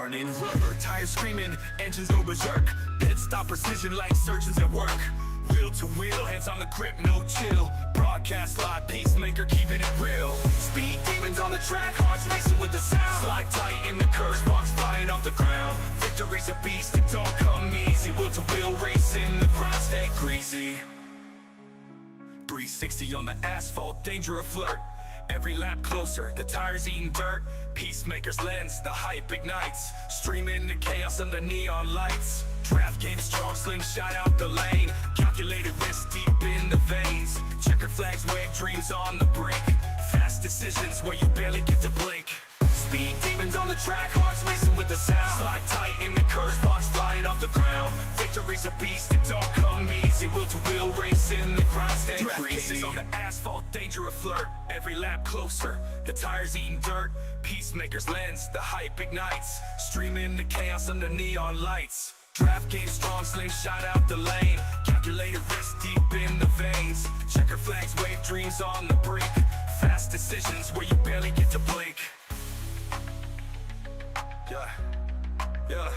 running, rubber tires screaming, engines go berserk. Pit stop precision like surgeons at work. Wheel to wheel, hands on the grip, no chill. Broadcast live, PeaceMaker keeping it real. Speed demons on the track, hearts racing with the sound. Slide tight in the curves, sparks flying off the ground. Victory's a beast, it don't come easy. Wheel to wheel racing, the ground stay greasy. 360 on the asphalt, danger a flirt. Every lap closer, the tires eating dirt. PeaceMaker's lens, the hype ignites. Streaming the chaos under neon lights. Draft game strong, slingshot out the lane. Calculated risk deep in the veins. Checker flags, wave dreams on the brink. Fast decisions where you barely get to blink. Speed demons on the track, hearts racing with the sound. Slide tight in the curves, sparks flying off the ground. Victory's a beast, it don't come easy. Wheel to wheel racing, the ground stay greasy. On the asphalt, danger a flirt. Every lap closer, the tires eating dirt. PeaceMaker's lens, the hype ignites. Streaming the chaos under neon lights. Draft game strong, slingshot out the lane. Calculated risk deep in the veins. Checker flags, wave dreams on the brink. Fast decisions where you barely get to blink. Yeah.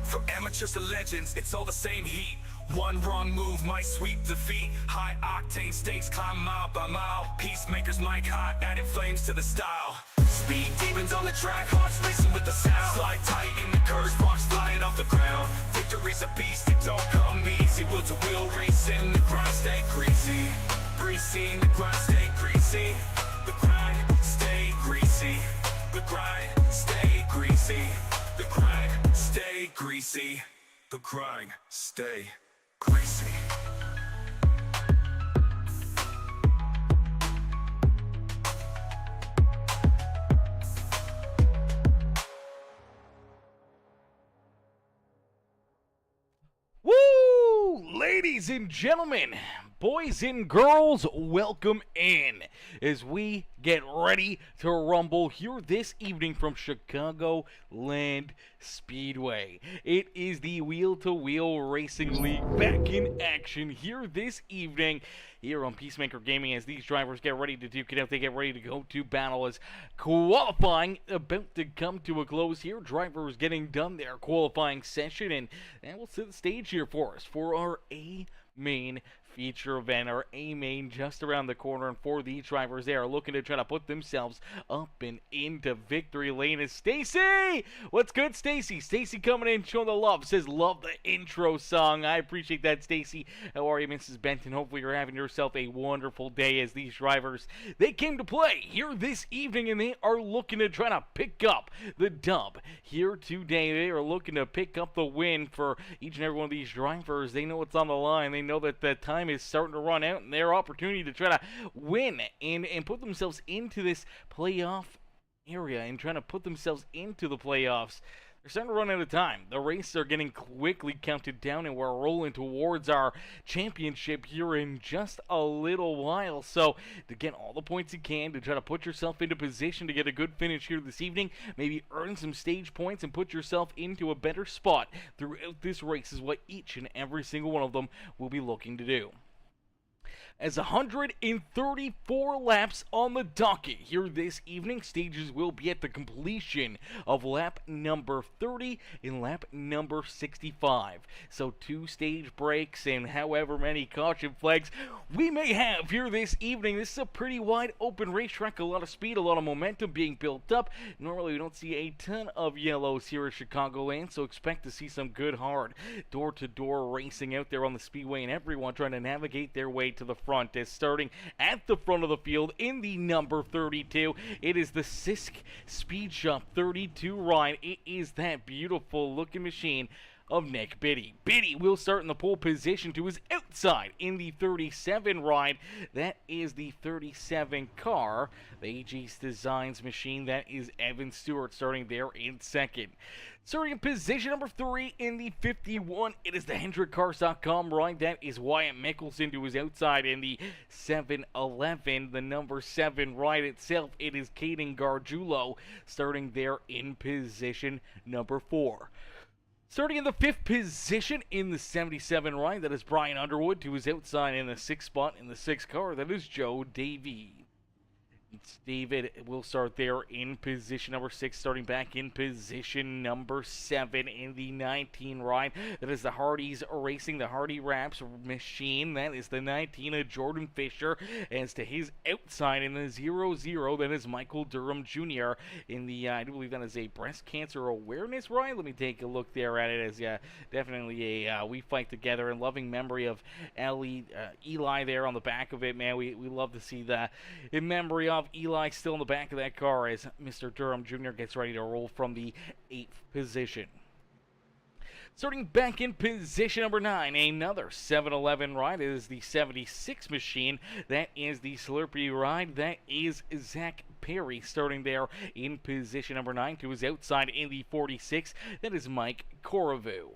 From amateurs to legends, it's all the same heat. One wrong move might sweep defeat. High octane stakes climb mile by mile. PeaceMaker's mic hot, adding flames to the style. Speed demons on the track, hearts racing with the sound. Slide tight in the curves, sparks flying off the ground. Victory's a beast, it don't come easy. Wheel to wheel racing, the grind stay greasy. Greasy, the grind stay greasy. The grind stay greasy. The grind stay greasy. The grind stay greasy. The grind stay greasy. Woo! Ladies and gentlemen, boys and girls, welcome in as we get ready to rumble here this evening from Chicagoland Speedway. It is the Wheel-to-Wheel Racing League back in action here this evening here on PeaceMaker Gaming as these drivers get ready to duke it out. They get ready to go to battle as qualifying about to come to a close here. Drivers getting done their qualifying session, and we'll set the stage here for us for our A-Main feature event, our A-Main just around the corner. And for these drivers, they are looking to try to put themselves up and into victory lane. Is Stacy? What's good, Stacy? Stacy coming in, showing the love. Says, love the intro song. I appreciate that, Stacy. How are you, Mrs. Benton? Hopefully you're having yourself a wonderful day as these drivers, they came to play here this evening, and they are looking to try to pick up the dub here today. They are looking to pick up the win for each and every one of these drivers. They know what's on the line. They know that the time is starting to run out, and their opportunity to try to win and put themselves into this playoff area and trying to put themselves into the playoffs. They're starting to run out of time. The races are getting quickly counted down, and we're rolling towards our championship here in just a little while. So to get all the points you can, to try to put yourself into position to get a good finish here this evening, maybe earn some stage points and put yourself into a better spot throughout this race is what each and every single one of them will be looking to do. As 134 laps on the docket here this evening, stages will be at the completion of lap number 30 and lap number 65. So 2 stage breaks and however many caution flags we may have here this evening. This is a pretty wide open racetrack, a lot of speed, a lot of momentum being built up. Normally we don't see a ton of yellows here at Chicagoland, so expect to see some good hard door-to-door racing out there on the speedway, and everyone trying to navigate their way to the front. Is starting at the front of the field in the number 32. It is the Sisk Speed Shop 32 ride. It is that beautiful looking machine of Nick Biddy. Biddy will start in the pole position to his outside in the 37 ride. That is the 37 car, the AG's Designs machine. That is Evan Stewart starting there in second. Starting in position number 3 in the 51, it is the HendrickCars.com ride. That is Wyatt Mickelson to his outside in the 711, the number 7 ride itself. It is Caden Gargiulo starting there in position number 4. Starting in the 5th position in the 77 ride, that is Brian Underwood to his outside in the 6th spot in the 6th car. That is Joe Davey. David will start there in position number 6, starting back in position number 7 in the 19 ride. That is the Hardys racing the Hardy Raps machine. That is the 19 of Jordan Fisher. As to his outside in the 0-0, that is Michael Durham Jr. in the, I do believe that is a breast cancer awareness ride. Let me take a look there at it, as definitely a We Fight Together in loving memory of Eli there on the back of it. Man, we love to see that in memory of Eli still in the back of that car as Mr. Durham Jr. gets ready to roll from the 8th position. Starting back in position number 9, another 7-Eleven ride. It is the 76 machine. That is the Slurpee ride. That is Zach Perry starting there in position number 9. To his outside in the 46, that is Mike Coravu.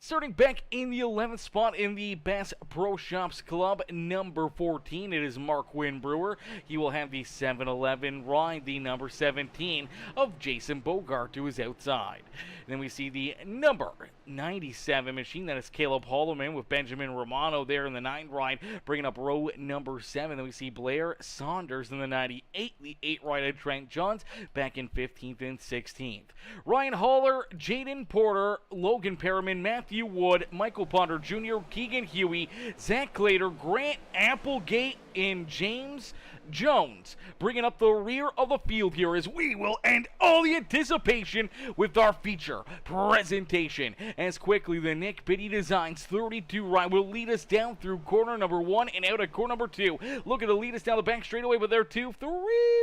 Starting back in the 11th spot in the Bass Pro Shops Club, number 14, it is Mark Wynn Brewer. He will have the 7-Eleven ride, the number 17 of Jason Bogart to his outside. And then we see the number 97 machine, that is Caleb Holloman with Benjamin Romano there in the 9 ride, bringing up row number 7. Then we see Blair Saunders in the 98, the 8 ride of Trent Johns, back in 15th and 16th. Ryan Haller, Jaden Porter, Logan Perriman, Matthew Wood, Michael Ponder Jr., Keegan Huey, Zach Clater, Grant Applegate, and James Jones, bringing up the rear of the field here as we will end all the anticipation with our feature presentation. As quickly the Nick Biddy Designs 32 ride will lead us down through corner number 1 and out of corner number 2. Looking to lead us down the back straightaway, but they're 3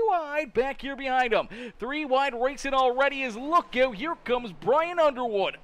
wide back here behind them. 3 wide racing already as look out. Here comes Brian Underwood.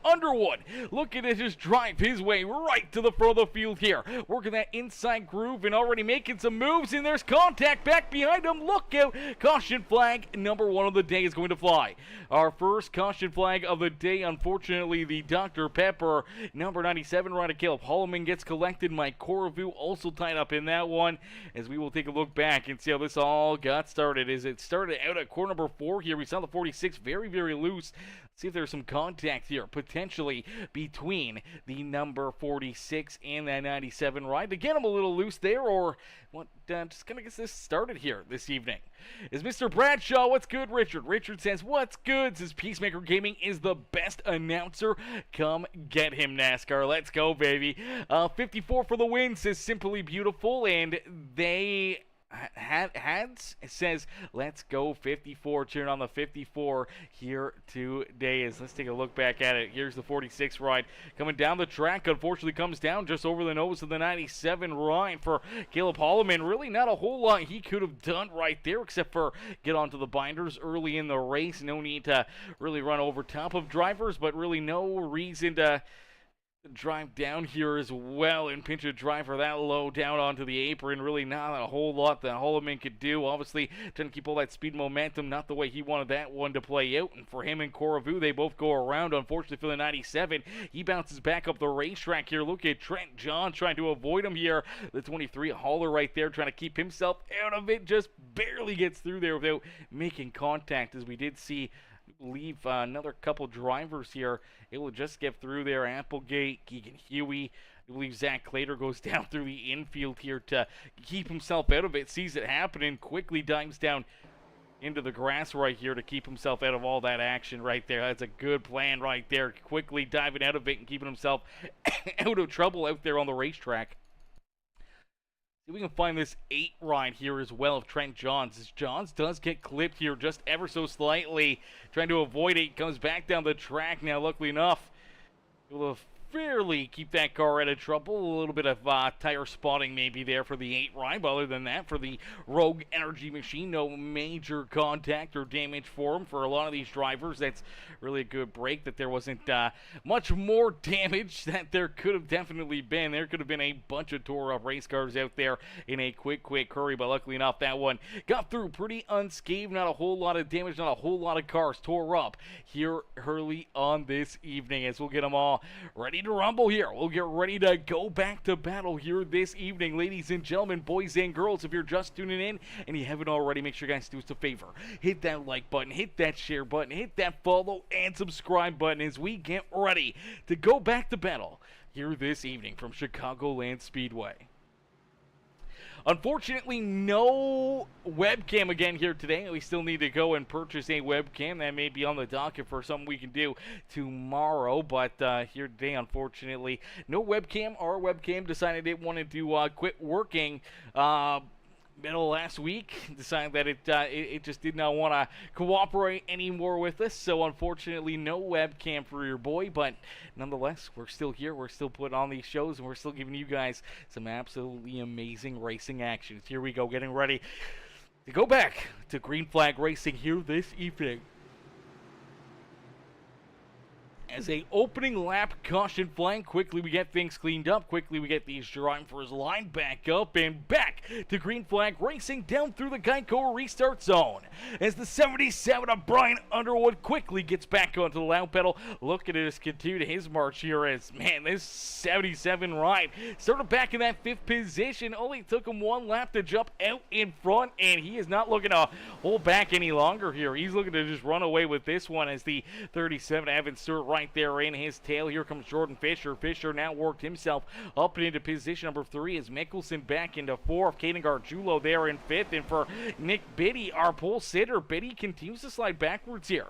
Looking to just drive his way right to the front of the field here. Working that inside groove and already making some moves, and there's contact back behind him. Look out. Caution flag number 1 of the day is going to fly. Our first caution flag of the day, unfortunately, the Dr. Pepper number 97 rider Caleb Holloman gets collected. Mike Coravu also tied up in that one, as we will take a look back and see how this all got started. As it started out at corner number 4 here, we saw the 46 very, very loose. See if there's some contact here, potentially between the number 46 and that 97 ride to get him a little loose there, or what? Just gonna get this started here this evening. Is Mr. Bradshaw? What's good, Richard? Richard says, what's good? Says PeaceMaker Gaming is the best announcer. Come get him, NASCAR. Let's go, baby. 54 for the win, says Simply Beautiful, and they says let's go 54, cheering on the 54 here today. Let's take a look back at it. Here's the 46 ride coming down the track. Unfortunately comes down just over the nose of the 97 ride for Caleb Holloman. Really not a whole lot he could have done right there except for get onto the binders early in the race. No need to really run over top of drivers, but really no reason to drive down here as well and pinch a driver that low down onto the apron. Really not a whole lot that Holloman could do. Obviously trying to keep all that speed momentum, not the way he wanted that one to play out. And for him and Coravu, they both go around. Unfortunately for the 97, he bounces back up the racetrack here. Look at Trent John trying to avoid him here. The 23 Haller right there trying to keep himself out of it. Just barely gets through there without making contact, as we did see leave another couple drivers here able to just get through there. Applegate, Keegan Huey, I believe Zach Clater goes down through the infield here to keep himself out of it, sees it happening, quickly dives down into the grass right here to keep himself out of all that action right there. That's a good plan right there, quickly diving out of it and keeping himself out of trouble out there on the racetrack. See if we can find this 8 ride here as well of Trent Johns. As Johns does get clipped here just ever so slightly, trying to avoid it. He comes back down the track now, luckily enough. Able to fairly keep that car out of trouble. A little bit of tire spotting maybe there for the 8 ride, but other than that, for the Rogue Energy Machine, no major contact or damage for him. For a lot of these drivers, that's really a good break, that there wasn't much more damage that there could have definitely been. There could have been a bunch of tore up race cars out there in a quick hurry, but luckily enough, that one got through pretty unscathed. Not a whole lot of damage, not a whole lot of cars tore up here early on this evening, as we'll get them all ready to rumble here. We'll get ready to go back to battle here this evening. Ladies and gentlemen, boys and girls, if you're just tuning in and you haven't already, make sure you guys do us a favor. Hit that like button, hit that share button, hit that follow and subscribe button as we get ready to go back to battle here this evening from Chicagoland Speedway. Unfortunately, no webcam again here today. We still need to go and purchase a webcam. That may be on the docket for something we can do tomorrow. But here today, unfortunately, no webcam. Our webcam decided it wanted to quit working. Middle last week, decided that it just did not want to cooperate anymore with us. So unfortunately, no webcam for your boy. But nonetheless, we're still here. We're still putting on these shows, and we're still giving you guys some absolutely amazing racing actions. Here we go, getting ready to go back to Green Flag Racing here this evening. As a opening lap caution flag, quickly we get things cleaned up. Quickly we get these drivers lined back up and back to Green Flag Racing down through the Geico restart zone. As the 77 of Brian Underwood quickly gets back onto the loud pedal. Look at this continue his march here as, man, this 77 ride started back in that 5th position. Only took him 1 lap to jump out in front, and he is not looking to hold back any longer here. He's looking to just run away with this one as the 37 Evan Stewart right there in his tail. Here comes Jordan Fisher. Fisher now worked himself up into position number 3 as Mickelson back into 4th. Caden Gargiulo there in 5th. And for Nick Biddy, our pole sitter, Biddy continues to slide backwards here.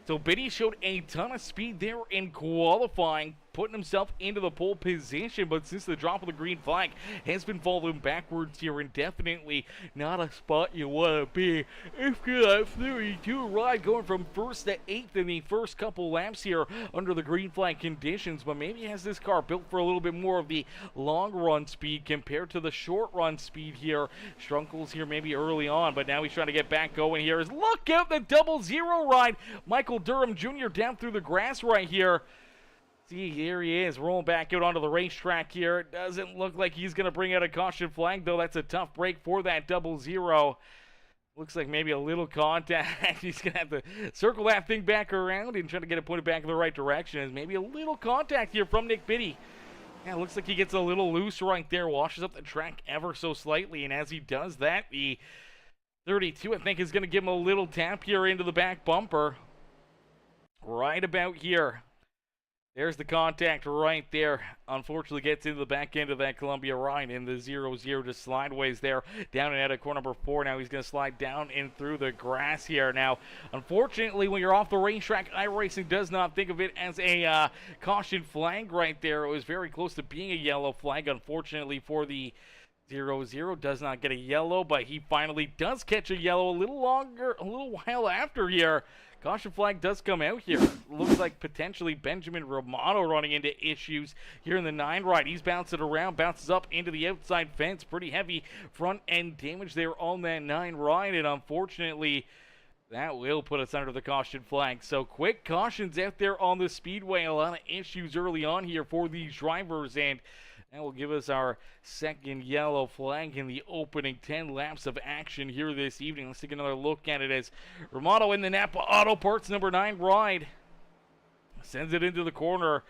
So Biddy showed a ton of speed there in qualifying, putting himself into the pole position, but since the drop of the green flag has been falling backwards here indefinitely, not a spot you want to be. If you have 32 ride going from 1st to 8th in the first couple laps here under the green flag conditions, but maybe has this car built for a little bit more of the long run speed compared to the short run speed here. Strunkles here maybe early on, but now he's trying to get back going here. Look out, the 00 ride. Michael Durham Jr. down through the grass right here. See, here he is, rolling back out onto the racetrack here. It doesn't look like he's going to bring out a caution flag, though. That's a tough break for that 00. Looks like maybe a little contact. He's going to have to circle that thing back around and try to get it pointed back in the right direction. As maybe a little contact here from Nick Biddy. Yeah, looks like he gets a little loose right there, washes up the track ever so slightly, and as he does that, the 32, I think, is going to give him a little tap here into the back bumper. Right about here. There's the contact right there. Unfortunately gets into the back end of that Columbia ride, and the 00 just slideways there down and out of corner number 4. Now he's going to slide down and through the grass here. Now, unfortunately, when you're off the racetrack, iRacing does not think of it as a caution flag right there. It was very close to being a yellow flag, unfortunately, for the 00. Does not get a yellow, but he finally does catch a yellow a little while after here. Caution flag does come out here. Looks like potentially Benjamin Romano running into issues here in the 9 ride. He's bouncing around, bounces up into the outside fence. Pretty heavy front end damage there on that 9 ride, and unfortunately, that will put us under the caution flag. So quick cautions out there on the speedway. A lot of issues early on here for these drivers, and that will give us our second yellow flag in the opening 10 laps of action here this evening. Let's take another look at it as Romano in the Napa Auto Parts number 9 ride sends it into the corner.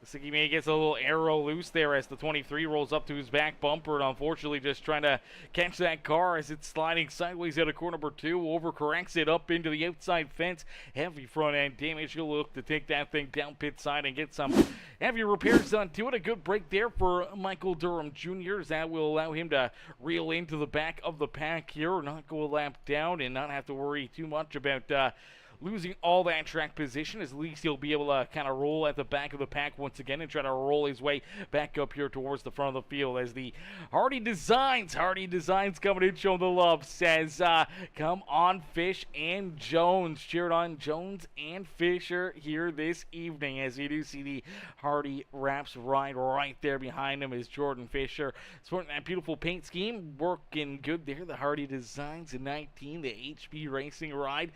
Looks like he maybe gets a little arrow loose there as the 23 rolls up to his back bumper, and unfortunately just trying to catch that car as it's sliding sideways out of corner number 2, overcorrects it up into the outside fence. Heavy front end damage. He'll look to take that thing down pit side and get some heavy repairs done to it. A good break there for Michael Durham Jr. as that will allow him to reel into the back of the pack here, not go a lap down, and not have to worry too much about losing all that track position. At least he'll be able to kind of roll at the back of the pack once again and try to roll his way back up here towards the front of the field as the Hardy Designs coming in showing the love, says come on Fish and Jones. Cheered on Jones and Fisher here this evening as you do see the Hardy Wraps ride right there behind him is Jordan Fisher sporting that beautiful paint scheme, working good there. The Hardy Designs in 19, the HB Racing ride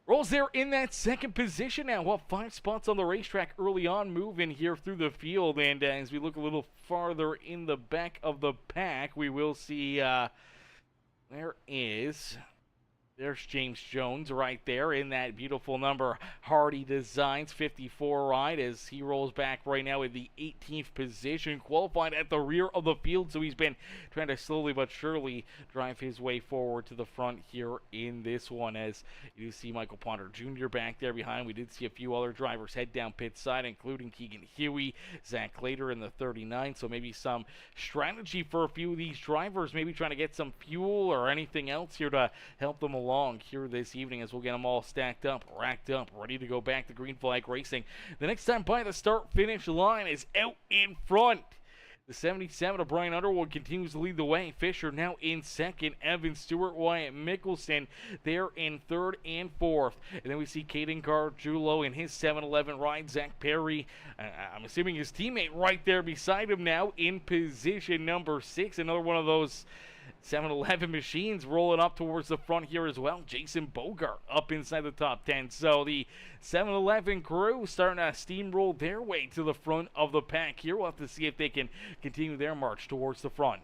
rolls there in that second position now. Well, 5 spots on the racetrack early on, moving here through the field. And as we look a little farther in the back of the pack, we will see there is There's James Jones right there in that beautiful number Hardy Designs 54 ride as he rolls back right now in the 18th position, qualified at the rear of the field, so he's been trying to slowly but surely drive his way forward to the front here in this one. As you see Michael Ponder Jr. back there behind, we did see a few other drivers head down pit side, including Keegan Huey, Zach Clater in the 39, so maybe some strategy for a few of these drivers, maybe trying to get some fuel or anything else here to help them along here this evening as we'll get them all stacked up, racked up, ready to go back to green flag racing. The next time by the start-finish line is out in front. The 77 of Brian Underwood continues to lead the way. Fisher now in second. Evan Stewart, Wyatt Mickelson there in third and fourth. And then we see Caden Gargiulo in his 7-11 ride. Zach Perry, I'm assuming his teammate right there beside him now in position number 6. Another one of those 7-11 machines rolling up towards the front here as well. Jason Bogart up inside the top 10. So the 7-11 crew starting to steamroll their way to the front of the pack here. We'll have to see if they can continue their march towards the front.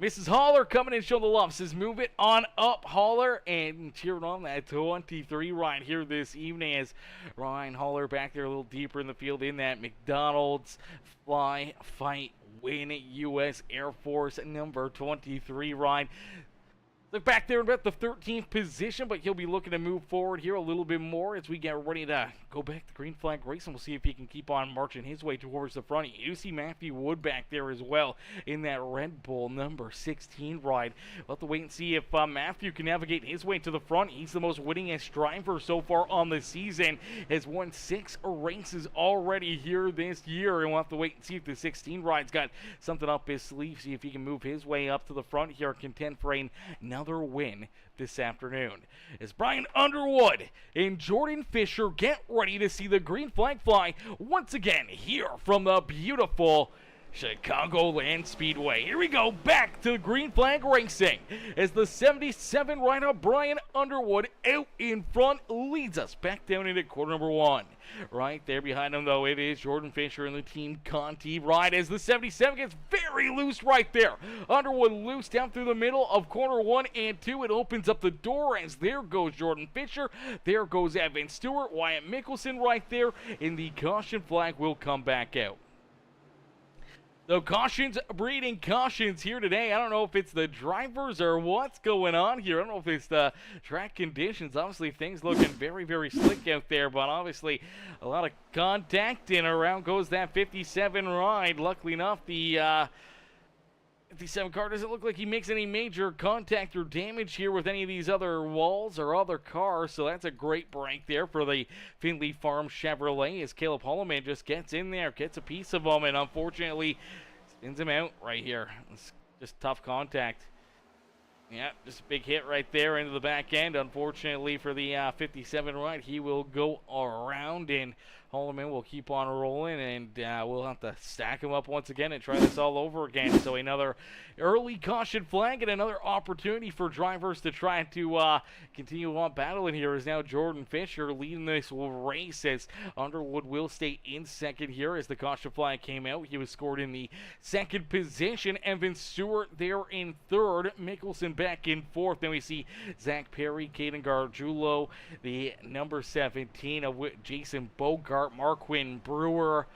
Mrs. Haller coming in, show the love. Says move it on up, Haller, and cheering on that 23 ride here this evening as Ryan Haller back there a little deeper in the field in that McDonald's Fly Fight Win U.S. Air Force number 23 ride. Look back there about the 13th position, but he'll be looking to move forward here a little bit more as we get ready to go back to green flag racing. We'll see if he can keep on marching his way towards the front. You see Matthew Wood back there as well in that Red Bull number 16 ride. We'll have to wait and see if Matthew can navigate his way to the front. He's the most winningest driver so far on the season. Has won 6 races already here this year, and we'll have to wait and see if the 16 ride's got something up his sleeve. See if he can move his way up to the front here and contend for another win this afternoon. As Brian Underwood and Jordan Fisher get ready to see the green flag fly once again here from the beautiful Chicagoland Speedway. Here we go, back to green flag racing as the 77 rider Brian Underwood out in front leads us back down into quarter number 1. Right there behind him, though, it is Jordan Fisher and the Team Conti ride as the 77 gets very loose right there. Underwood loose down through the middle of corner 1 and 2. It opens up the door as there goes Jordan Fisher. There goes Evan Stewart, Wyatt Mickelson right there, and the caution flag will come back out. So cautions breeding cautions here today. I don't know if it's the drivers or what's going on here. I don't know if it's the track conditions. Obviously, things looking very, very slick out there, but obviously a lot of contact, and around goes that 57 ride. Luckily enough, the 57 car doesn't look like he makes any major contact or damage here with any of these other walls or other cars, so that's a great break there for the Findlay Farm Chevrolet as Caleb Holloman just gets in there, gets a piece of him, and unfortunately spins him out right here. It's just tough contact. Yeah, just a big hit right there into the back end. Unfortunately for the 57 ride, he will go around, and Holloman will keep on rolling, and we'll have to stack him up once again and try this all over again. So another early caution flag and another opportunity for drivers to try to continue on battling here is now Jordan Fisher leading this race as Underwood will stay in second here as the caution flag came out. He was scored in the second position. Evan Stewart there in third. Mickelson back in fourth. Then we see Zach Perry, Caden Gargiulo, the number 17 of Jason Bogart, Marquin Brewer,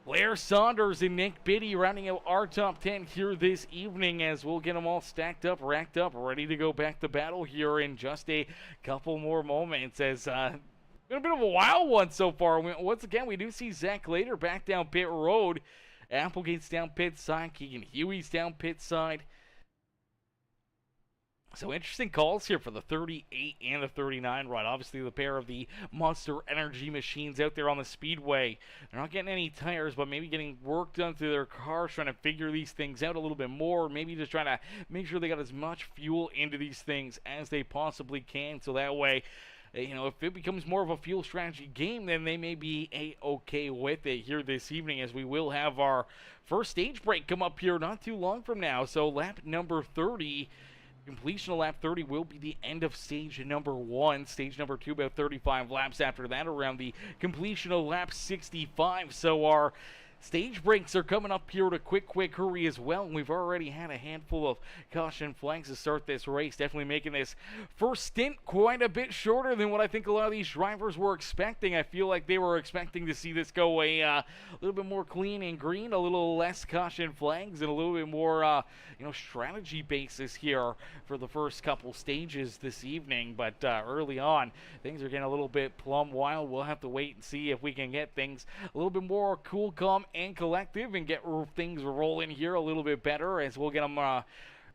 Blair Saunders, and Nick Biddy rounding out our top 10 here this evening as we'll get them all stacked up, racked up, ready to go back to battle here in just a couple more moments as been a bit of a wild one so far. Once again, we do see Zach Later back down pit road. Applegate's down pit side. Keegan Huey's down pit side. So interesting calls here for the 38 and the 39 ride. Obviously, the pair of the Monster Energy machines out there on the speedway. They're not getting any tires, but maybe getting work done through their cars, trying to figure these things out a little bit more. Maybe just trying to make sure they got as much fuel into these things as they possibly can. So that way, you know, if it becomes more of a fuel strategy game, then they may be a-okay with it here this evening as we will have our first stage break come up here not too long from now. So lap number 30. Completion of lap 30 will be the end of stage number 1. Stage number 2 about 35 laps after that around the completion of lap 65. So our Stage breaks are coming up here to quick hurry as well. And we've already had a handful of caution flags to start this race. Definitely making this first stint quite a bit shorter than what I think a lot of these drivers were expecting. I feel like they were expecting to see this go a little bit more clean and green, a little less caution flags, and a little bit more strategy basis here for the first couple stages this evening. But early on, things are getting a little bit plumb wild. We'll have to wait and see if we can get things a little bit more cool, calm, and collective, and get things rolling here a little bit better as we'll get them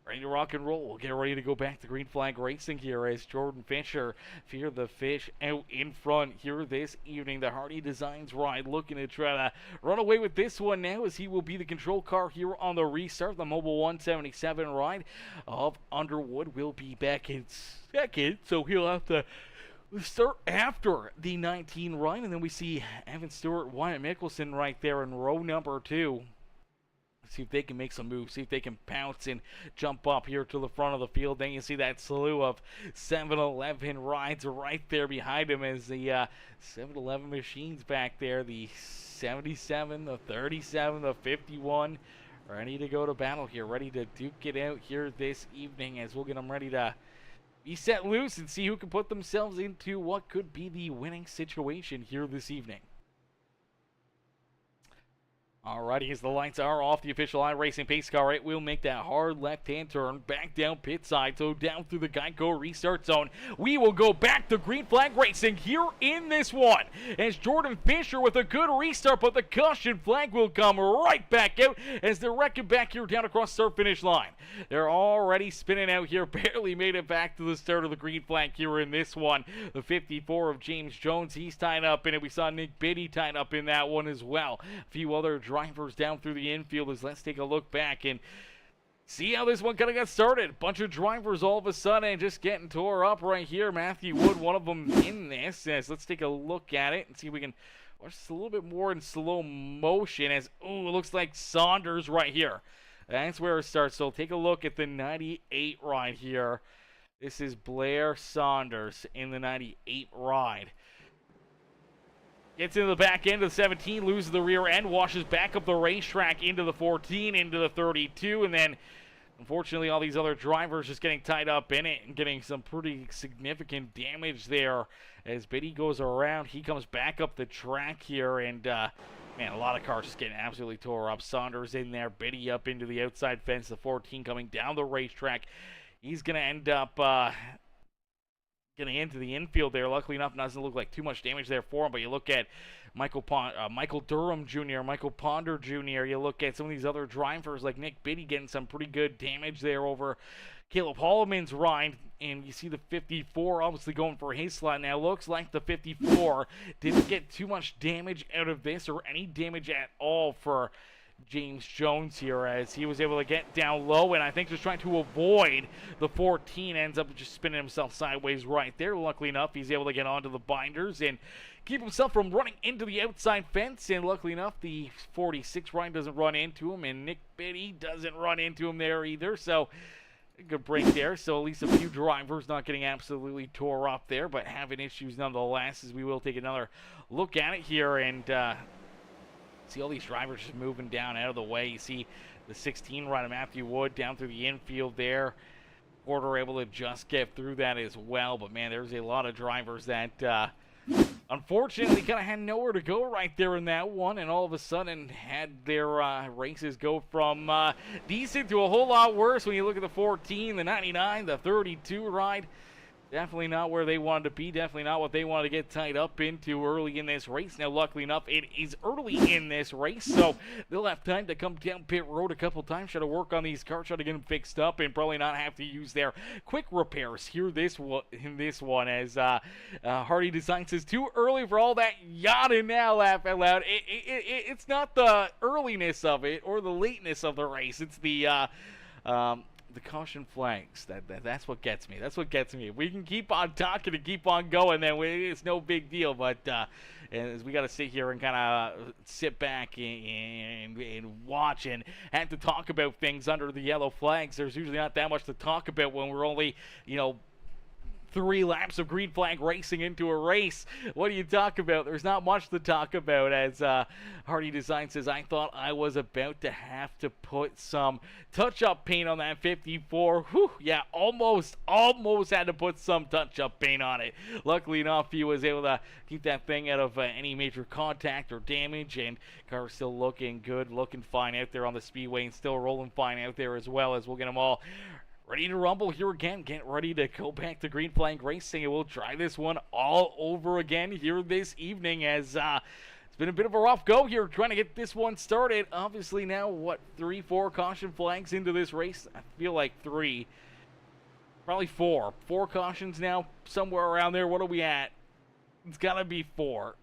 ready to rock and roll. We'll get ready to go back to green flag racing here as Jordan Fisher, Fear the Fish, out in front here this evening. The Hardy Designs ride looking to try to run away with this one now, as he will be the control car here on the restart. The Mobile 177 ride of Underwood will be back in second, so he'll have to start after the 19 run. And then we see Evan Stewart, Wyatt Mickelson right there in row number 2. See if they can make some moves, see if they can pounce and jump up here to the front of the field. Then you see that slew of 7-Eleven rides right there behind him as the 7-Eleven machines back there. The 77, the 37, the 51, ready to go to battle here, ready to duke it out here this evening as we'll get them ready to be set loose and see who can put themselves into what could be the winning situation here this evening. Alrighty, as the lights are off, the official iRacing pace car, it will make that hard left-hand turn back down pit side, so down through the Geico restart zone. We will go back to green flag racing here in this one, as Jordan Fisher with a good restart, but the caution flag will come right back out as they're wrecking back here down across the start-finish line. They're already spinning out here, barely made it back to the start of the green flag here in this one. The 54 of James Jones, he's tied up in it. We saw Nick Biddy tied up in that one as well. A few other drivers down through the infield. As let's take a look back and see how this one kind of got started. Bunch of drivers all of a sudden just getting tore up right here. Matthew Wood, one of them in this. As let's take a look at it and see if we can watch this a little bit more in slow motion. As it looks like Saunders right here. That's where it starts. So take a look at the 98 ride here. This is Blair Saunders in the 98 ride. Gets into the back end of the 17, loses the rear end, washes back up the racetrack into the 14, into the 32, and then unfortunately all these other drivers just getting tied up in it and getting some pretty significant damage there. As Biddy goes around, he comes back up the track here, and man, a lot of cars just getting absolutely tore up. Saunders in there, Biddy up into the outside fence, the 14 coming down the racetrack. He's going to end up getting into the infield there. Luckily enough, doesn't look like too much damage there for him, but you look at Michael Durham Jr., Michael Ponder Jr., you look at some of these other drivers like Nick Biddy getting some pretty good damage there over Caleb Holloman's ride, and you see the 54 obviously going for his slot. Now looks like the 54 didn't get too much damage out of this, or any damage at all for James Jones here, as he was able to get down low, and I think just trying to avoid the 14, ends up just spinning himself sideways right there. Luckily enough, he's able to get onto the binders and keep himself from running into the outside fence, and luckily enough, the 46 ride doesn't run into him, and Nick Biddy doesn't run into him there either, so a good break there. So at least a few drivers not getting absolutely tore up there, but having issues nonetheless, as we will take another look at it here, and see all these drivers just moving down out of the way. You see the 16 ride of Matthew Wood down through the infield there. Porter able to just get through that as well. But man, there's a lot of drivers that unfortunately kind of had nowhere to go right there in that one, and all of a sudden had their races go from decent to a whole lot worse. When you look at the 14, the 99, the 32 ride, definitely not where they wanted to be. Definitely not what they wanted to get tied up into early in this race. Now, luckily enough, it is early in this race, so they'll have time to come down pit road a couple times, try to work on these cars, try to get them fixed up, and probably not have to use their quick repairs here in this one, as Hardy Design says, too early for all that yada now, laugh out loud. It's not the earliness of it or the lateness of the race. It's the caution flags. That's what gets me. That's what gets me. If we can keep on talking and keep on going, then it's no big deal. But as we got to sit here and kind of sit back and watch and have to talk about things under the yellow flags, there's usually not that much to talk about when we're only, 3 laps of green flag racing into a race. What do you talk about? There's not much to talk about, as Hardy Design says, I thought I was about to have to put some touch-up paint on that 54. Whew, yeah, almost had to put some touch-up paint on it. Luckily enough, he was able to keep that thing out of any major contact or damage, and car still looking good, looking fine out there on the speedway, and still rolling fine out there as well, as we'll get them all ready to rumble here again. Get ready to go back to green flag racing, and we'll try this one all over again here this evening, as it's been a bit of a rough go here trying to get this one started. Obviously now, what, 3-4 caution flags into this race? I feel like 3. Probably 4. 4 cautions now, somewhere around there. What are we at? It's got to be 4.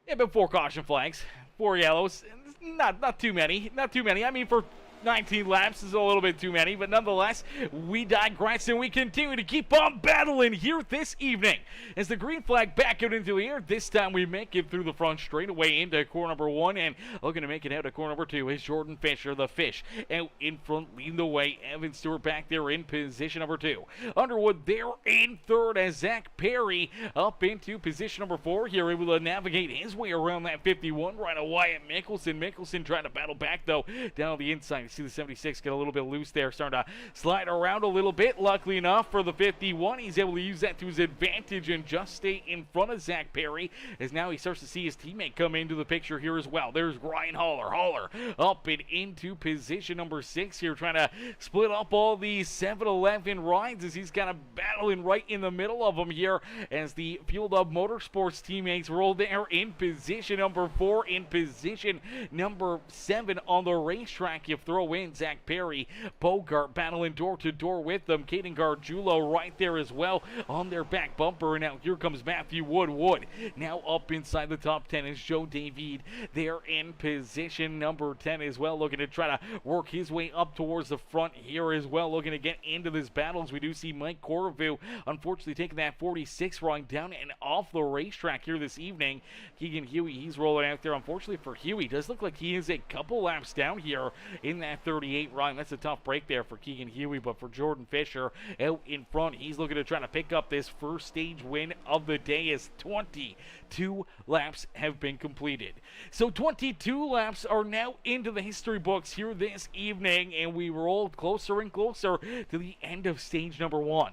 Yeah, but 4 caution flags, 4 yellows. Not too many. Not too many. I mean, for 19 laps is a little bit too many, but nonetheless, we digress and we continue to keep on battling here this evening. As the green flag back out into the air, this time we make it through the front straightaway into corner number 1, and looking to make it out to corner number 2 is Jordan Fisher, the Fish, out in front leading the way. Evan Stewart back there in position number 2. Underwood there in third, as Zach Perry up into position number 4 here, able to navigate his way around that 51 right away at Mickelson. Mickelson trying to battle back though down on the inside. See the 76 get a little bit loose there, starting to slide around a little bit. Luckily enough for the 51, he's able to use that to his advantage and just stay in front of Zach Perry, as now he starts to see his teammate come into the picture here as well. There's Ryan Haller. Haller up and into position number 6 here, trying to split up all these 7-Eleven rides, as he's kind of battling right in the middle of them here, as the Fueled Up Motorsports teammates roll there in position number 4, in position number 7 on the racetrack. You throw in Zach Perry, Bogart battling door to door with them. Caden Gargiulo right there as well on their back bumper. And now here comes Matthew Wood. Wood now up inside the top 10 is Joe David. They're in position number 10 as well, looking to try to work his way up towards the front here as well, looking to get into this battle, as we do see Mike Corvu unfortunately taking that 46 run down and off the racetrack here this evening. Keegan Huey, he's rolling out there. Unfortunately for Huey, does look like he is a couple laps down here in that 38 run. That's a tough break there for Keegan Huey, but for Jordan Fisher out in front, he's looking to try to pick up this first stage win of the day, as 22 laps have been completed. So 22 laps are now into the history books here this evening, and we roll closer and closer to the end of stage number 1.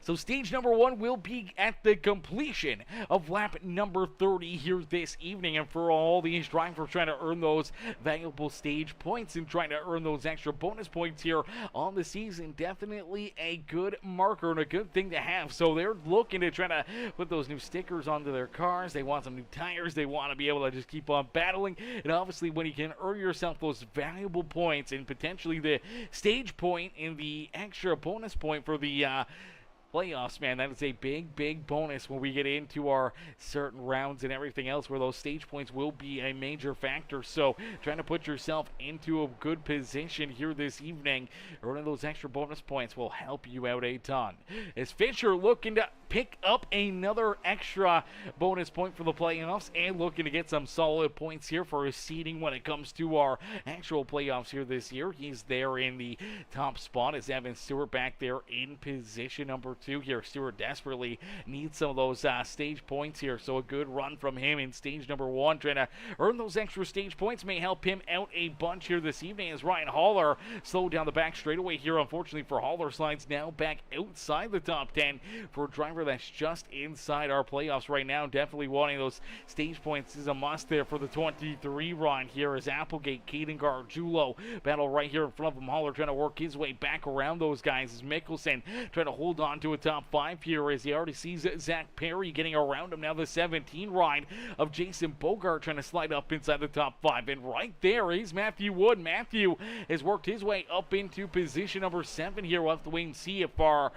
So stage number 1 will be at the completion of lap number 30 here this evening. And for all these drivers trying to earn those valuable stage points and trying to earn those extra bonus points here on the season, definitely a good marker and a good thing to have. So they're looking to try to put those new stickers onto their cars. They want some new tires. They want to be able to just keep on battling. And obviously, when you can earn yourself those valuable points and potentially the stage point and the extra bonus point for the playoffs, man, that is a big bonus when we get into our certain rounds and everything else, where those stage points will be a major factor. So trying to put yourself into a good position here this evening, earning those extra bonus points will help you out a ton. As Fisher looking to pick up another extra bonus point for the playoffs and looking to get some solid points here for his seeding when it comes to our actual playoffs here this year. He's there in the top spot as Evan Stewart back there in position number 2 here. Stewart desperately needs some of those stage points here, so a good run from him in stage number 1, trying to earn those extra stage points may help him out a bunch here this evening, as Ryan Haller slowed down the back straightaway here. Unfortunately for Haller, slides now back outside the top 10 for a driver that's just inside our playoffs right now. Definitely wanting those stage points is a must there for the 23 run here, as Applegate, Caden Gargiulo battle right here in front of him. Haller trying to work his way back around those guys, as Mickelson trying to hold on to a top 5 here, as he already sees Zach Perry getting around him. Now the 17 ride of Jason Bogart trying to slide up inside the top 5, and right there is Matthew Wood. Matthew has worked his way up into position number 7 here. We'll have to wait and see if our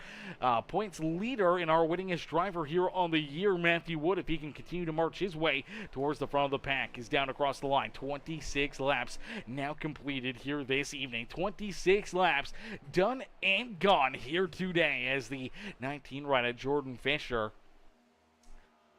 points leader and our winningest driver here on the year, Matthew Wood, if he can continue to march his way towards the front of the pack, is down across the line. 26 laps now completed here this evening. 26 laps done and gone here today, as the 19 rider Jordan Fisher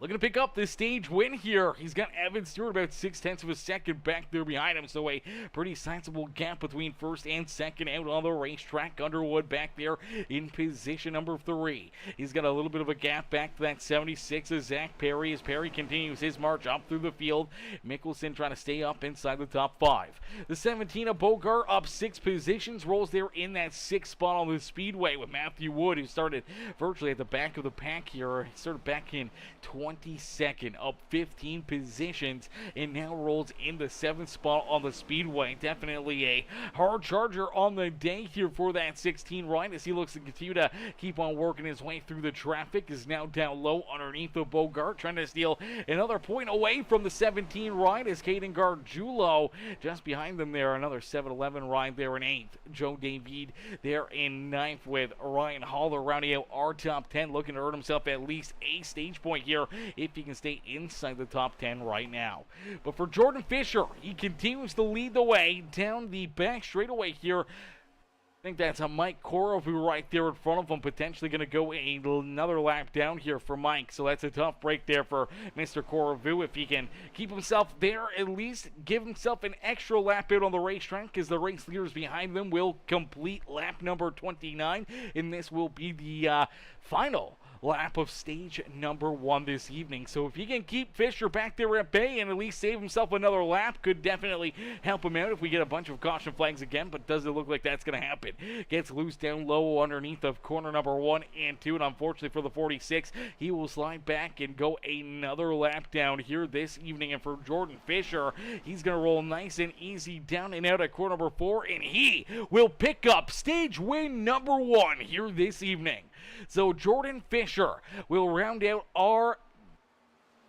Looking to pick up this stage win here. He's got Evan Stewart about 0.6 of a second back there behind him, so a pretty sizable gap between first and second out on the racetrack. Underwood back there in position number 3. He's got a little bit of a gap back to that 76 of Zach Perry as Perry continues his march up through the field. Mickelson trying to stay up inside the top 5. The 17 of Bogart up 6 positions, rolls there in that 6th spot on the speedway with Matthew Wood, who started virtually at the back of the pack here. He started back in 22nd, up 15 positions, and now rolls in the 7th spot on the speedway. Definitely a hard charger on the day here for that 16 ride as he looks to continue to keep on working his way through the traffic. Is now down low underneath the Bogart, trying to steal another point away from the 17 ride as Caden Gargiulo just behind them there. Another 7-11 ride there in 8th. Joe David there in 9th with Ryan Haller rounding out our top 10, looking to earn himself at least a stage point here if he can stay inside the top 10 right now. But for Jordan Fisher, he continues to lead the way down the back straightaway here. I think that's a Mike Korovu right there in front of him, potentially going to go another lap down here for Mike. So that's a tough break there for Mr. Korovu. If he can keep himself there, at least give himself an extra lap out on the racetrack, as the race leaders behind them will complete lap number 29, and this will be the final lap of stage number 1 this evening. So if he can keep Fisher back there at bay and at least save himself another lap, could definitely help him out if we get a bunch of caution flags again, but doesn't look like that's going to happen. Gets loose down low underneath of corner number 1 and 2, and unfortunately for the 46, he will slide back and go another lap down here this evening. And for Jordan Fisher, he's going to roll nice and easy down and out at corner number 4, and he will pick up stage win number 1 here this evening. So Jordan Fisher will round out our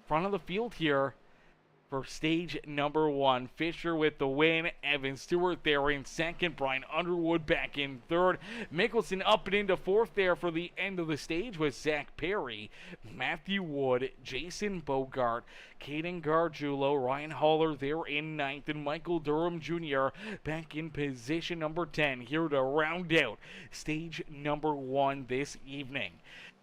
front of the field here for stage number 1. Fisher with the win. Evan Stewart there in 2nd. Brian Underwood back in 3rd. Mickelson up and into 4th there for the end of the stage with Zach Perry, Matthew Wood, Jason Bogart, Caden Gargiulo, Ryan Haller there in 9th, and Michael Durham Jr. back in position number 10 here to round out stage number 1 this evening.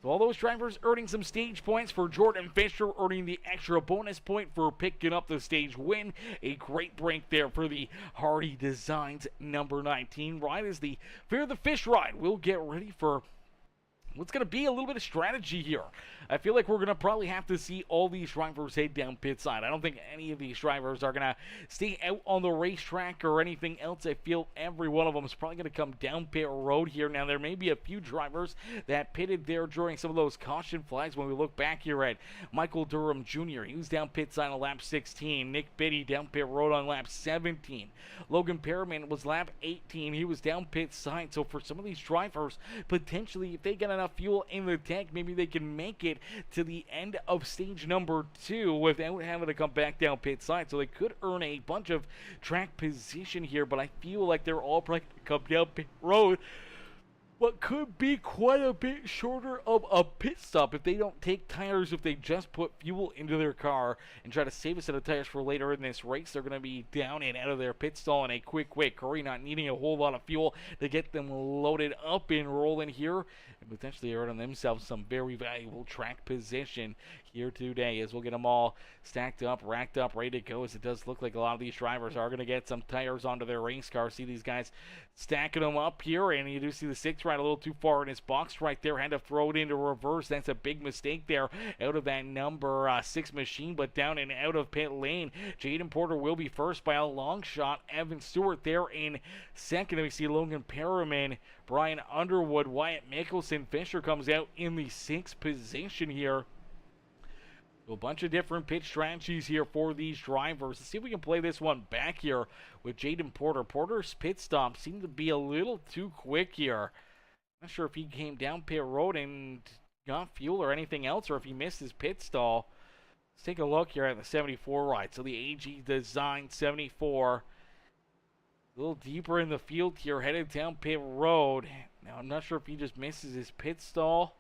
So all those drivers earning some stage points. For Jordan Fisher earning the extra bonus point for picking up the stage win. A great break there for the Hardy Designs number 19 ride as the Fear the Fish ride. We'll get ready for what's going to be a little bit of strategy here. I feel like we're going to probably have to see all these drivers head down pit side. I don't think any of these drivers are going to stay out on the racetrack or anything else. I feel every one of them is probably going to come down pit road here. Now, there may be a few drivers that pitted there during some of those caution flags. When we look back here at Michael Durham Jr., he was down pit side on lap 16. Nick Biddy down pit road on lap 17. Logan Perriman was lap 18. He was down pit side. So for some of these drivers, potentially, if they get enough fuel in the tank, maybe they can make it to the end of stage number 2 without having to come back down pit side. So they could earn a bunch of track position here, but I feel like they're all probably going to come down pit road what could be quite a bit shorter of a pit stop if they don't take tires, if they just put fuel into their car and try to save a set of tires for later in this race. They're going to be down and out of their pit stall in a quick hurry, not needing a whole lot of fuel to get them loaded up and rolling here, and potentially earning themselves some very valuable track position here today, as we'll get them all stacked up, racked up, ready to go, as it does look like a lot of these drivers are going to get some tires onto their race car. See these guys stacking them up here, and you do see the 6th ride a little too far in his box right there. Had to throw it into reverse. That's a big mistake there out of that number 6 machine, but down and out of pit lane. Jaden Porter will be first by a long shot. Evan Stewart there in 2nd. And we see Logan Perriman, Brian Underwood, Wyatt Mickelson. Fisher comes out in the 6th position here. A bunch of different pit strategies here for these drivers. Let's see if we can play this one back here with Jaden Porter. Porter's pit stop seemed to be a little too quick here. Not sure if he came down pit road and got fuel or anything else, or if he missed his pit stall. Let's take a look here at the 74 ride. So the AG Design 74. A little deeper in the field here, headed down pit road. Now, I'm not sure if he just misses his pit stall.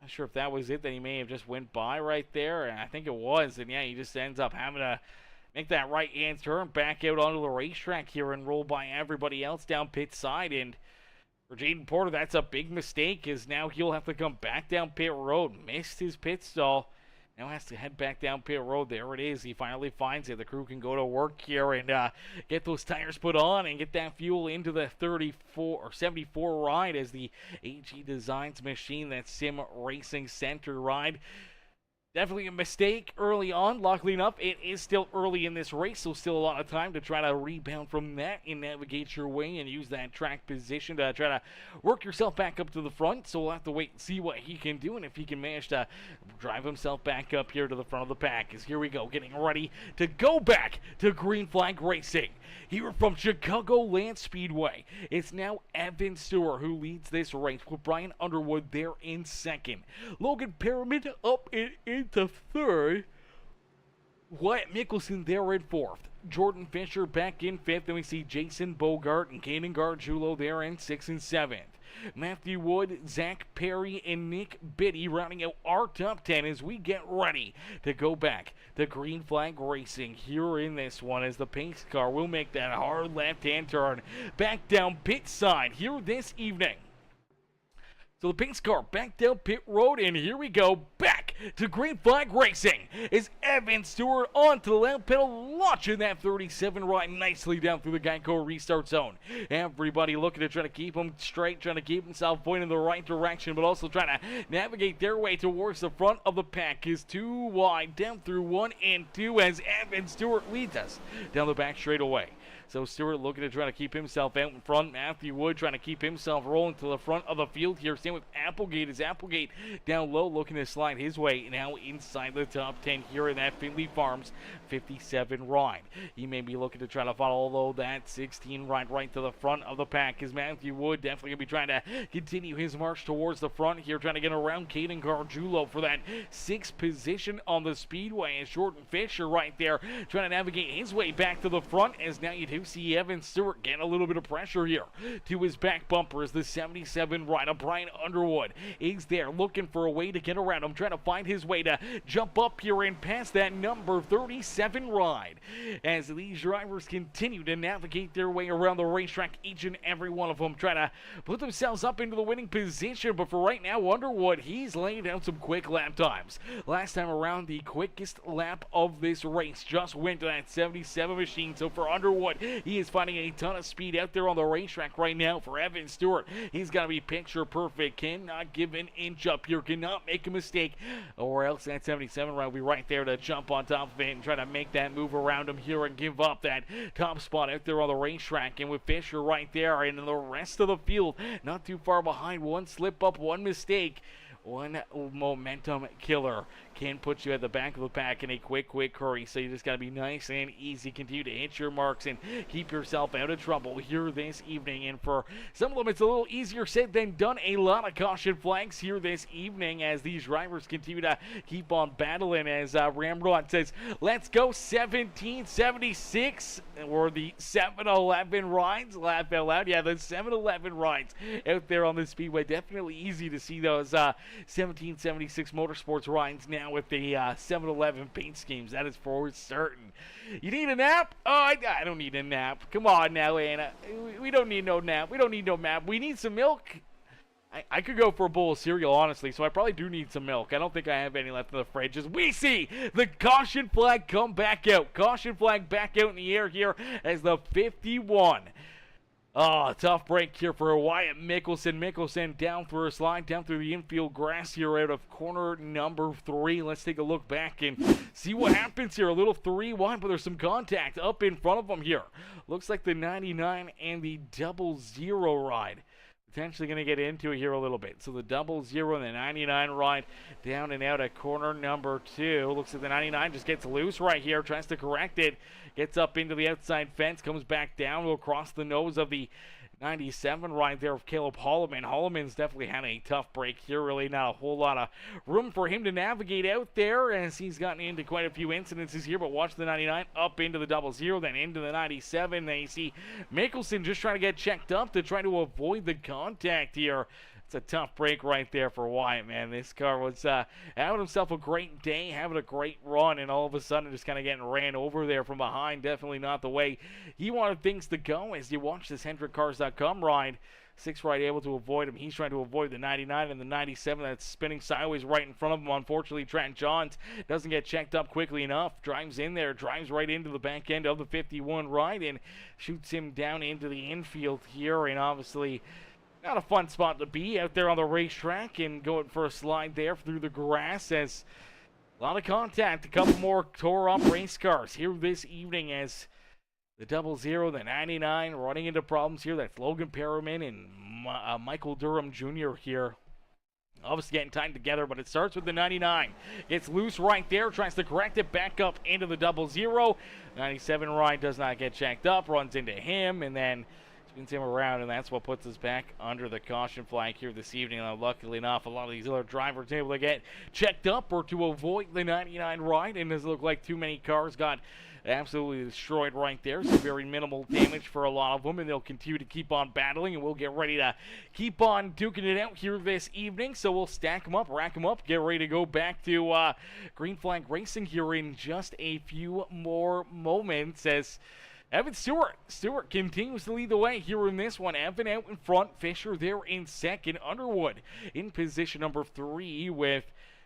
Not sure if that was it, that he may have just went by right there. And I think it was. And yeah, he just ends up having to make that right-hand turn back out onto the racetrack here and roll by everybody else down pit side. And For Jaden Porter, that's a big mistake, as now he'll have to come back down pit road. Missed his pit stall. Now has to head back down pit road. There it is. He finally finds it. The crew can go to work here and get those tires put on and get that fuel into the 34 or 74 ride as the AG Designs machine, that Sim Racing Center ride. Definitely a mistake early on. Luckily enough, it is still early in this race, so still a lot of time to try to rebound from that and navigate your way and use that track position to try to work yourself back up to the front. So we'll have to wait and see what he can do and if he can manage to drive himself back up here to the front of the pack. As here we go, getting ready to go back to Green Flag Racing. Here from Chicagoland Speedway, it's now Evan Stewart who leads this race, with Brian Underwood there in second. Logan Perriman up into third. Wyatt Mickelson there in fourth. Jordan Fisher back in fifth. Then we see Jason Bogart and Kaden Gargiulo there in sixth and seventh. Matthew Wood, Zach Perry, and Nick Biddy rounding out our top 10 as we get ready to go back to Green Flag Racing here in this one, as the pace car will make that hard left-hand turn back down pit side here this evening. So the pace car back down pit road, and here we go, back to Green Flag Racing. Is Evan Stewart onto the left pedal, launching that 37 right nicely down through the Geico restart zone. Everybody looking to try to keep him straight, trying to keep himself pointing in the right direction, but also trying to navigate their way towards the front of the pack. Is too wide down through 1 and 2 as Evan Stewart leads us down the back straightaway. So Stewart looking to try to keep himself out in front. Matthew Wood trying to keep himself rolling to the front of the field here. Same with Applegate. As Applegate down low looking to slide his way now inside the top 10 here in that Finley Farms 57 ride. He may be looking to try to follow that 16 ride right to the front of the pack, as Matthew Wood definitely going to be trying to continue his march towards the front here, trying to get around Kaden Gargiulo for that 6th position on the speedway. And Jordan Fisher right there trying to navigate his way back to the front, as now you do see Evan Stewart getting a little bit of pressure here to his back bumper as the 77 rider Brian Underwood is there looking for a way to get around him, trying to find his way to jump up here and pass that number 37 ride, as these drivers continue to navigate their way around the racetrack, each and every one of them trying to put themselves up into the winning position. But for right now, Underwood, he's laying down some quick lap times. Last time around, the quickest lap of this race just went to that 77 machine. So for Underwood, he is finding a ton of speed out there on the racetrack right now. For Evan Stewart, he's got to be picture perfect, cannot give an inch up here, cannot make a mistake, or else that 77 ride will be right there to jump on top of it and try to make that move around him here and give up that top spot out there on the racetrack. And with Fisher right there and the rest of the field not too far behind, one slip up, one mistake, one momentum killer can put you at the back of the pack in a quick hurry. So you just got to be nice and easy, continue to hit your marks and keep yourself out of trouble here this evening. And for some of them, it's a little easier said than done. A lot of caution flags here this evening as these drivers continue to keep on battling, as Ramrod says, let's go 1776, or the 7-11 rides. Laugh out loud. Yeah, the 7-11 rides out there on the speedway. Definitely easy to see those 1776 motorsports rides now with the 7-11 paint schemes. That is for certain. You need a nap? Oh, I don't need a nap. Come on now, Anna. We don't need no nap. We don't need no nap. We need some milk. I could go for a bowl of cereal, honestly, so I probably do need some milk. I don't think I have any left in the fridge. As we see the caution flag come back out. Caution flag back out in the air here as the 51. Oh, tough break here for Wyatt Mickelson. Mickelson down for a slide, down through the infield grass here out of corner number 3. Let's take a look back and see what happens here. A little 3 wide, but there's some contact up in front of them here. Looks like the 99 and the 00 ride potentially going to get into it here a little bit. So the 00 and the 99 ride down and out at corner number 2. Looks like the 99 just gets loose right here, tries to correct it, gets up into the outside fence, comes back down, will cross the nose of the 97 right there of Caleb Holloman. Holloman's definitely had a tough break here. Really not a whole lot of room for him to navigate out there, as he's gotten into quite a few incidences here. But watch the 99 up into the 00, then into the 97. Then you see Mickelson just trying to get checked up to try to avoid the contact here. It's a tough break right there for Wyatt, man. This car was having himself a great day, having a great run, and all of a sudden just kind of getting ran over there from behind. Definitely not the way he wanted things to go as you watch this HendrickCars.com ride. 6 right able to avoid him. He's trying to avoid the 99 and the 97 that's spinning sideways right in front of him. Unfortunately, Trent Johns doesn't get checked up quickly enough. Drives in there, drives right into the back end of the 51 right and shoots him down into the infield here. And obviously, not a fun spot to be out there on the racetrack and going for a slide there through the grass as a lot of contact. A couple more tore up race cars here this evening as the 00, the 99 running into problems here. That's Logan Perriman and Michael Durham Jr. here. Obviously getting tied together, but it starts with the 99. It's loose right there, tries to correct it back up into the 00. 97 right does not get checked up, runs into him, and then spins him around, and that's what puts us back under the caution flag here this evening. And luckily enough, a lot of these other drivers able to get checked up or to avoid the 99 right, and it doesn't look like too many cars got absolutely destroyed right there. So very minimal damage for a lot of them, and they'll continue to keep on battling, and we'll get ready to keep on duking it out here this evening. So we'll stack them up, rack them up, get ready to go back to green flag racing here in just a few more moments as Evan Stewart continues to lead the way here in this one. Evan out in front, Fisher there in second, Underwood in position number 3 with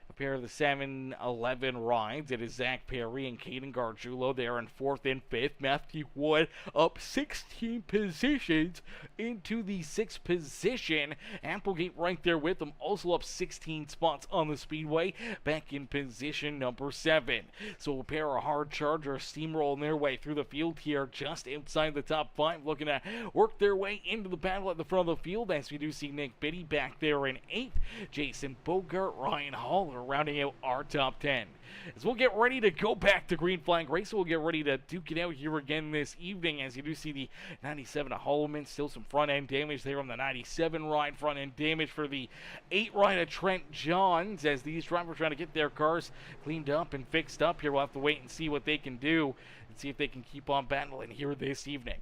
a pair of the 7-11 rides. It is Zach Perry and Caden Gargiulo there in 4th and 5th. Matthew Wood up 16 positions into the 6th position. Applegate right there with them, also up 16 spots on the speedway, back in position number 7. So a pair of hard chargers steamrolling their way through the field here just outside the top 5, looking to work their way into the battle at the front of the field as we do see Nick Biddy back there in 8th. Jason Bogart, Ryan Hall rounding out our top 10. As we'll get ready to go back to green flag race, we'll get ready to duke it out here again this evening as you do see the 97 of Holloman, still some front end damage there on the 97 ride, front end damage for the 8 ride of Trent Johns as these drivers trying to get their cars cleaned up and fixed up here. We'll have to wait and see what they can do and see if they can keep on battling here this evening.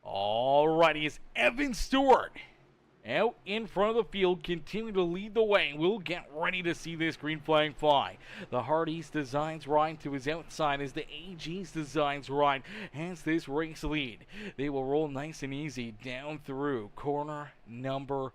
Alrighty, it's Evan Stewart out in front of the field, continuing to lead the way. We'll get ready to see this green flag fly. The Hardee's Designs ride to his outside as the AG's Designs ride has this race lead. They will roll nice and easy down through corner number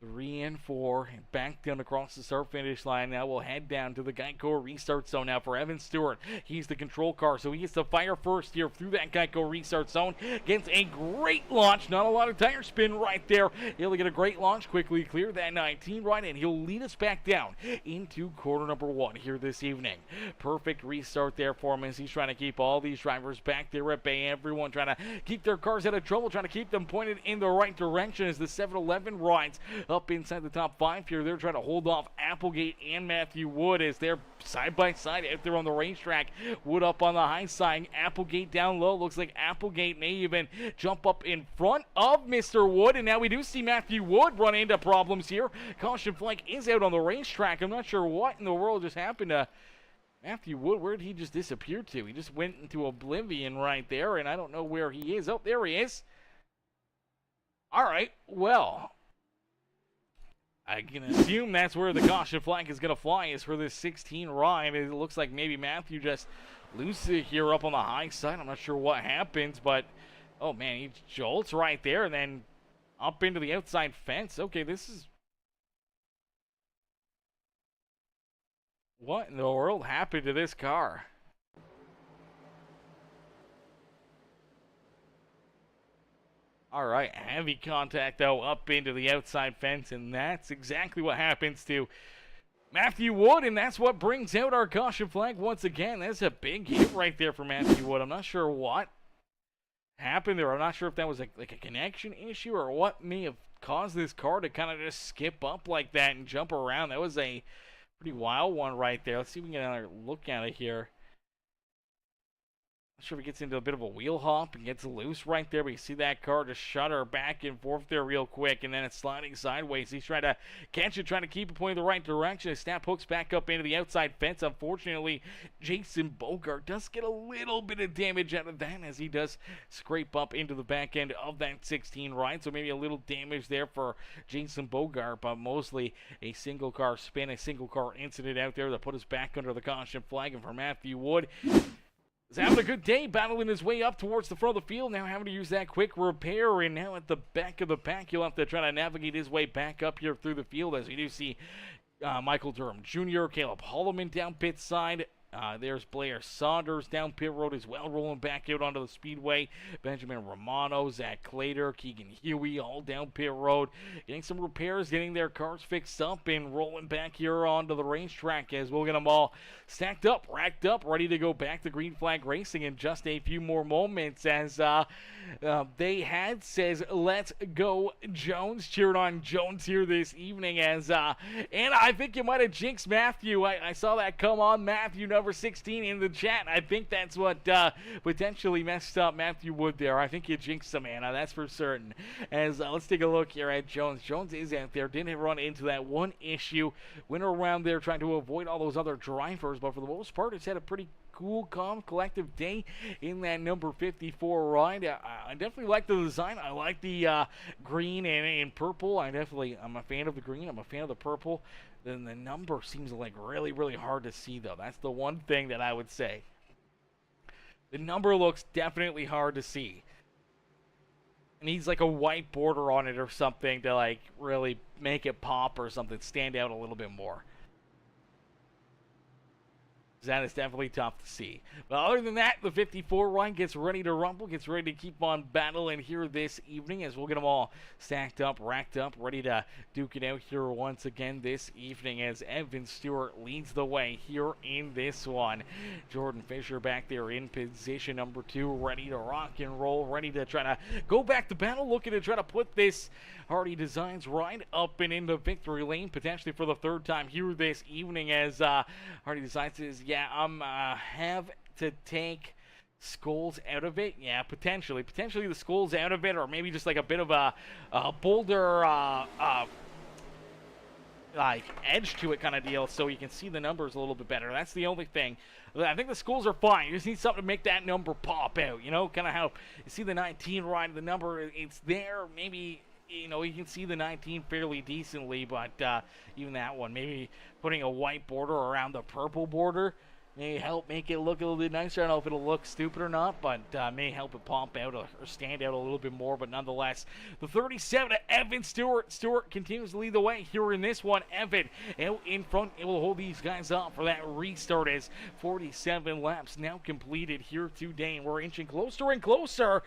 3 and 4, and back down across the start finish line. Now we'll head down to the Geico restart zone now for Evan Stewart. He's the control car, so he gets to fire first here through that Geico restart zone. Gets a great launch, not a lot of tire spin right there. He'll get a great launch, quickly clear that 19 right, and he'll lead us back down into corner number 1 here this evening. Perfect restart there for him as he's trying to keep all these drivers back there at bay. Everyone trying to keep their cars out of trouble, trying to keep them pointed in the right direction as the 7-11 rides up inside the top 5 here. They're trying to hold off Applegate and Matthew Wood as they're side by side out there on the racetrack. Wood up on the high side, Applegate down low. Looks like Applegate may even jump up in front of Mr. Wood, and now we do see Matthew Wood run into problems here. Caution flag is out on the racetrack. I'm not sure what in the world just happened to Matthew Wood. Where did he just disappear to? He just went into oblivion right there, and I don't know where he is. Oh, there he is. All right, well, I can assume that's where the caution flag is going to fly, is for this 16 ride. It looks like maybe Matthew just loses it here up on the high side. I'm not sure what happens, but, oh man, he jolts right there and then up into the outside fence. Okay, this is... what in the world happened to this car? All right, heavy contact, though, up into the outside fence, and that's exactly what happens to Matthew Wood, and that's what brings out our caution flag once again. That's a big hit right there for Matthew Wood. I'm not sure what happened there. I'm not sure if that was like a connection issue or what may have caused this car to kind of just skip up like that and jump around. That was a pretty wild one right there. Let's see if we can get another look at it here. Not sure if he gets into a bit of a wheel hop and gets loose right there, but you see that car just shudder back and forth there real quick, and then it's sliding sideways. He's trying to catch it, trying to keep it pointing the right direction. His snap hooks back up into the outside fence. Unfortunately, Jason Bogart does get a little bit of damage out of that as he does scrape up into the back end of that 16 ride. So maybe a little damage there for Jason Bogart, but mostly a single car spin, a single car incident out there that put us back under the caution flag. And for Matthew Wood, He's having a good day, battling his way up towards the front of the field, now having to use that quick repair, and now at the back of the pack, he'll have to try to navigate his way back up here through the field, as we do see Michael Durham Jr., Caleb Holloman down pit side. There's Blair Saunders down pit road as well, rolling back out onto the speedway. Benjamin Romano, Zach Clater, Keegan Huey, all down pit road, getting some repairs, getting their cars fixed up, and rolling back here onto the racetrack as we'll get them all stacked up, racked up, ready to go back to Green Flag Racing in just a few more moments as they had says, "Let's go Jones," cheered on Jones here this evening as, and I think you might have jinxed Matthew. I saw that come on Matthew, number 16 in the chat. I think that's what potentially messed up Matthew Wood there. I think you jinxed him, man. That's for certain. As let's take a look here at Jones. Jones is out there. Didn't run into that one issue. Went around there trying to avoid all those other drivers, but for the most part, it's had a pretty cool, calm, collective day in that number 54 ride. I definitely like the design. I like the green and purple. I'm a fan of the green. I'm a fan of the purple. Then the number seems like really, really hard to see, though. That's the one thing that I would say. The number looks definitely hard to see. It needs like a white border on it or something to like really make it pop or something, stand out a little bit more. That is definitely tough to see. But other than that, the 54 ride gets ready to rumble, gets ready to keep on battling here this evening as we'll get them all stacked up, racked up, ready to duke it out here once again this evening as Evan Stewart leads the way here in this one. Jordan Fisher back there in position number 2, ready to rock and roll, ready to try to go back to battle, looking to try to put this Hardy Designs ride up and into victory lane, potentially for the 3rd time here this evening as Hardy Designs says, yeah, I'm have to take Skulls out of it. Yeah, potentially the Skulls out of it, or maybe just like a bit of a bolder like edge to it kind of deal, so you can see the numbers a little bit better. That's the only thing. I think the Skulls are fine. You just need something to make that number pop out. You know, kind of how you see the 19 ride, the number, it's there. Maybe, you know, you can see the 19 fairly decently, but even that one, maybe putting a white border around the purple border may help make it look a little bit nicer. I don't know if it'll look stupid or not, but may help it pop out or stand out a little bit more. But nonetheless, the 37 to Evan Stewart. Stewart continues to lead the way here in this one. Evan out in front. It will hold these guys up for that restart as 47 laps now completed here today. And we're inching closer and closer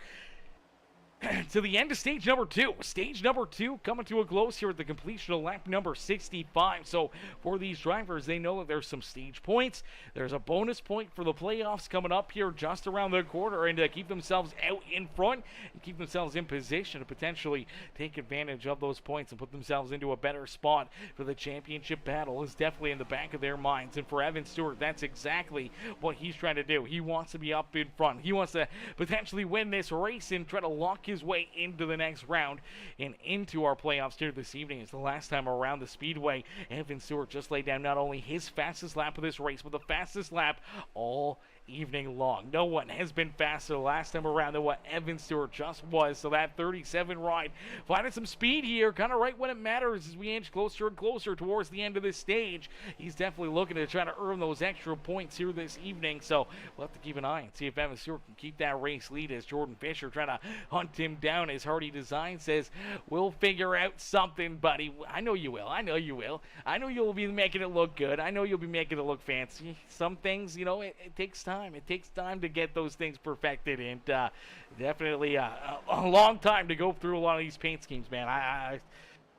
to the end of stage number 2. Stage number 2 coming to a close here at the completion of lap number 65. So for these drivers, they know that there's some stage points. There's a bonus point for the playoffs coming up here just around the corner, and to keep themselves out in front and keep themselves in position to potentially take advantage of those points and put themselves into a better spot for the championship battle is definitely in the back of their minds. And for Evan Stewart, that's exactly what he's trying to do. He wants to be up in front. He wants to potentially win this race and try to lock his way into the next round and into our playoffs here this evening. It's the last time around the Speedway. Evan Stewart just laid down not only his fastest lap of this race, but the fastest lap all evening long. No one has been faster the last time around than what Evan Stewart just was. So that 37 ride finding some speed here, kind of right when it matters as we inch closer and closer towards the end of this stage. He's definitely looking to try to earn those extra points here this evening. So we'll have to keep an eye and see if Evan Stewart can keep that race lead as Jordan Fisher trying to hunt him down as Hardy Design says, we'll figure out something, buddy. I know you will. I know you will. I know you'll be making it look good. I know you'll be making it look fancy. Some things, you know, it takes time. It takes time to get those things perfected, and definitely a long time to go through a lot of these paint schemes, man.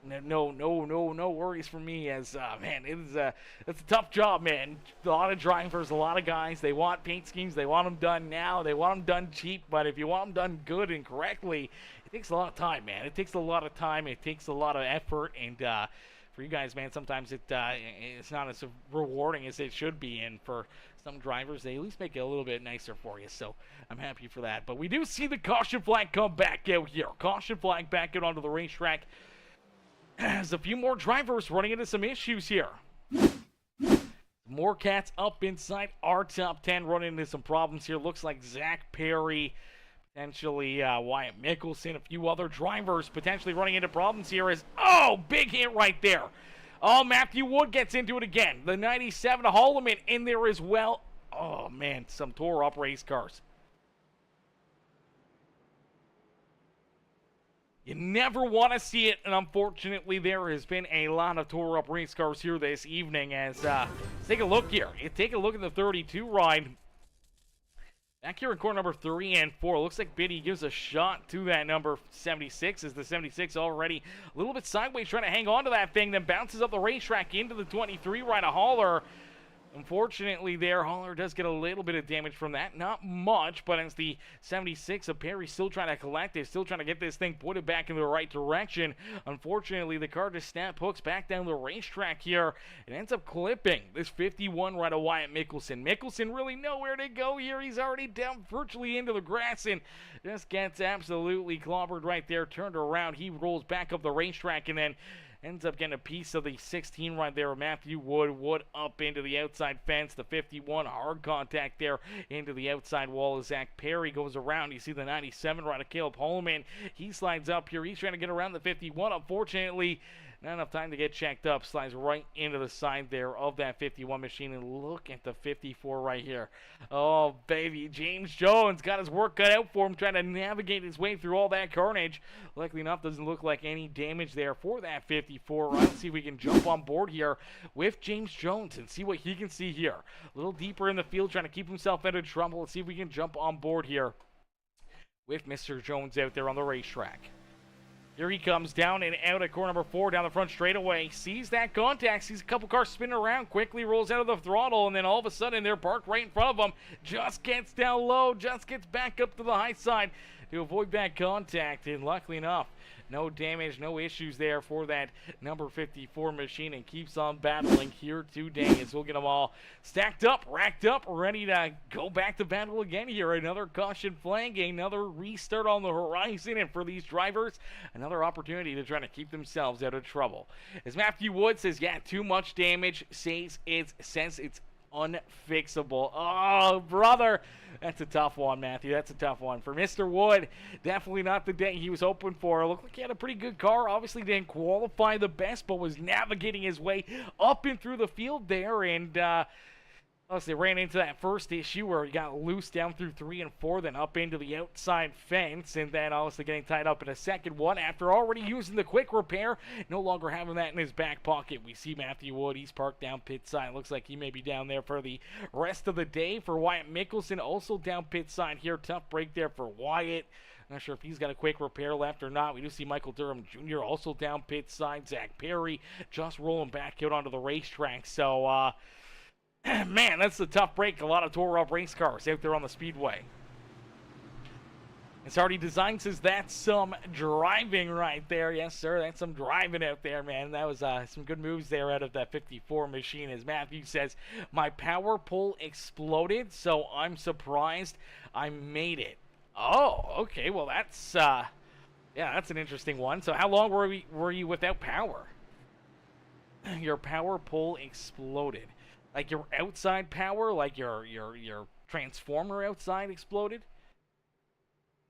No worries for me as, man, it's a tough job, man. A lot of drivers, a lot of guys, they want paint schemes. They want them done now. They want them done cheap, but if you want them done good and correctly, it takes a lot of time, man. It takes a lot of time. It takes a lot of effort, and for you guys, man, sometimes it's not as rewarding as it should be, and for some drivers, they at least make it a little bit nicer for you, so I'm happy for that. But we do see the caution flag come back out here. Caution flag back out onto the racetrack. There's a few more drivers running into some issues here. More cats up inside our top 10 running into some problems here. Looks like Zach Perry, potentially Wyatt Mickelson, a few other drivers potentially running into problems here. Big hit right there. Oh, Matthew Wood gets into it again. The 97 Holloman in there as well. Oh, man, some tore-up race cars. You never want to see it, and unfortunately there has been a lot of tore-up race cars here this evening. As let's take a look here. Take a look at the 32 ride. Back here in corner number 3 and 4, looks like Biddy gives a shot to that number 76, as the 76 already a little bit sideways trying to hang on to that thing, then bounces up the racetrack into the 23 right of Haller. Unfortunately there, Haller does get a little bit of damage from that. Not much, but it's the 76 of Perry still trying to collect it, still trying to get this thing pointed back in the right direction. Unfortunately, the car just snap hooks back down the racetrack here. It ends up clipping this 51 right of Wyatt Mickelson. Mickelson really nowhere to go here. He's already down virtually into the grass and just gets absolutely clobbered right there. Turned around, he rolls back up the racetrack and then ends up getting a piece of the 16 right there. Matthew Wood. Wood up into the outside fence. The 51, hard contact there into the outside wall as Zach Perry goes around. You see the 97 right of Caleb Holman. He slides up here. He's trying to get around the 51. Unfortunately, not enough time to get checked up. Slides right into the side there of that 51 machine. And look at the 54 right here. Oh, baby. James Jones got his work cut out for him, trying to navigate his way through all that carnage. Luckily enough, doesn't look like any damage there for that 54. Let's see if we can jump on board here with James Jones and see what he can see here. A little deeper in the field, trying to keep himself out of trouble. Let's see if we can jump on board here with Mr. Jones out there on the racetrack. Here he comes down and out at corner number 4 down the front straightaway. Sees that contact, sees a couple cars spinning around, quickly rolls out of the throttle, and then all of a sudden they're parked right in front of him. Just gets down low, just gets back up to the high side to avoid that contact, and luckily enough, no damage, no issues there for that number 54 machine, and keeps on battling here today as we'll get them all stacked up, racked up, ready to go back to battle again here. Another caution flag, another restart on the horizon, and for these drivers, another opportunity to try to keep themselves out of trouble. As Matthew Wood says, yeah, too much damage, says it's unfixable. Oh, brother. That's a tough one, Matthew. That's a tough one. For Mr. Wood, definitely not the day he was hoping for. Looked like he had a pretty good car. Obviously didn't qualify the best, but was navigating his way up and through the field there. And, they ran into that first issue where he got loose down through 3 and 4, then up into the outside fence, and then obviously getting tied up in a second one after already using the quick repair. No longer having that in his back pocket. We see Matthew Wood. He's parked down pit side. Looks like he may be down there for the rest of the day. For Wyatt Mickelson, also down pit side here. Tough break there for Wyatt. Not sure if he's got a quick repair left or not. We do see Michael Durham Jr. also down pit side. Zach Perry just rolling back out onto the racetrack. So, man, that's a tough break. A lot of tore-up race cars out there on the speedway. And Sardi Design says that's some driving right there. Yes, sir, that's some driving out there, man. That was some good moves there out of that 54 machine. As Matthew says, my power pole exploded, so I'm surprised I made it. Oh, okay. Well, that's yeah, that's an interesting one. So how long were you without power? Your power pole exploded. Like your outside power, like your transformer outside exploded?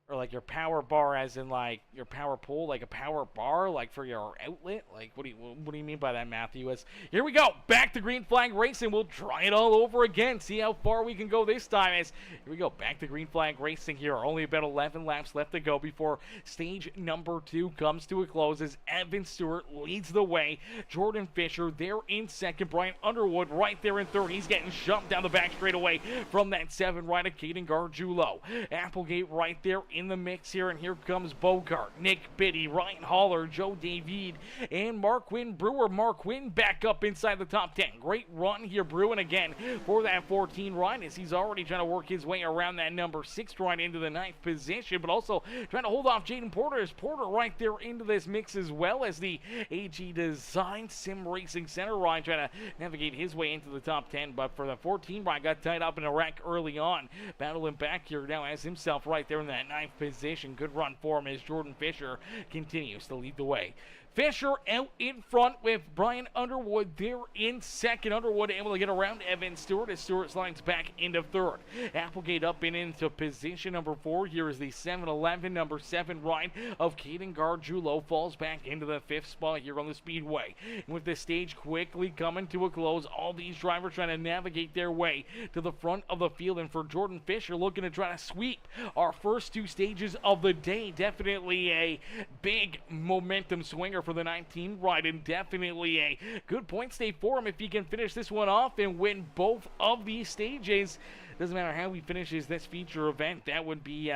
Or like your power bar as in like your power pole, like a power bar, like for your outlet? Like what do you mean by that, Matthew? As here we go, back to green flag racing. We'll try it all over again. See how far we can go this time. As here we go, back to green flag racing here. Only about 11 laps left to go before stage number 2 comes to a close as Evan Stewart leads the way. Jordan Fisher there in second. Brian Underwood right there in third. He's getting shoved down the back straightaway from that 7 right of Caden Gargiulo. Applegate right there in the mix here, and here comes Bogart, Nick Biddy, Ryan Haller, Joe David, and Marquin Brewer. Marquin back up inside the top 10. Great run here, Bruin again for that 14 ride as he's already trying to work his way around that number 6 ride into the 9th position, but also trying to hold off Jaden Porter. As Porter right there into this mix as well as the AG Design Sim Racing Center ride trying to navigate his way into the top 10, but for the 14 ride got tied up in a wreck early on. Battling back here now as himself right there in that 9th position. Good run for him as Jordan Fisher continues to lead the way. Fisher out in front with Brian Underwood there in second. Underwood able to get around Evan Stewart as Stewart slides back into third. Applegate up and into position number 4. Here is the 7-11, number 7 ride of Caden Gargiulo. Falls back into the 5th spot here on the Speedway. And with the stage quickly coming to a close, all these drivers trying to navigate their way to the front of the field. And for Jordan Fisher, looking to try to sweep our first 2 stages of the day. Definitely a big momentum swinger for the 19 ride, and definitely a good point stay for him if he can finish this one off and win both of these stages. Doesn't matter how he finishes this feature event, that would be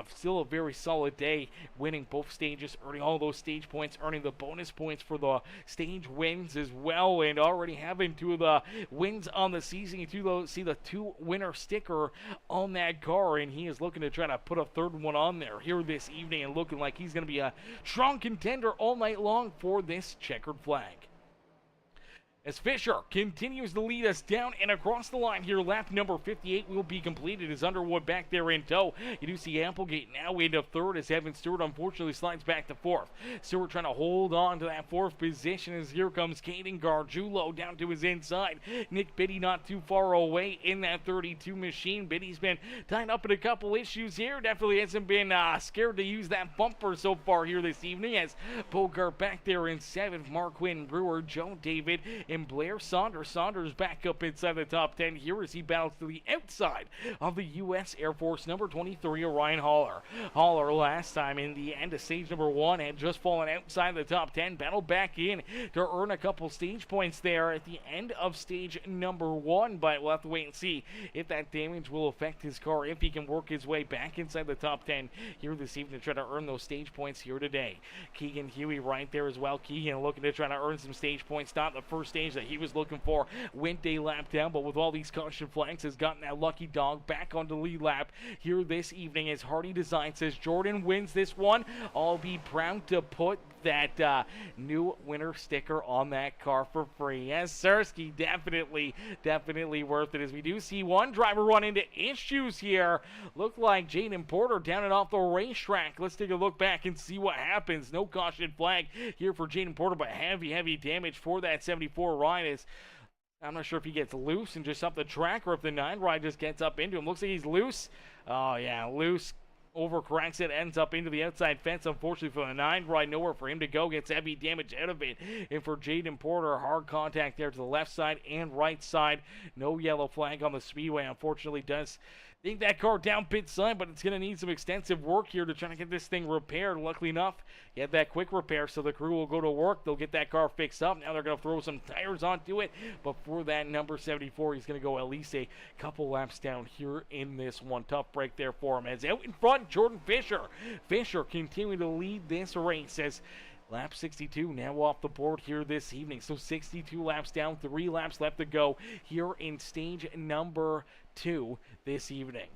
still a very solid day, winning both stages, earning all those stage points, earning the bonus points for the stage wins as well, and already having 2 of the wins on the season. You see the 2 winner sticker on that car, and he is looking to try to put a 3rd one on there here this evening, and looking like he's going to be a strong contender all night long for this checkered flag. As Fisher continues to lead us down and across the line here, lap number 58 will be completed as Underwood back there in tow. You do see Applegate now into 3rd as Evan Stewart unfortunately slides back to 4th. Stewart trying to hold on to that 4th position as here comes Caden Gargiulo down to his inside. Nick Biddy not too far away in that 32 machine. Biddy's been tied up in a couple issues here. Definitely hasn't been scared to use that bumper so far here this evening as Bogart back there in 7th. Marquin Brewer, Joe David, and Blair Saunders. Saunders back up inside the top 10 here as he battles to the outside of the U.S. Air Force number 23, Ryan Haller. Haller last time in the end of stage number 1 had just fallen outside the top 10, battled back in to earn a couple stage points there at the end of stage number 1, but we'll have to wait and see if that damage will affect his car, if he can work his way back inside the top 10 here this evening to try to earn those stage points here today. Keegan Huey right there as well. Keegan looking to try to earn some stage points, not the first stage that he was looking for. Went a lap down, but with all these caution flags has gotten that lucky dog back on the lead lap here this evening as Hardy Design says Jordan wins this one. I'll be proud to put that new winner sticker on that car for free. Yes, Sirski, definitely worth it as we do see one driver run into issues here. Looked like Jaden Porter down and off the racetrack. Let's take a look back and see what happens. No caution flag here for Jaden Porter, but heavy damage for that 74 ride is I'm not sure if he gets loose and just up the track or if the 9 ride just gets up into him. Looks like he's loose. Oh yeah, loose. Overcorrects it, ends up into the outside fence. Unfortunately for the 9 ride, nowhere for him to go. Gets heavy damage out of it. And for Jaden Porter, hard contact there to the left side and right side. No yellow flag on the speedway. Unfortunately does think that car down pit side, but it's going to need some extensive work here to try to get this thing repaired. Luckily enough, he had that quick repair, so the crew will go to work. They'll get that car fixed up. Now they're going to throw some tires onto it. But for that number 74, he's going to go at least a couple laps down here in this one. Tough break there for him. As out in front, Jordan Fisher. Fisher continuing to lead this race as lap 62 now off the board here this evening. So 62 laps down, 3 laps left to go here in stage number 2 this evening.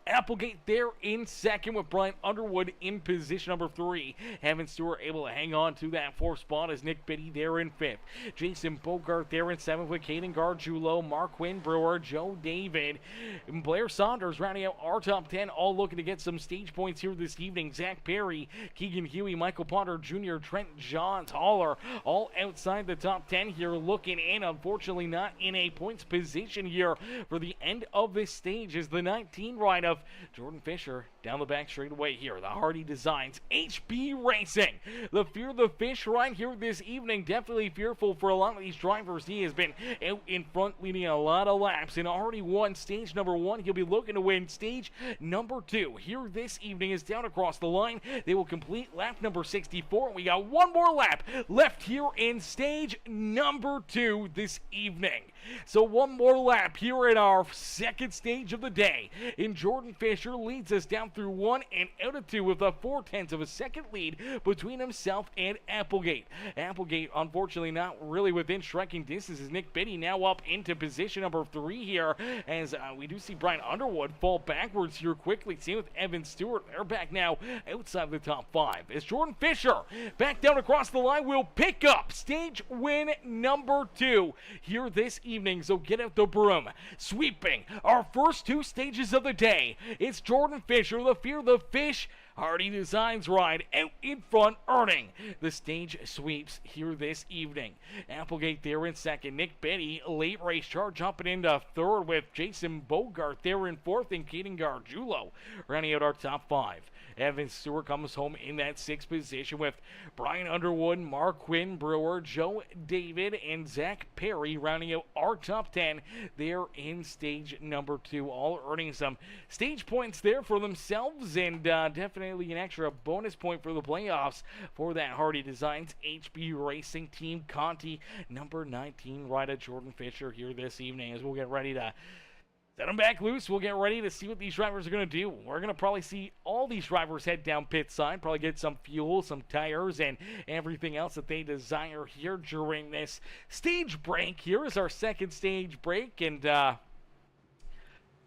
Applegate there in second with Brian Underwood in position number 3. Evan Stewart able to hang on to that 4th spot as Nick Biddy there in 5th. Jason Bogart there in 7th with Caden Gargiulo, Marquin Brewer, Joe David, and Blair Saunders rounding out our top 10, all looking to get some stage points here this evening. Zach Perry, Keegan Huey, Michael Potter Jr., Trent Johns, Haller, all outside the top 10 here looking in. Unfortunately not in a points position here for the end of this stage as the 19 ride of Jordan Fisher down the back straightaway here. The Hardy Designs HB Racing. The Fear the Fish ride here this evening. Definitely fearful for a lot of these drivers. He has been out in front leading a lot of laps and already won stage number 1. He'll be looking to win stage number 2 here this evening is down across the line. They will complete lap number 64. We got one more lap left here in stage number 2 this evening. So one more lap here in our second stage of the day. And Jordan Fisher leads us down through 1 and out of 2 with a 4/10 of a second lead between himself and Applegate. Applegate, unfortunately, not really within striking distance as Nick Biddy now up into position number 3 here as we do see Brian Underwood fall backwards here quickly. Same with Evan Stewart. They're back now outside the top 5. As Jordan Fisher back down across the line will pick up stage win number 2 here this evening. So get out the broom. Sweeping our first 2 stages of the day. It's Jordan Fisher, the Fear the Fish Hardy Designs ride out in front, earning the stage sweeps here this evening. Applegate there in second. Nick Betty, late race chart, jumping into third with Jason Bogart there in fourth, and Kaden Gargiulo rounding out our top five. Evan Stewart comes home in that sixth position with Brian Underwood, Mark Quinn Brewer, Joe David, and Zach Perry rounding out our top 10 there in stage number 2, all earning some stage points there for themselves, and definitely an extra bonus point for the playoffs for that Hardy Designs HB Racing Team Conti number 19 rider Jordan Fisher here this evening, as we'll get ready to set them back loose. We'll get ready to see what these drivers are going to do. We're going to probably see all these drivers head down pit side, probably get some fuel, some tires, and everything else that they desire here during this stage break. Here is our second stage break, and I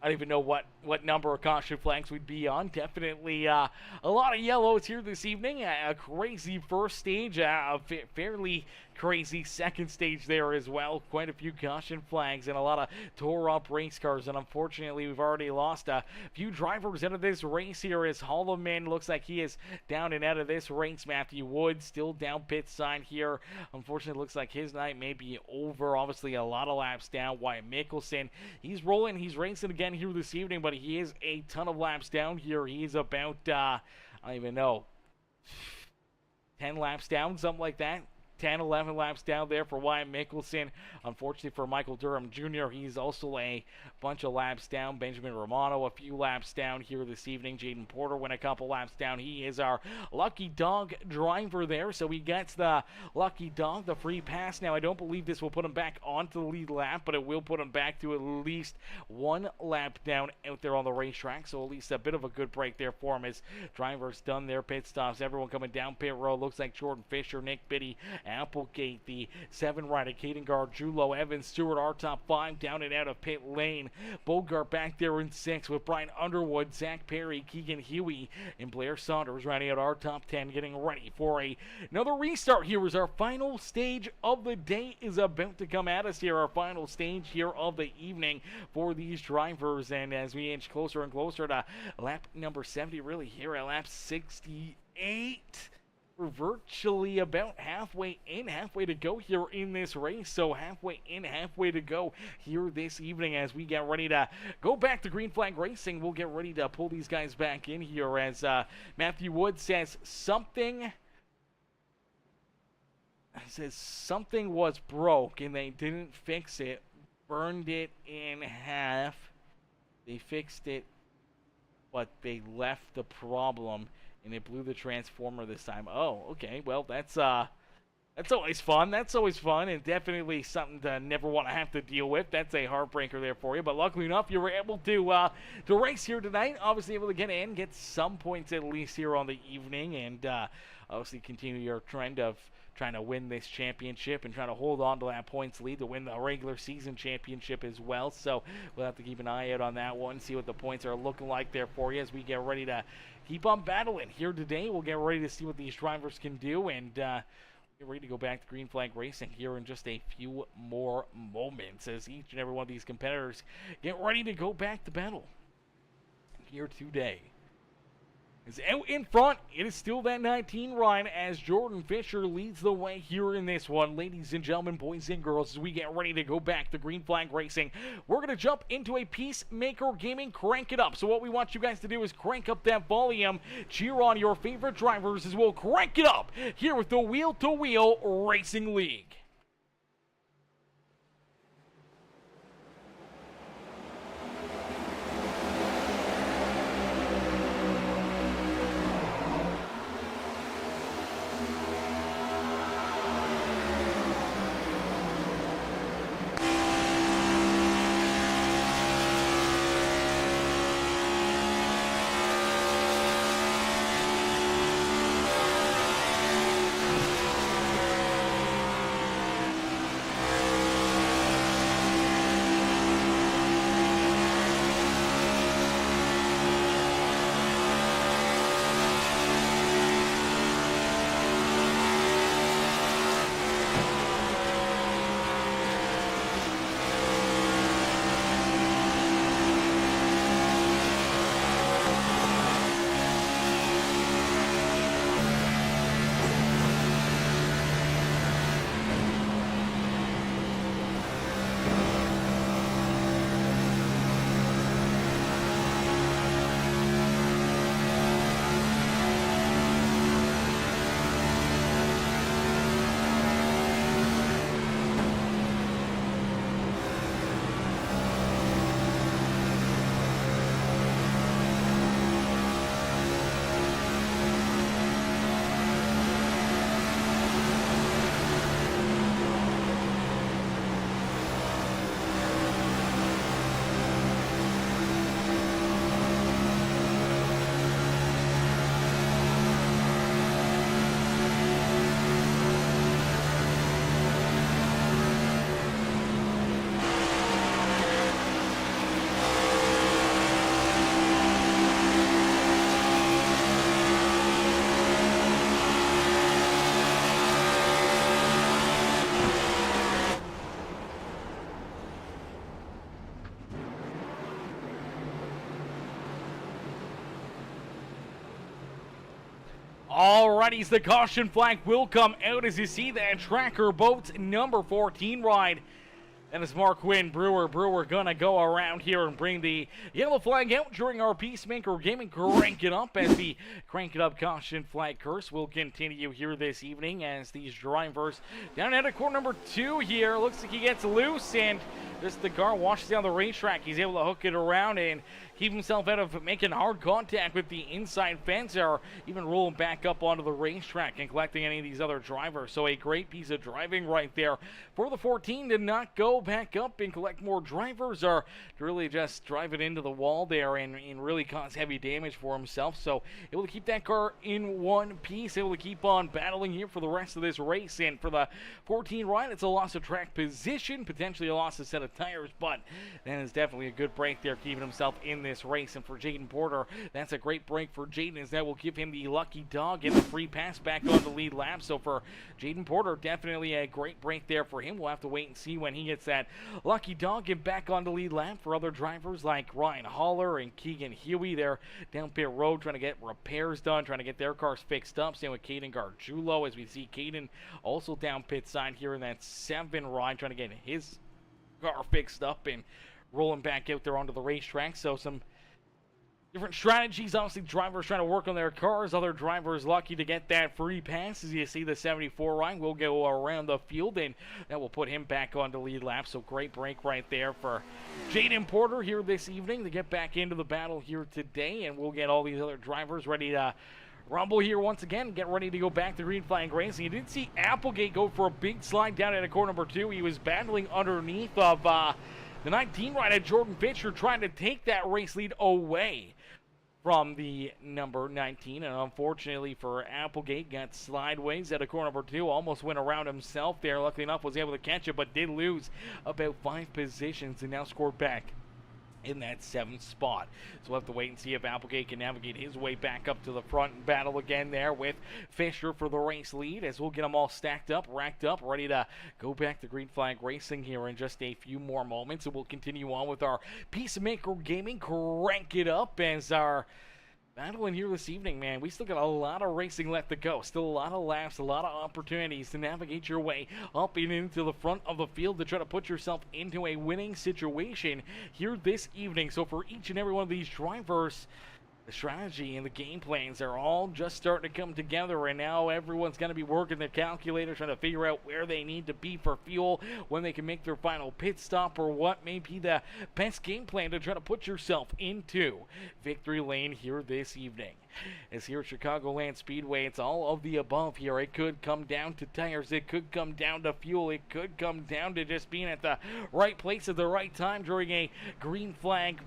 don't even know what number of caution flags we'd be on. Definitely a lot of yellows here this evening. A crazy first stage, a fairly crazy second stage there as well. Quite a few caution flags and a lot of tore up race cars, and unfortunately we've already lost a few drivers out of this race here, as Holloman looks like he is down and out of this race. Matthew Wood still down pit side here. Unfortunately, looks like his night may be over. Obviously a lot of laps down. Wyatt Mickelson, he's rolling, he's racing again here this evening, but he is a ton of laps down here. He's about I don't even know, 10 laps down, something like that. 10, 11 laps down there for Wyatt Mickelson. Unfortunately for Michael Durham Jr., he's also a bunch of laps down. Benjamin Romano, a few laps down here this evening. Jaden Porter went a couple laps down. He is our lucky dog driver there, so he gets the lucky dog, the free pass. Now, I don't believe this will put him back onto the lead lap, but it will put him back to at least one lap down out there on the racetrack, so at least a bit of a good break there for him as drivers done their pit stops. Everyone coming down pit road. Looks like Jordan Fisher, Nick Biddy, Applegate, the 7 rider, Kaden Gargiulo, Evan Stewart, our top 5 down and out of pit lane. Bogart back there in 6 with Brian Underwood, Zach Perry, Keegan Huey, and Blair Saunders rounding out our top 10, getting ready for another restart here as our final stage of the day is about to come at us here. Our final stage here of the evening for these drivers, and as we inch closer and closer to lap number 70, really here at lap 68, we're virtually about halfway to go here in this race. So halfway to go here this evening as we get ready to go back to green flag racing. We'll get ready to pull these guys back in here as Matthew Wood says something was broke and they didn't fix it. Burned it in half. They fixed it, but they left the problem. And it blew the transformer this time. Oh, okay. Well, that's always fun. That's always fun, and definitely something to never want to have to deal with. That's a heartbreaker there for you. But luckily enough, you were able to race here tonight. Obviously able to get in, get some points at least here on the evening, and obviously continue your trend of trying to win this championship and trying to hold on to that points lead to win the regular season championship as well. So we'll have to keep an eye out on that one, see what the points are looking like there for you as we get ready to keep on battling here today. We'll get ready to see what these drivers can do, and get ready to go back to green flag racing here in just a few more moments as each and every one of these competitors get ready to go back to battle here today. Is out in front. It is still that 19 ride as Jordan Fisher leads the way here in this one. Ladies and gentlemen, boys and girls, as we get ready to go back to green flag racing, we're going to jump into a PeaceMaker Gaming Crank It Up. So what we want you guys to do is crank up that volume, cheer on your favorite drivers as we'll crank it up here with the Wheel to Wheel Racing League. Alrighty, the caution flag will come out as you see that Tracker Boats number 14 ride. And it's Mark Quinn, Brewer gonna go around here and bring the yellow flag out during our PeaceMaker gaming crank it up, as the crank it up caution flag curse will continue here this evening as these drivers down at corner number 2 here. Looks like he gets loose and just the car washes down the racetrack. He's able to hook it around and keep himself out of making hard contact with the inside fence, or even rolling back up onto the racetrack and collecting any of these other drivers. So a great piece of driving right there for the 14 to not go back up and collect more drivers, or to really just drive it into the wall there and really cause heavy damage for himself. So able to keep that car in one piece, able to keep on battling here for the rest of this race. And for the 14 ride, it's a loss of track position, potentially a loss of set of tires, but that is definitely a good break there, keeping himself in this race. And for Jaden Porter, that's a great break for Jaden, as that will give him the lucky dog and the free pass back on the lead lap. So for Jaden Porter, definitely a great break there for him. We'll have to wait and see when he gets that lucky dog and back on the lead lap. For other drivers like Ryan Haller and Keegan Huey, they're down pit road trying to get repairs done, trying to get their cars fixed up. Same with Caden Gargiulo, as we see Caden also down pit side here in that 7 ride, trying to get his car fixed up and rolling back out there onto the racetrack. So some different strategies. Obviously, drivers trying to work on their cars. Other drivers lucky to get that free pass. As you see, the 74 ride will go around the field, and that will put him back on the lead lap. So great break right there for Jaden Porter here this evening to get back into the battle here today. And we'll get all these other drivers ready to rumble here once again, get ready to go back to green flag racing. You did see Applegate go for a big slide down at corner number 2. He was battling underneath of the 19 ride at Jordan Fisher, trying to take that race lead away from the number 19, and unfortunately for Applegate, got slideways at a corner number 2, almost went around himself there. Luckily enough, was able to catch it, but did lose about 5 positions and now scored back in that 7th spot. So we'll have to wait and see if Applegate can navigate his way back up to the front and battle again there with Fisher for the race lead, as we'll get them all stacked up, racked up, ready to go back to green flag racing here in just a few more moments. And we'll continue on with our PeaceMaker gaming crank it up as our battle in here this evening, man. We still got a lot of racing left to go. Still a lot of laps, a lot of opportunities to navigate your way up and into the front of the field to try to put yourself into a winning situation here this evening. So for each and every one of these drivers, the strategy and the game plans are all just starting to come together, and now everyone's going to be working their calculator, trying to figure out where they need to be for fuel, when they can make their final pit stop, or what may be the best game plan to try to put yourself into victory lane here this evening. As here at Chicagoland Speedway, it's all of the above here. It could come down to tires, it could come down to fuel, it could come down to just being at the right place at the right time during a green flag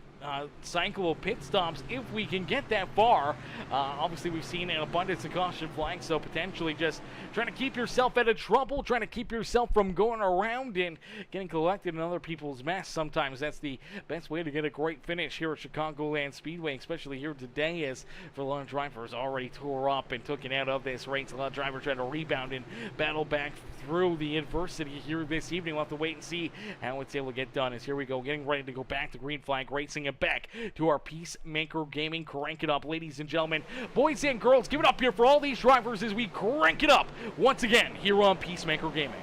cycle of pit stops, if we can get that far. Obviously, we've seen an abundance of caution flags, so potentially just trying to keep yourself out of trouble, trying to keep yourself from going around and getting collected in other people's mess. Sometimes that's the best way to get a great finish here at Chicagoland Speedway, especially here today, as for a lot of drivers already tore up and took it out of this race. A lot of drivers trying to rebound and battle back through the adversity here this evening. We'll have to wait and see how it's able to get done. As here we go, getting ready to go back to green flag racing and back to our PeaceMaker gaming crank it up. Ladies and gentlemen, boys and girls, give it up here for all these drivers as we crank it up once again here on PeaceMaker Gaming.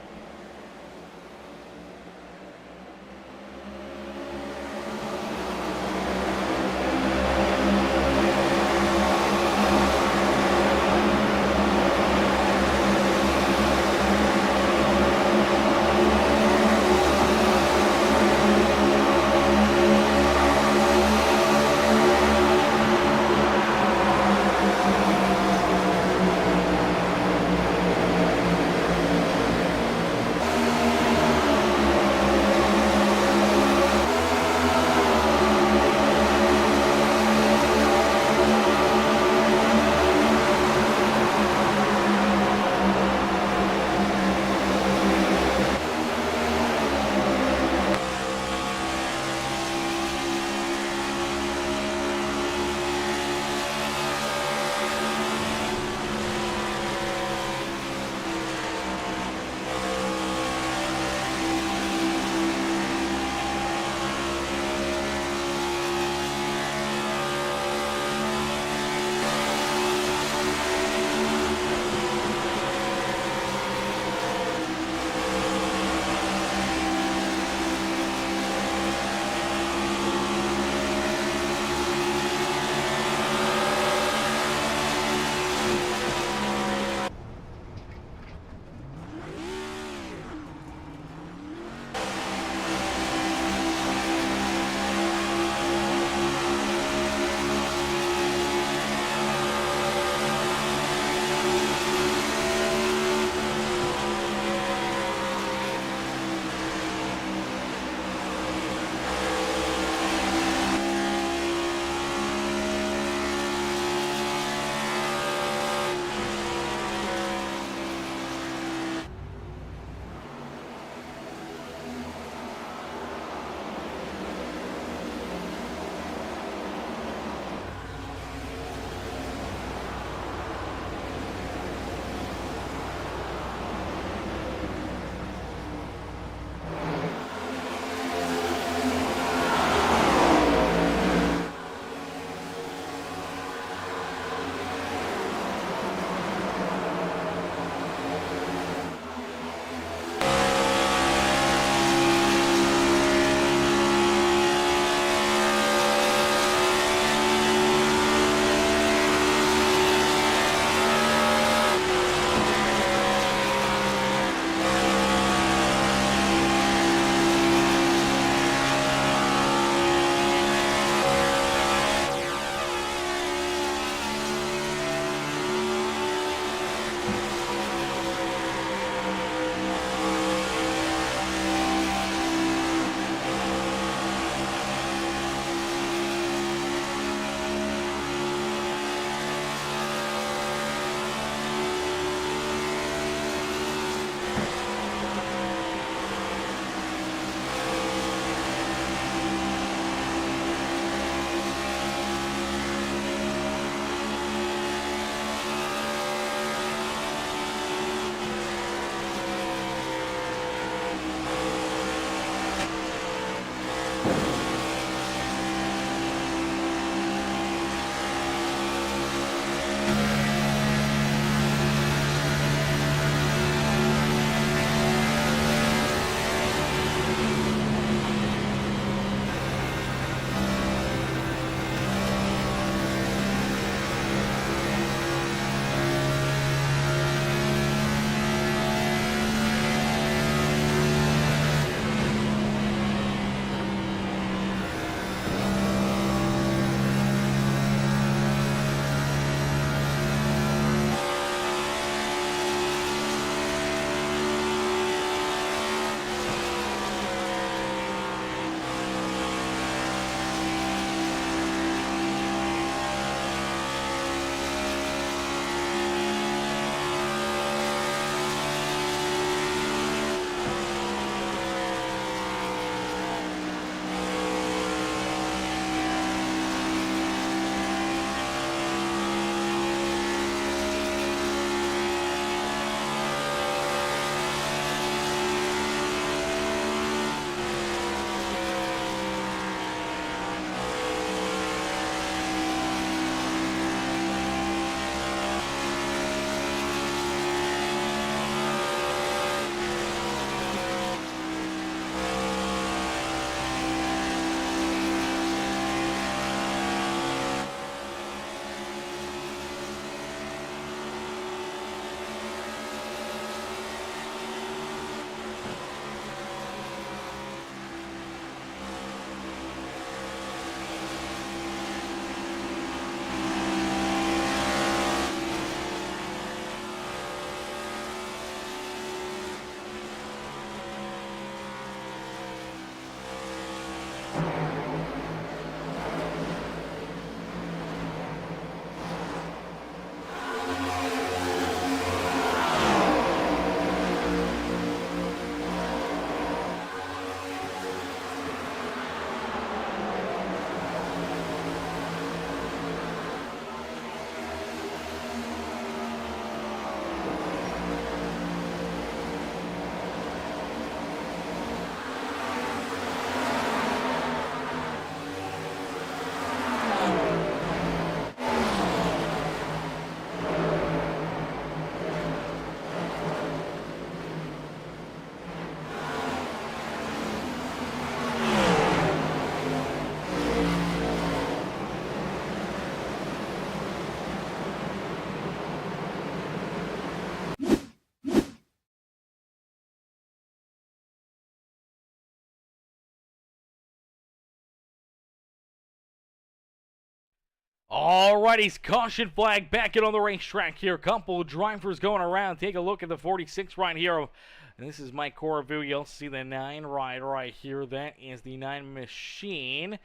Alrighty, caution flag back in on the racetrack here. Couple of drivers going around. Take a look at the 46 right here. And this is Mike Corriveau. You'll see the 9 ride right here. That is the 9 machine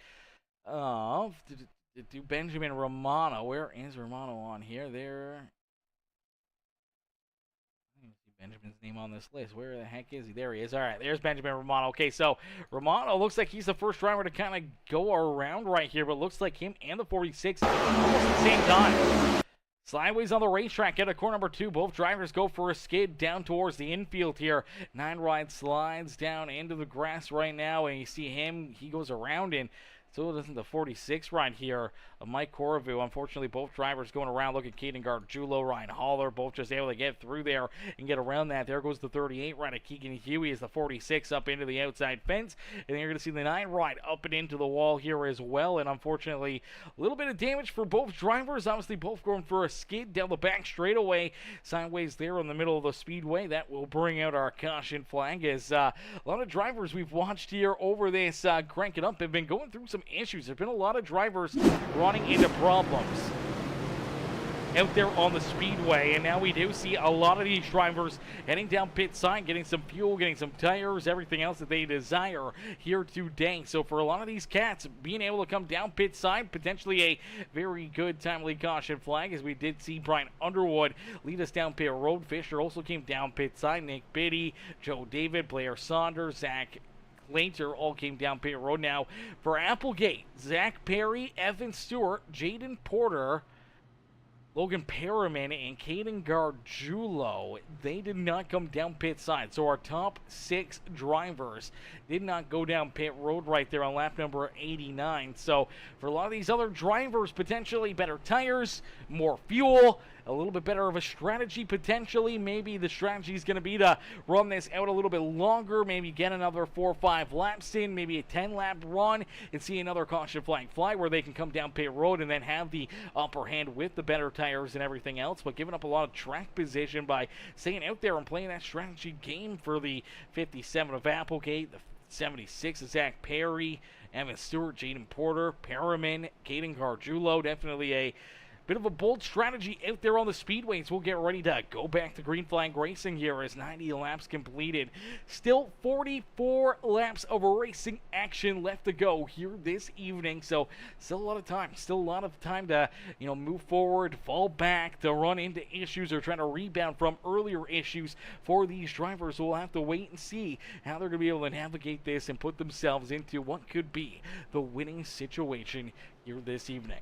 of Benjamin Romano. Where is Romano on here? There. Benjamin's name on this list. Where the heck is he? There he is. All right, there's Benjamin Romano. Okay, so Romano looks like he's the first driver to kind of go around right here, but looks like him and the 46 almost at the same time. Sideways on the racetrack at corner number 2. Both drivers go for a skid down towards the infield here. 9 ride slides down into the grass right now, and you see him. He goes around and so doesn't the 46 right here of Mike Corriveau. Unfortunately, both drivers going around. Look at Caden Gargiulo, Ryan Haller, both just able to get through there and get around that. There goes the 38 right of Keegan Huey as the 46 up into the outside fence. And then you're going to see the 9 right up and into the wall here as well. And unfortunately, a little bit of damage for both drivers. Obviously, both going for a skid down the back straightaway. Sideways there in the middle of the speedway. That will bring out our caution flag as a lot of drivers we've watched here over this Crank It Up have been going through some issues. There have been a lot of drivers running into problems out there on the speedway, and now we do see a lot of these drivers heading down pit side, getting some fuel, getting some tires, everything else that they desire here today. So for a lot of these cats, being able to come down pit side, potentially a very good timely caution flag, as we did see Brian Underwood lead us down pit road. Fisher also came down pit side. Nick Biddy, Joe David, Blair Saunders, Zach Later all came down pit road. Now for Applegate, Zach Perry, Evan Stewart, Jaden Porter, Logan Perriman, and Caden Gargiulo, they did not come down pit side. So our top 6 drivers did not go down pit road right there on lap number 89. So for a lot of these other drivers, potentially better tires, more fuel, a little bit better of a strategy potentially. Maybe the strategy is going to be to run this out a little bit longer, maybe get another 4 or 5 laps in, maybe a 10-lap run, and see another caution flag fly where they can come down pit road and then have the upper hand with the better tires and everything else, but giving up a lot of track position by staying out there and playing that strategy game for the 57 of Applegate, the 76 of Zach Perry, Evan Stewart, Jaden Porter, Perriman, Caden Gargiulo. Definitely a bit of a bold strategy out there on the speedways. We'll get ready to go back to green flag racing here as 90 laps completed. Still 44 laps of racing action left to go here this evening. So still a lot of time. Still a lot of time to, move forward, fall back, to run into issues or trying to rebound from earlier issues for these drivers. We'll have to wait and see how they're going to be able to navigate this and put themselves into what could be the winning situation here this evening.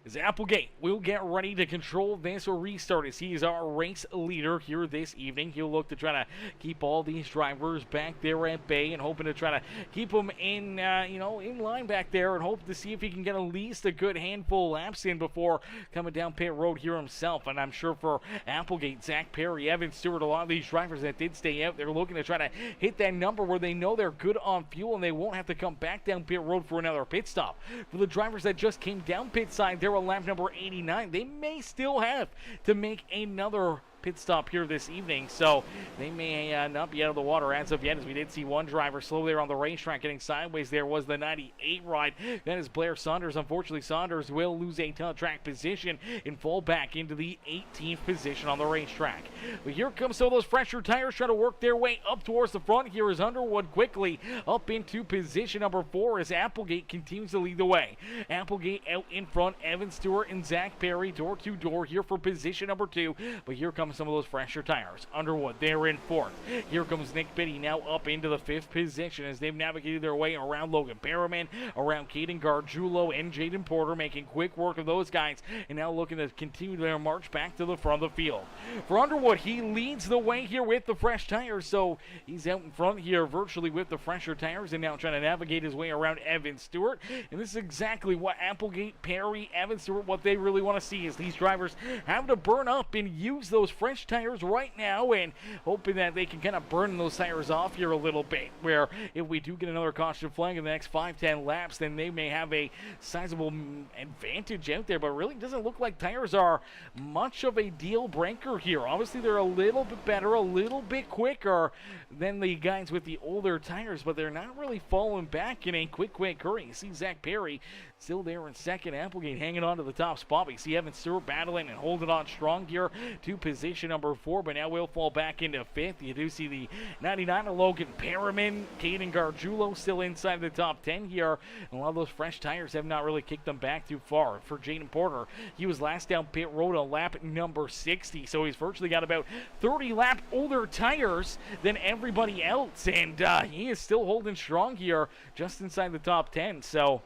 As Applegate will get ready to control this or restart as he is our race leader here this evening. He'll look to try to keep all these drivers back there at bay and hoping to try to keep them in, in line back there and hope to see if he can get at least a good handful of laps in before coming down pit road here himself. And I'm sure for Applegate, Zach Perry, Evan Stewart, a lot of these drivers that did stay out, they're looking to try to hit that number where they know they're good on fuel and they won't have to come back down pit road for another pit stop. For the drivers that just came down pit side, they're on lap number 89. They may still have to make another pit stop here this evening, so they may not be out of the water as of yet, as we did see one driver slow there on the racetrack getting sideways. There was the 98 ride. That is Blair Saunders. Unfortunately, Saunders will lose a ton of track position and fall back into the 18th position on the racetrack. But here comes some of those fresher tires trying to work their way up towards the front. Here is Underwood quickly up into position number 4 as Applegate continues to lead the way. Applegate out in front, Evan Stewart and Zach Perry door to door here for position number 2. But here comes some of those fresher tires. Underwood, they're in 4th. Here comes Nick Biddy now up into the 5th position as they've navigated their way around Logan Perriman, around Caden Gargiulo and Jaden Porter, making quick work of those guys, and now looking to continue their march back to the front of the field. For Underwood, he leads the way here with the fresh tires, so he's out in front here virtually with the fresher tires and now trying to navigate his way around Evan Stewart. And this is exactly what Applegate, Perry, Evan Stewart, what they really want to see is these drivers have to burn up and use those fresh tires right now and hoping that they can kind of burn those tires off here a little bit, where if we do get another caution flag in the next 5-10 laps, then they may have a sizable advantage out there. But really doesn't look like tires are much of a deal breaker here. Obviously they're a little bit better, a little bit quicker than the guys with the older tires, but they're not really falling back in a quick hurry. You see Zach Perry still there in second. Applegate hanging on to the top spot. We see Evan Stewart battling and holding on strong here to position number 4, but now will fall back into 5th. You do see the 99er Logan Perriman, Caden Gargiulo still inside the top 10 here. And a lot of those fresh tires have not really kicked them back too far. For Jaden Porter, he was last down pit road on lap number 60, so he's virtually got about 30 lap older tires than everybody else, and he is still holding strong here just inside the top 10. So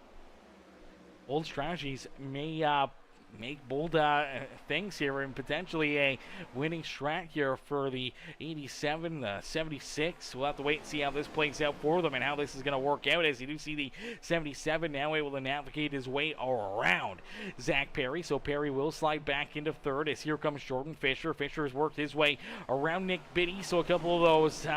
bold strategies may make bold things here, and potentially a winning strat here for the 87, the 76. We'll have to wait and see how this plays out for them and how this is going to work out, as you do see the 77 now able to navigate his way around Zach Perry. So Perry will slide back into 3rd as here comes Jordan Fisher. Fisher has worked his way around Nick Biddy, so a couple of those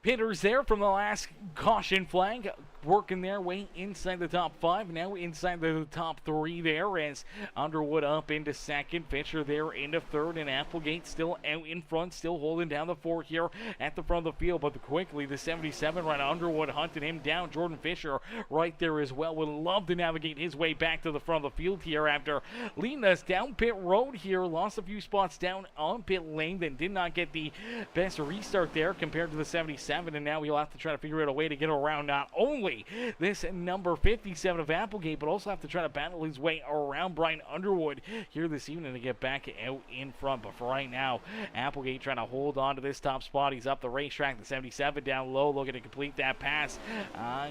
pitters there from the last caution flag working their way inside the top 5, now inside the top 3 there, as Underwood up into 2nd, Fisher there into 3rd, and Applegate still out in front, still holding down the 4 here at the front of the field. But quickly the 77 right, Underwood hunting him down. Jordan Fisher right there as well, would love to navigate his way back to the front of the field here after leading us down pit road here, lost a few spots down on pit lane, then did not get the best restart there compared to the 77, and now he'll have to try to figure out a way to get around not only this number 57 of Applegate, but also have to try to battle his way around Brian Underwood here this evening to get back out in front. But for right now, Applegate trying to hold on to this top spot. He's up the racetrack, the 77 down low, looking to complete that pass.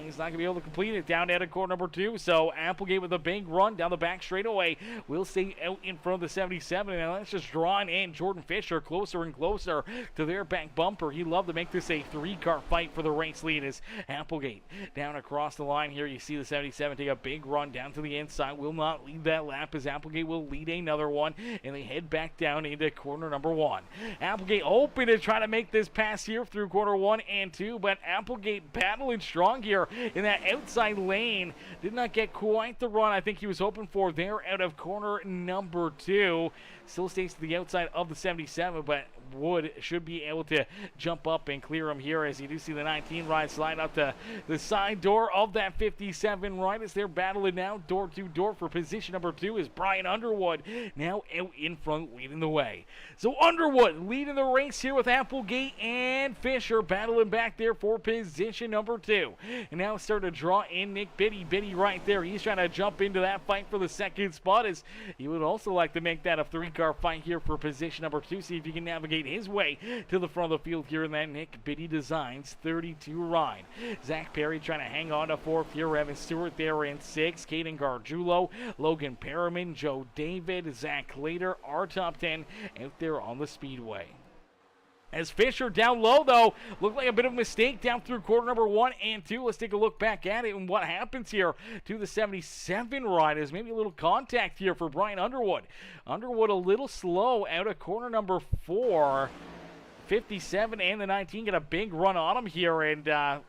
He's not going to be able to complete it down at corner number 2, so Applegate with a big run down the back straightaway will stay out in front of the 77, and that's just drawing in Jordan Fisher closer and closer to their back bumper. He'd love to make this a 3-car fight for the race lead as Applegate down across the line here. You see the 77 take a big run down to the inside, will not lead that lap as Applegate will lead another one, and they head back down into corner number 1. Applegate hoping to try to make this pass here through corner 1 and 2, but Applegate battling strong here in that outside lane. Did not get quite the run I think he was hoping for there out of corner number 2. Still stays to the outside of the 77, but Wood should be able to jump up and clear him here, as you do see the 19 ride slide up to the side door of that 57 right as they're battling now door to door for position number 2 is Brian Underwood now out in front leading the way. So Underwood leading the race here with Applegate and Fisher battling back there for position number 2. And now start to draw in Nick Biddy. Biddy right there. He's trying to jump into that fight for the 2nd spot, as he would also like to make that a 3-car fight here for position number 2. See if he can navigate his way to the front of the field here in that Nick Biddy Designs 32 ride. Zach Perry trying to hang on to 4th here. Evan Stewart there in 6th. Caden Gargiulo, Logan Perriman, Joe David, Zach Later, our top 10 out there on the speedway. As Fisher down low, though, looked like a bit of a mistake down through corner number 1 and 2. Let's take a look back at it and what happens here to the 77 riders. Maybe a little contact here for Brian Underwood. Underwood a little slow out of corner number 4. 57 and the 19 get a big run on him here, and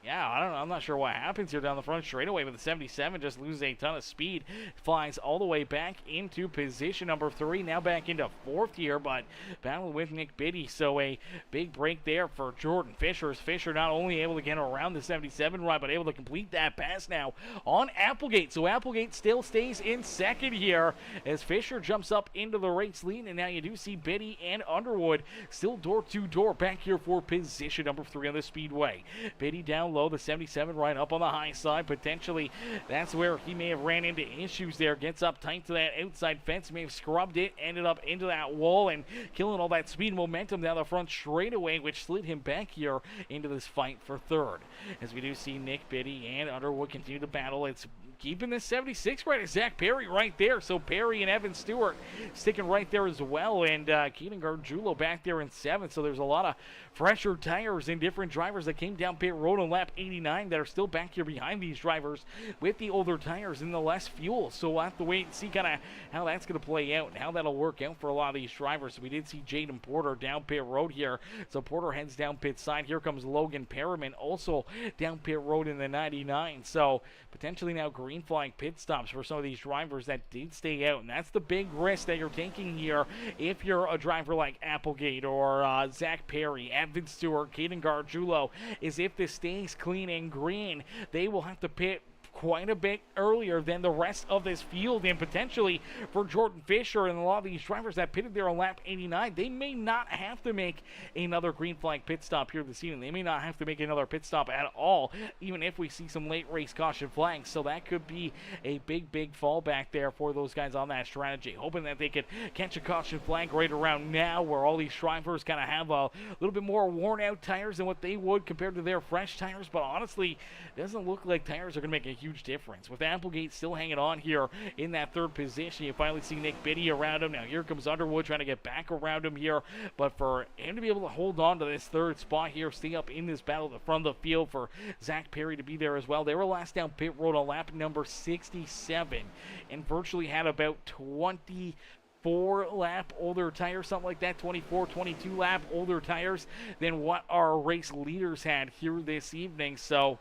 yeah, I don't know. I'm not sure what happens here down the front straightaway, but the 77 just loses a ton of speed. Flies all the way back into position number 3. Now back into 4th here, but battling with Nick Biddy. So a big break there for Jordan Fisher. As Fisher not only able to get around the 77 ride, but able to complete that pass now on Applegate. So Applegate still stays in 2nd here as Fisher jumps up into the race lead. And now you do see Biddy and Underwood still door to door back here for position number 3 on the speedway. Biddy down low, the 77 right up on the high side. Potentially that's where he may have ran into issues there. Gets up tight to that outside fence, may have scrubbed it, ended up into that wall and killing all that speed and momentum down the front straightaway, which slid him back here into this fight for 3rd. As we do see Nick Biddy and Underwood continue to battle. It's keeping this 76 right as Zach Perry right there. So Perry and Evan Stewart sticking right there as well. And Keaton Gargiulo back there in 7th. So there's a lot of fresher tires and different drivers that came down pit road on lap 89 that are still back here behind these drivers with the older tires and the less fuel. So we'll have to wait and see kind of how that's going to play out and how that'll work out for a lot of these drivers. We did see Jaden Porter down pit road here. So Porter heads down pit side. Here comes Logan Perriman also down pit road in the 99. So potentially now green flag pit stops for some of these drivers that did stay out. And that's the big risk that you're taking here if you're a driver like Applegate or Zach Perry, Evan Stewart, Caden Gargiulo, is if this stays clean and green, they will have to pit quite a bit earlier than the rest of this field, and potentially for Jordan Fisher and a lot of these drivers that pitted there on lap 89, they may not have to make another green flag pit stop here this evening. They may not have to make another pit stop at all, even if we see some late race caution flags. So that could be a big fallback there for those guys on that strategy, hoping that they could catch a caution flag right around now where all these drivers kind of have a little bit more worn out tires than what they would compared to their fresh tires. But honestly, it doesn't look like tires are going to make a huge difference. With Applegate still hanging on here in that 3rd position, you finally see Nick Biddy around him. Now here comes Underwood trying to get back around him here, but for him to be able to hold on to this 3rd spot here, stay up in this battle at the front of the field, for Zach Perry to be there as well. They were last down pit road on lap number 67 and virtually had about 24 lap older tires, something like that, 22 lap older tires than what our race leaders had here this evening. So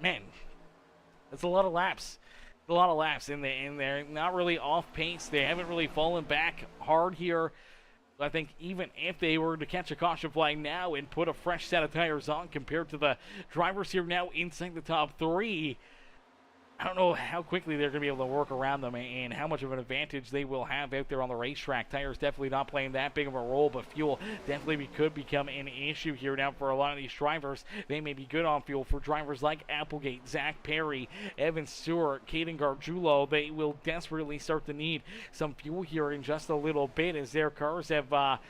man, that's a lot of laps. A lot of laps in there. Not really off pace. They haven't really fallen back hard here. I think even if they were to catch a caution flag now and put a fresh set of tires on compared to the drivers here now inside the top 3, I don't know how quickly they're going to be able to work around them and how much of an advantage they will have out there on the racetrack. Tires definitely not playing that big of a role, but fuel definitely could become an issue here now for a lot of these drivers. They may be good on fuel. For drivers like Applegate, Zach Perry, Evan Stewart, Caden Gargiulo, they will desperately start to need some fuel here in just a little bit as their cars haven't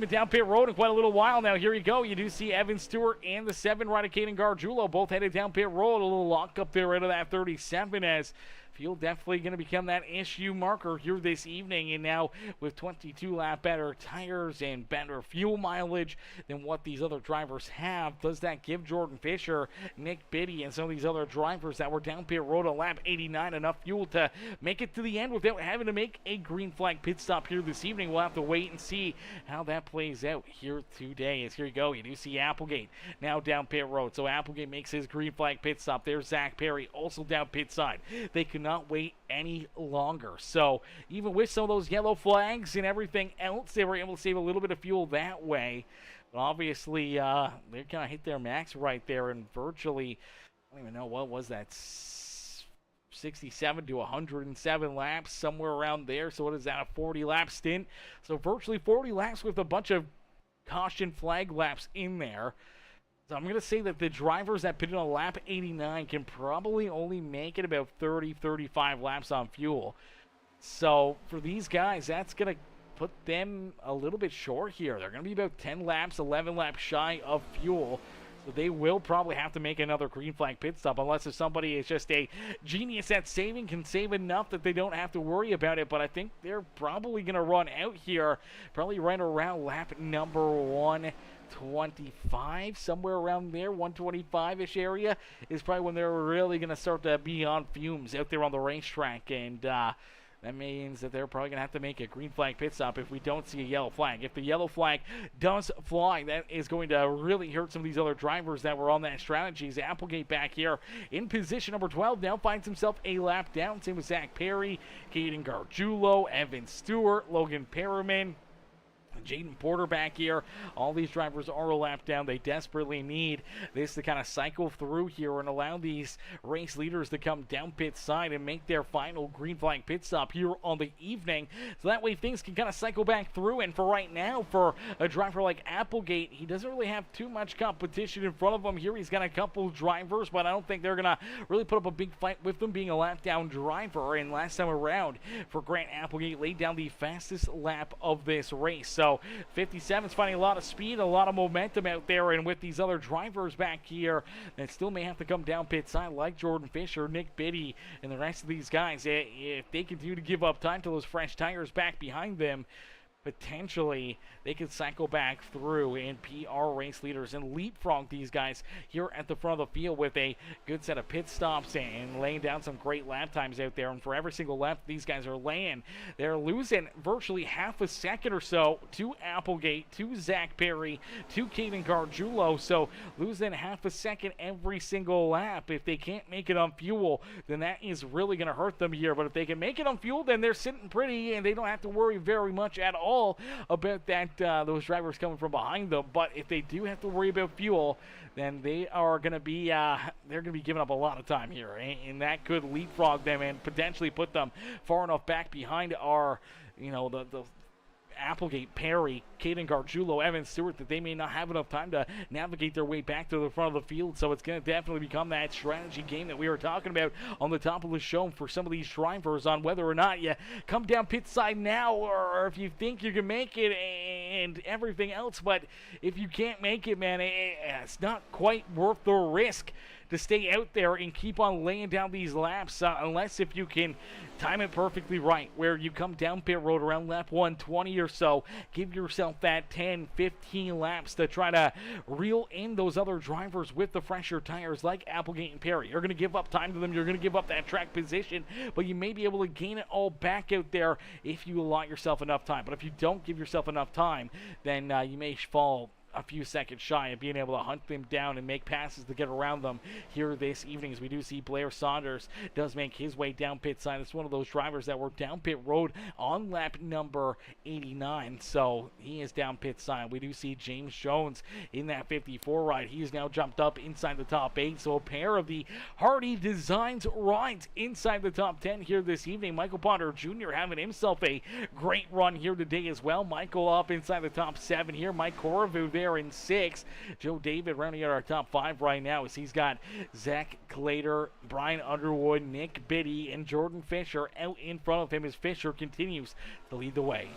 been down pit road in quite a little while now. Here you go. You do see Evan Stewart and the 7 rider Caden Gargiulo both headed down pit road. A little lock up there out of that 37 as fuel definitely going to become that issue marker here this evening. And now with 22 lap better tires and better fuel mileage than what these other drivers have, does that give Jordan Fisher, Nick Biddy, and some of these other drivers that were down pit road on lap 89 enough fuel to make it to the end without having to make a green flag pit stop here this evening? We'll have to wait and see how that plays out here today. As here you go, you do see Applegate now down pit road. So Applegate makes his green flag pit stop. There's Zach Perry also down pit side. They could not wait any longer. So even with some of those yellow flags and everything else, they were able to save a little bit of fuel that way. But obviously, they kind of hit their max right there, and virtually, I don't even know, what was that, 67 to 107 laps, somewhere around there. So what is that, a 40-lap stint? So virtually 40 laps with a bunch of caution flag laps in there. So I'm going to say that the drivers that pitted on lap 89 can probably only make it about 30-35 laps on fuel. So for these guys, that's going to put them a little bit short here. They're going to be about 10 laps, 11 laps shy of fuel. So they will probably have to make another green flag pit stop unless if somebody is just a genius at saving, can save enough that they don't have to worry about it. But I think they're probably going to run out here, probably right around lap number 125, somewhere around there, 125-ish area is probably when they're really going to start to be on fumes out there on the racetrack. And that means that they're probably going to have to make a green flag pit stop if we don't see a yellow flag. If the yellow flag does fly, that is going to really hurt some of these other drivers that were on that strategy. Applegate back here in position number 12 now finds himself a lap down. Same with Zach Perry, Caden Gargiulo, Evan Stewart, Logan Perriman, Jaden Porter back here. All these drivers are a lap down. They desperately need this to kind of cycle through here and allow these race leaders to come down pit side and make their final green flag pit stop here on the evening. So that way things can kind of cycle back through. And for right now, for a driver like Applegate, he doesn't really have too much competition in front of him here. He's got a couple drivers, but I don't think they're going to really put up a big fight with them being a lap down driver. And last time around, for Grant Applegate, laid down the fastest lap of this race. So So 57's finding a lot of speed, a lot of momentum out there, and with these other drivers back here that still may have to come down pit side, like Jordan Fisher, Nick Biddy, and the rest of these guys, if they continue to give up time to those fresh tires back behind them, potentially they could cycle back through and PR race leaders and leapfrog these guys here at the front of the field with a good set of pit stops and laying down some great lap times out there. And for every single lap these guys are laying, they're losing virtually half a second or so to Applegate, to Zach Perry, to Caden Gargiulo. So losing half a second every single lap. If they can't make it on fuel, then that is really going to hurt them here. But if they can make it on fuel, then they're sitting pretty and they don't have to worry very much at all about that those drivers coming from behind them. But if they do have to worry about fuel, then they are going to be giving up a lot of time here, and that could leapfrog them and potentially put them far enough back behind our, the Applegate, Perry, Caden Gargiulo, Evan Stewart, that they may not have enough time to navigate their way back to the front of the field. So it's going to definitely become that strategy game that we were talking about on the top of the show for some of these drivers on whether or not you come down pit side now or if you think you can make it and everything else. But if you can't make it, man, it's not quite worth the risk to stay out there and keep on laying down these laps unless if you can time it perfectly right, where you come down pit road around lap 120 or so, give yourself that 10, 15 laps to try to reel in those other drivers with the fresher tires like Applegate and Perry. You're going to give up time to them, you're going to give up that track position, but you may be able to gain it all back out there if you allot yourself enough time. But if you don't give yourself enough time, then you may fall a few seconds shy of being able to hunt them down and make passes to get around them here this evening, as we do see Blair Saunders does make his way down pit side. It's one of those drivers that were down pit road on lap number 89, so he is down pit side. We do see James Jones in that 54 ride. He's now jumped up inside the top 8, so a pair of the Hardy Designs rides inside the top 10 here this evening. Michael Ponder Jr. having himself a great run here today as well. Michael up inside the top 7 here. Mike Corriveau there in 6. Joe David rounding out our top 5 right now as he's got Zach Clater, Brian Underwood, Nick Biddy, and Jordan Fisher out in front of him as Fisher continues to lead the way.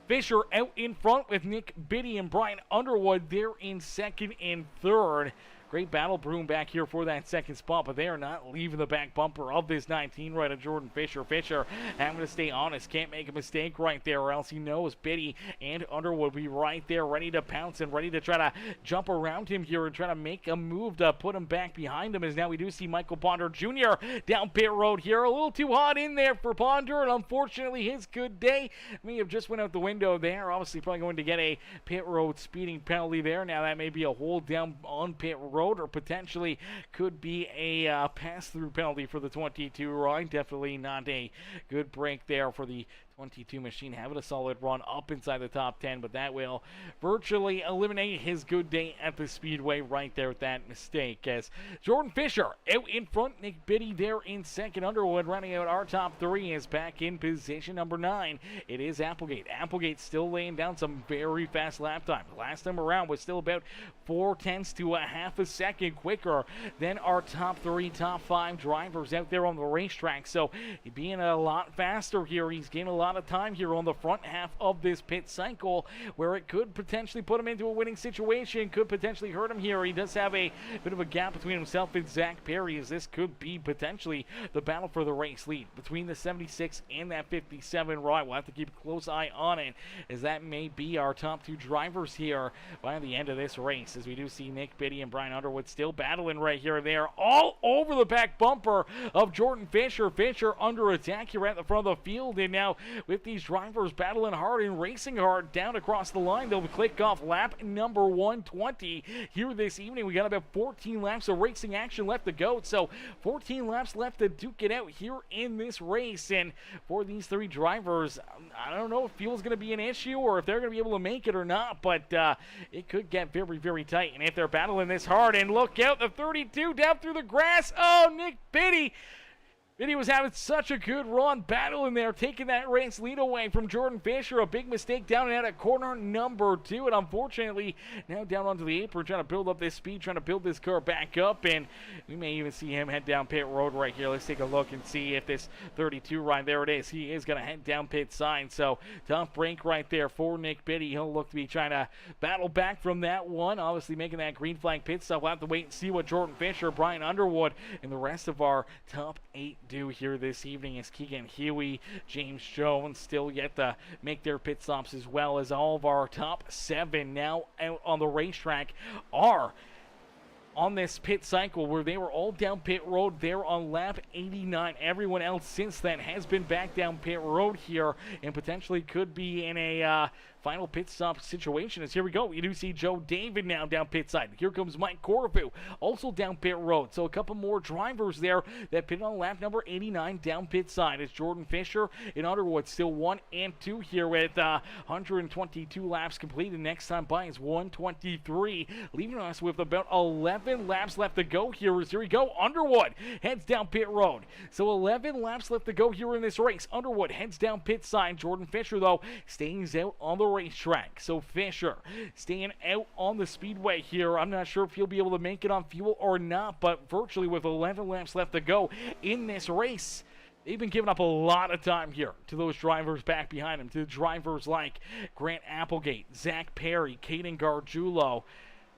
Fisher out in front with Nick Biddy and Brian Underwood there in second and third. Great battle brewing back here for that second spot, but they are not leaving the back bumper of this 19 right of Jordan Fisher. Fisher having to stay honest, can't make a mistake right there, or else he knows Biddy and Underwood will be right there ready to pounce and ready to try to jump around him here and try to make a move to put him back behind him. As now we do see Michael Ponder Jr. down pit road here. A little too hot in there for Ponder, and unfortunately his good day may have just went out the window there. Obviously probably going to get a pit road speeding penalty there. Now that may be a hold down on pit road, or potentially could be a pass-through penalty for the 22 ride. Definitely not a good break there for the 22 machine, having a solid run up inside the top 10, but that will virtually eliminate his good day at the Speedway right there with that mistake. As Jordan Fisher out in front, Nick Biddy there in second. Underwood running out our top 3 is back in position number 9. It is Applegate. Applegate still laying down some very fast lap time. Last time around was still about 0.4 to a half a second quicker than our top 3, top 5 drivers out there on the racetrack. So being a lot faster here, he's gaining a lot of time here on the front half of this pit cycle, where it could potentially put him into a winning situation, could potentially hurt him here. He does have a bit of a gap between himself and Zach Perry, as this could be potentially the battle for the race lead between the 76 and that 57 ride. We'll have to keep a close eye on it, as that may be our top 2 drivers here by the end of this race, as we do see Nick Biddy and Brian Underwood still battling right here. They are all over the back bumper of Jordan Fisher. Fisher under attack here at the front of the field, and now with these drivers battling hard and racing hard down across the line, they'll click off lap number 120 here this evening. We got about 14 laps of racing action left to go, so 14 laps left to duke it out here in this race. And for these 3 drivers, I don't know if fuel's going to be an issue or if they're going to be able to make it or not, but it could get very, very tight. And if they're battling this hard, and look out, the 32 down through the grass. Oh, Nick Biddy Vinny was having such a good run, battling there, taking that race lead away from Jordan Fisher. A big mistake down and out at corner number 2, and unfortunately, now down onto the apron, trying to build up this speed, trying to build this car back up, and we may even see him head down pit road right here. Let's take a look and see if this 32 ride, there it is, he is going to head down pit side, so tough break right there for Nick Biddy. He'll look to be trying to battle back from that one, obviously making that green flag pit stop. We'll have to wait and see what Jordan Fisher, Brian Underwood, and the rest of our top 8 do here this evening, as Keegan Huey, James Jones still yet to make their pit stops, as well as all of our top 7 now out on the racetrack are on this pit cycle, where they were all down pit road there on lap 89. Everyone else since then has been back down pit road here and potentially could be in a final pit stop situation. As here we go, you do see Joe David now down pit side. Here comes Mike Corfu, also down pit road. So a couple more drivers there that pit on lap number 89 down pit side. As Jordan Fisher and Underwood still 1 and 2 here with 122 laps completed. Next time by is 123, leaving us with about 11 laps left to go here. As here we go, Underwood heads down pit road. So 11 laps left to go here in this race. Underwood heads down pit side. Jordan Fisher, though, stays out on the racetrack. So Fisher staying out on the speedway here. I'm not sure if he'll be able to make it on fuel or not, but virtually with 11 laps left to go in this race, they've been giving up a lot of time here to those drivers back behind him, to drivers like Grant Applegate, Zach Perry, Caden Gargiulo.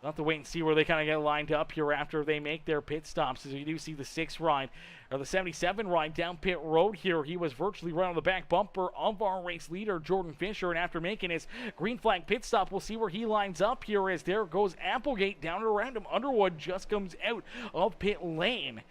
We'll have to wait and see where they kind of get lined up here after they make their pit stops. As you do see the 6 ride, or the 77 ride down pit road here, he was virtually right on the back bumper of our race leader, Jordan Fisher, and after making his green flag pit stop, we'll see where he lines up here, as there goes Applegate down and around him. Underwood just comes out of pit lane.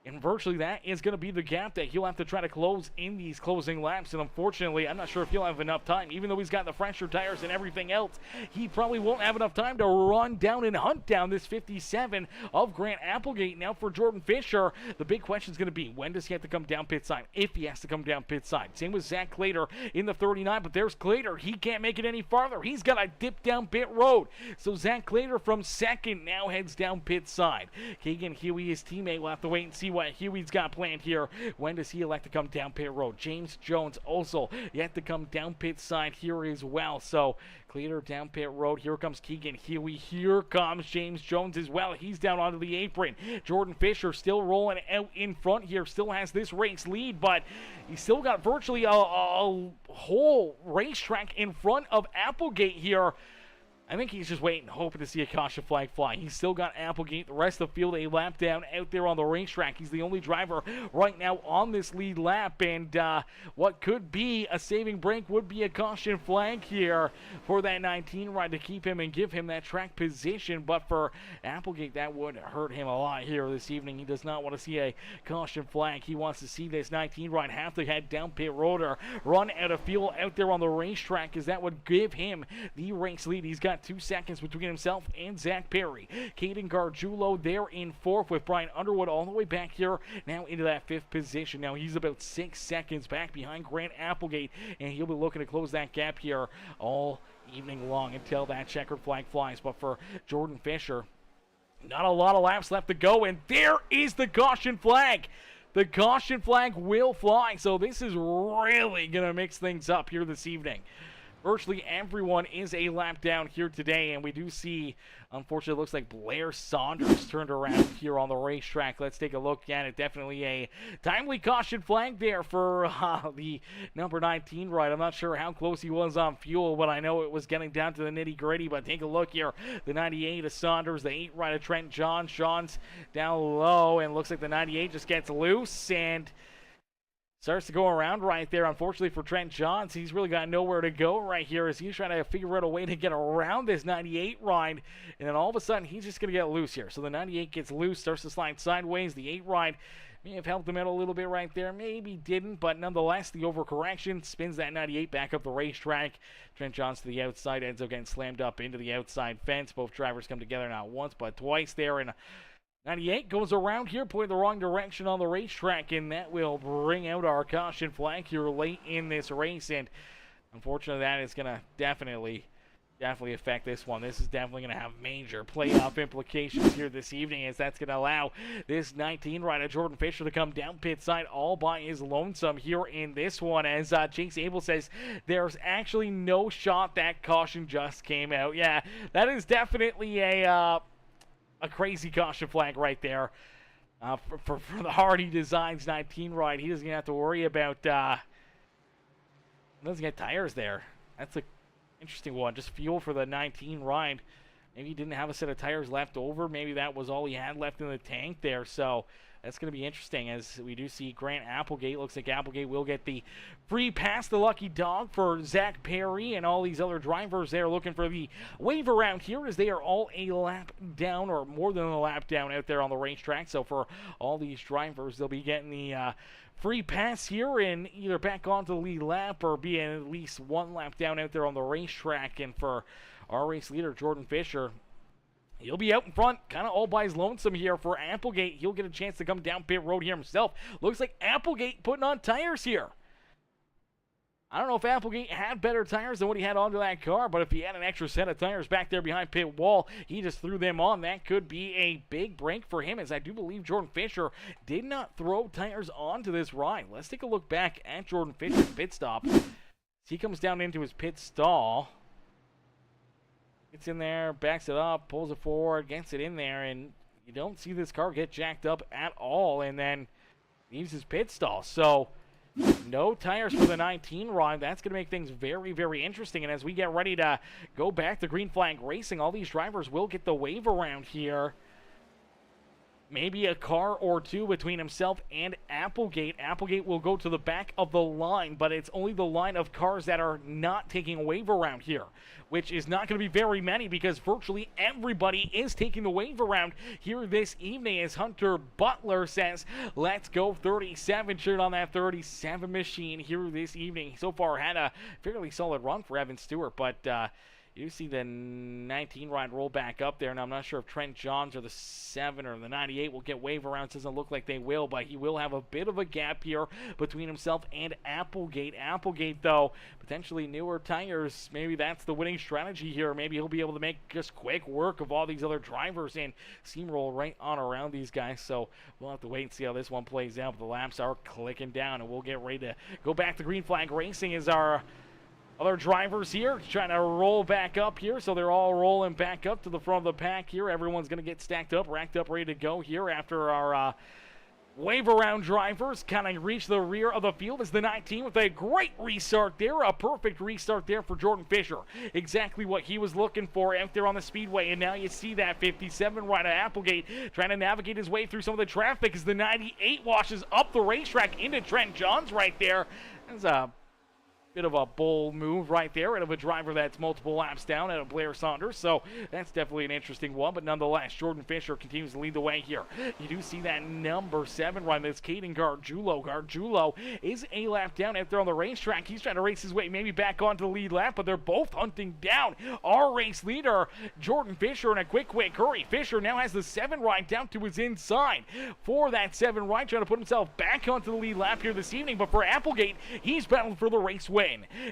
And virtually that is going to be the gap that he'll have to try to close in these closing laps. And unfortunately, I'm not sure if he'll have enough time. Even though he's got the fresher tires and everything else, he probably won't have enough time to run down and hunt down this 57 of Grant Applegate. Now for Jordan Fisher, the big question is going to be, when does he have to come down pit side? If he has to come down pit side. Same with Zach Clater in the 39, but there's Clater. He can't make it any farther. He's got to dip down pit road. So Zach Clater from second now heads down pit side. Keegan Huey, his teammate, will have to wait and see what Huey's got planned here. When does he elect to come down pit road? James Jones also yet to come down pit side here as well. So Cleaner down pit road. Here comes Keegan Huey. Here comes James Jones as well. He's down onto the apron. Jordan Fisher still rolling out in front here. Still has this race lead, but he's still got virtually a whole racetrack in front of Applegate here. I think he's just waiting, hoping to see a caution flag fly. He's still got Applegate, the rest of the field, a lap down out there on the racetrack. He's the only driver right now on this lead lap, and what could be a saving break would be a caution flag here for that 19 ride to keep him and give him that track position. But for Applegate, that would hurt him a lot here this evening. He does not want to see a caution flag. He wants to see this 19 ride have to head down pit road or run out of fuel out there on the racetrack, because that would give him the race lead. He's got 2 seconds between himself and Zach Perry. Caden Gargiulo there in 4th, with Brian Underwood all the way back here now into that 5th position. Now he's about 6 seconds back behind Grant Applegate, and he'll be looking to close that gap here all evening long until that checkered flag flies. But for Jordan Fisher, not a lot of laps left to go, and there is the caution flag. The caution flag will fly, so this is really going to mix things up here this evening. Virtually everyone is a lap down here today, and we do see, unfortunately, it looks like Blair Saunders turned around here on the racetrack. Let's take a look at it. Definitely a timely caution flag there for the number 19 ride. I'm not sure how close he was on fuel, but I know it was getting down to the nitty-gritty. But take a look here. The 98 of Saunders, the 8 ride of Trent Johns. John's down low, and looks like the 98 just gets loose and starts to go around right there. Unfortunately for Trent Johns, he's really got nowhere to go right here as he's trying to figure out a way to get around this 98 ride. And then all of a sudden, he's just going to get loose here. So the 98 gets loose, starts to slide sideways. The 8 ride may have helped him out a little bit right there. Maybe didn't, but nonetheless, the overcorrection spins that 98 back up the racetrack. Trent Johns to the outside, ends up getting slammed up into the outside fence. Both drivers come together not once, but twice there. And 98 goes around here, pointing the wrong direction on the racetrack, and that will bring out our caution flag here late in this race. And unfortunately, that is going to definitely definitely affect this one. This is definitely going to have major playoff implications here this evening, as that's going to allow this 19 rider Jordan Fisher to come down pit side all by his lonesome here in this one, as Chase Abel says there's actually no shot that caution just came out. Yeah, that is definitely a crazy caution flag right there. For the Hardy Designs 19 ride, he doesn't have to worry about doesn't get tires there. That's a interesting one. Just fuel for the 19 ride. Maybe he didn't have a set of tires left over. Maybe that was all he had left in the tank there. So that's going to be interesting, as we do see Grant Applegate. Looks like Applegate will get the free pass, the lucky dog, for Zach Perry and all these other drivers there looking for the wave around here, as they are all a lap down, or more than a lap down, out there on the racetrack. So for all these drivers, they'll be getting the free pass here and either back onto the lead lap or be at least one lap down out there on the racetrack. And for our race leader, Jordan Fisher, he'll be out in front, kind of all by his lonesome here. For Applegate, he'll get a chance to come down pit road here himself. Looks like Applegate putting on tires here. I don't know if Applegate had better tires than what he had onto that car, but if he had an extra set of tires back there behind pit wall, he just threw them on. That could be a big break for him, as I do believe Jordan Fisher did not throw tires onto this ride. Let's take a look back at Jordan Fisher's pit stop. He comes down into his pit stall. Gets in there, backs it up, pulls it forward, gets it in there, and you don't see this car get jacked up at all, and then leaves his pit stall. So no tires for the 19 ride. That's going to make things very, very interesting. And as we get ready to go back to green flag racing, all these drivers will get the wave around here. Maybe a car or two between himself and Applegate. Applegate will go to the back of the line, but it's only the line of cars that are not taking a wave around here, which is not going to be very many, because virtually everybody is taking the wave around here this evening, as Hunter Butler says, let's go 37 shirt on that 37 machine here this evening. So far had a fairly solid run for Evan Stewart, but you see the 19 ride roll back up there, and I'm not sure if Trent Johns or the 7 or the 98 will get wave arounds. Doesn't look like they will, but he will have a bit of a gap here between himself and Applegate. Applegate, though, potentially newer tires. Maybe that's the winning strategy here. Maybe he'll be able to make just quick work of all these other drivers and steamroll right on around these guys. So we'll have to wait and see how this one plays out. But the laps are clicking down, and we'll get ready to go back to green flag racing as our other drivers here trying to roll back up here. So they're all rolling back up to the front of the pack here. Everyone's going to get stacked up, racked up, ready to go here after our wave around drivers kind of reach the rear of the field, as the 19 with a great restart there. A perfect restart there for Jordan Fisher. Exactly what he was looking for out there on the speedway. And now you see that 57 rider Applegate trying to navigate his way through some of the traffic as the 98 washes up the racetrack into Trent Johns right there. That's a bit of a bold move right there out of a driver that's multiple laps down, out of Blair Saunders. So that's definitely an interesting one. But nonetheless, Jordan Fisher continues to lead the way here. You do see that number 7 run. That's Caden Gargiulo. Gargiulo is a lap down out there on the racetrack. He's trying to race his way maybe back onto the lead lap, but they're both hunting down our race leader, Jordan Fisher, in a quick hurry. Fisher now has the 7 ride down to his inside for that 7 ride, trying to put himself back onto the lead lap here this evening. But for Applegate, he's battling for the race win.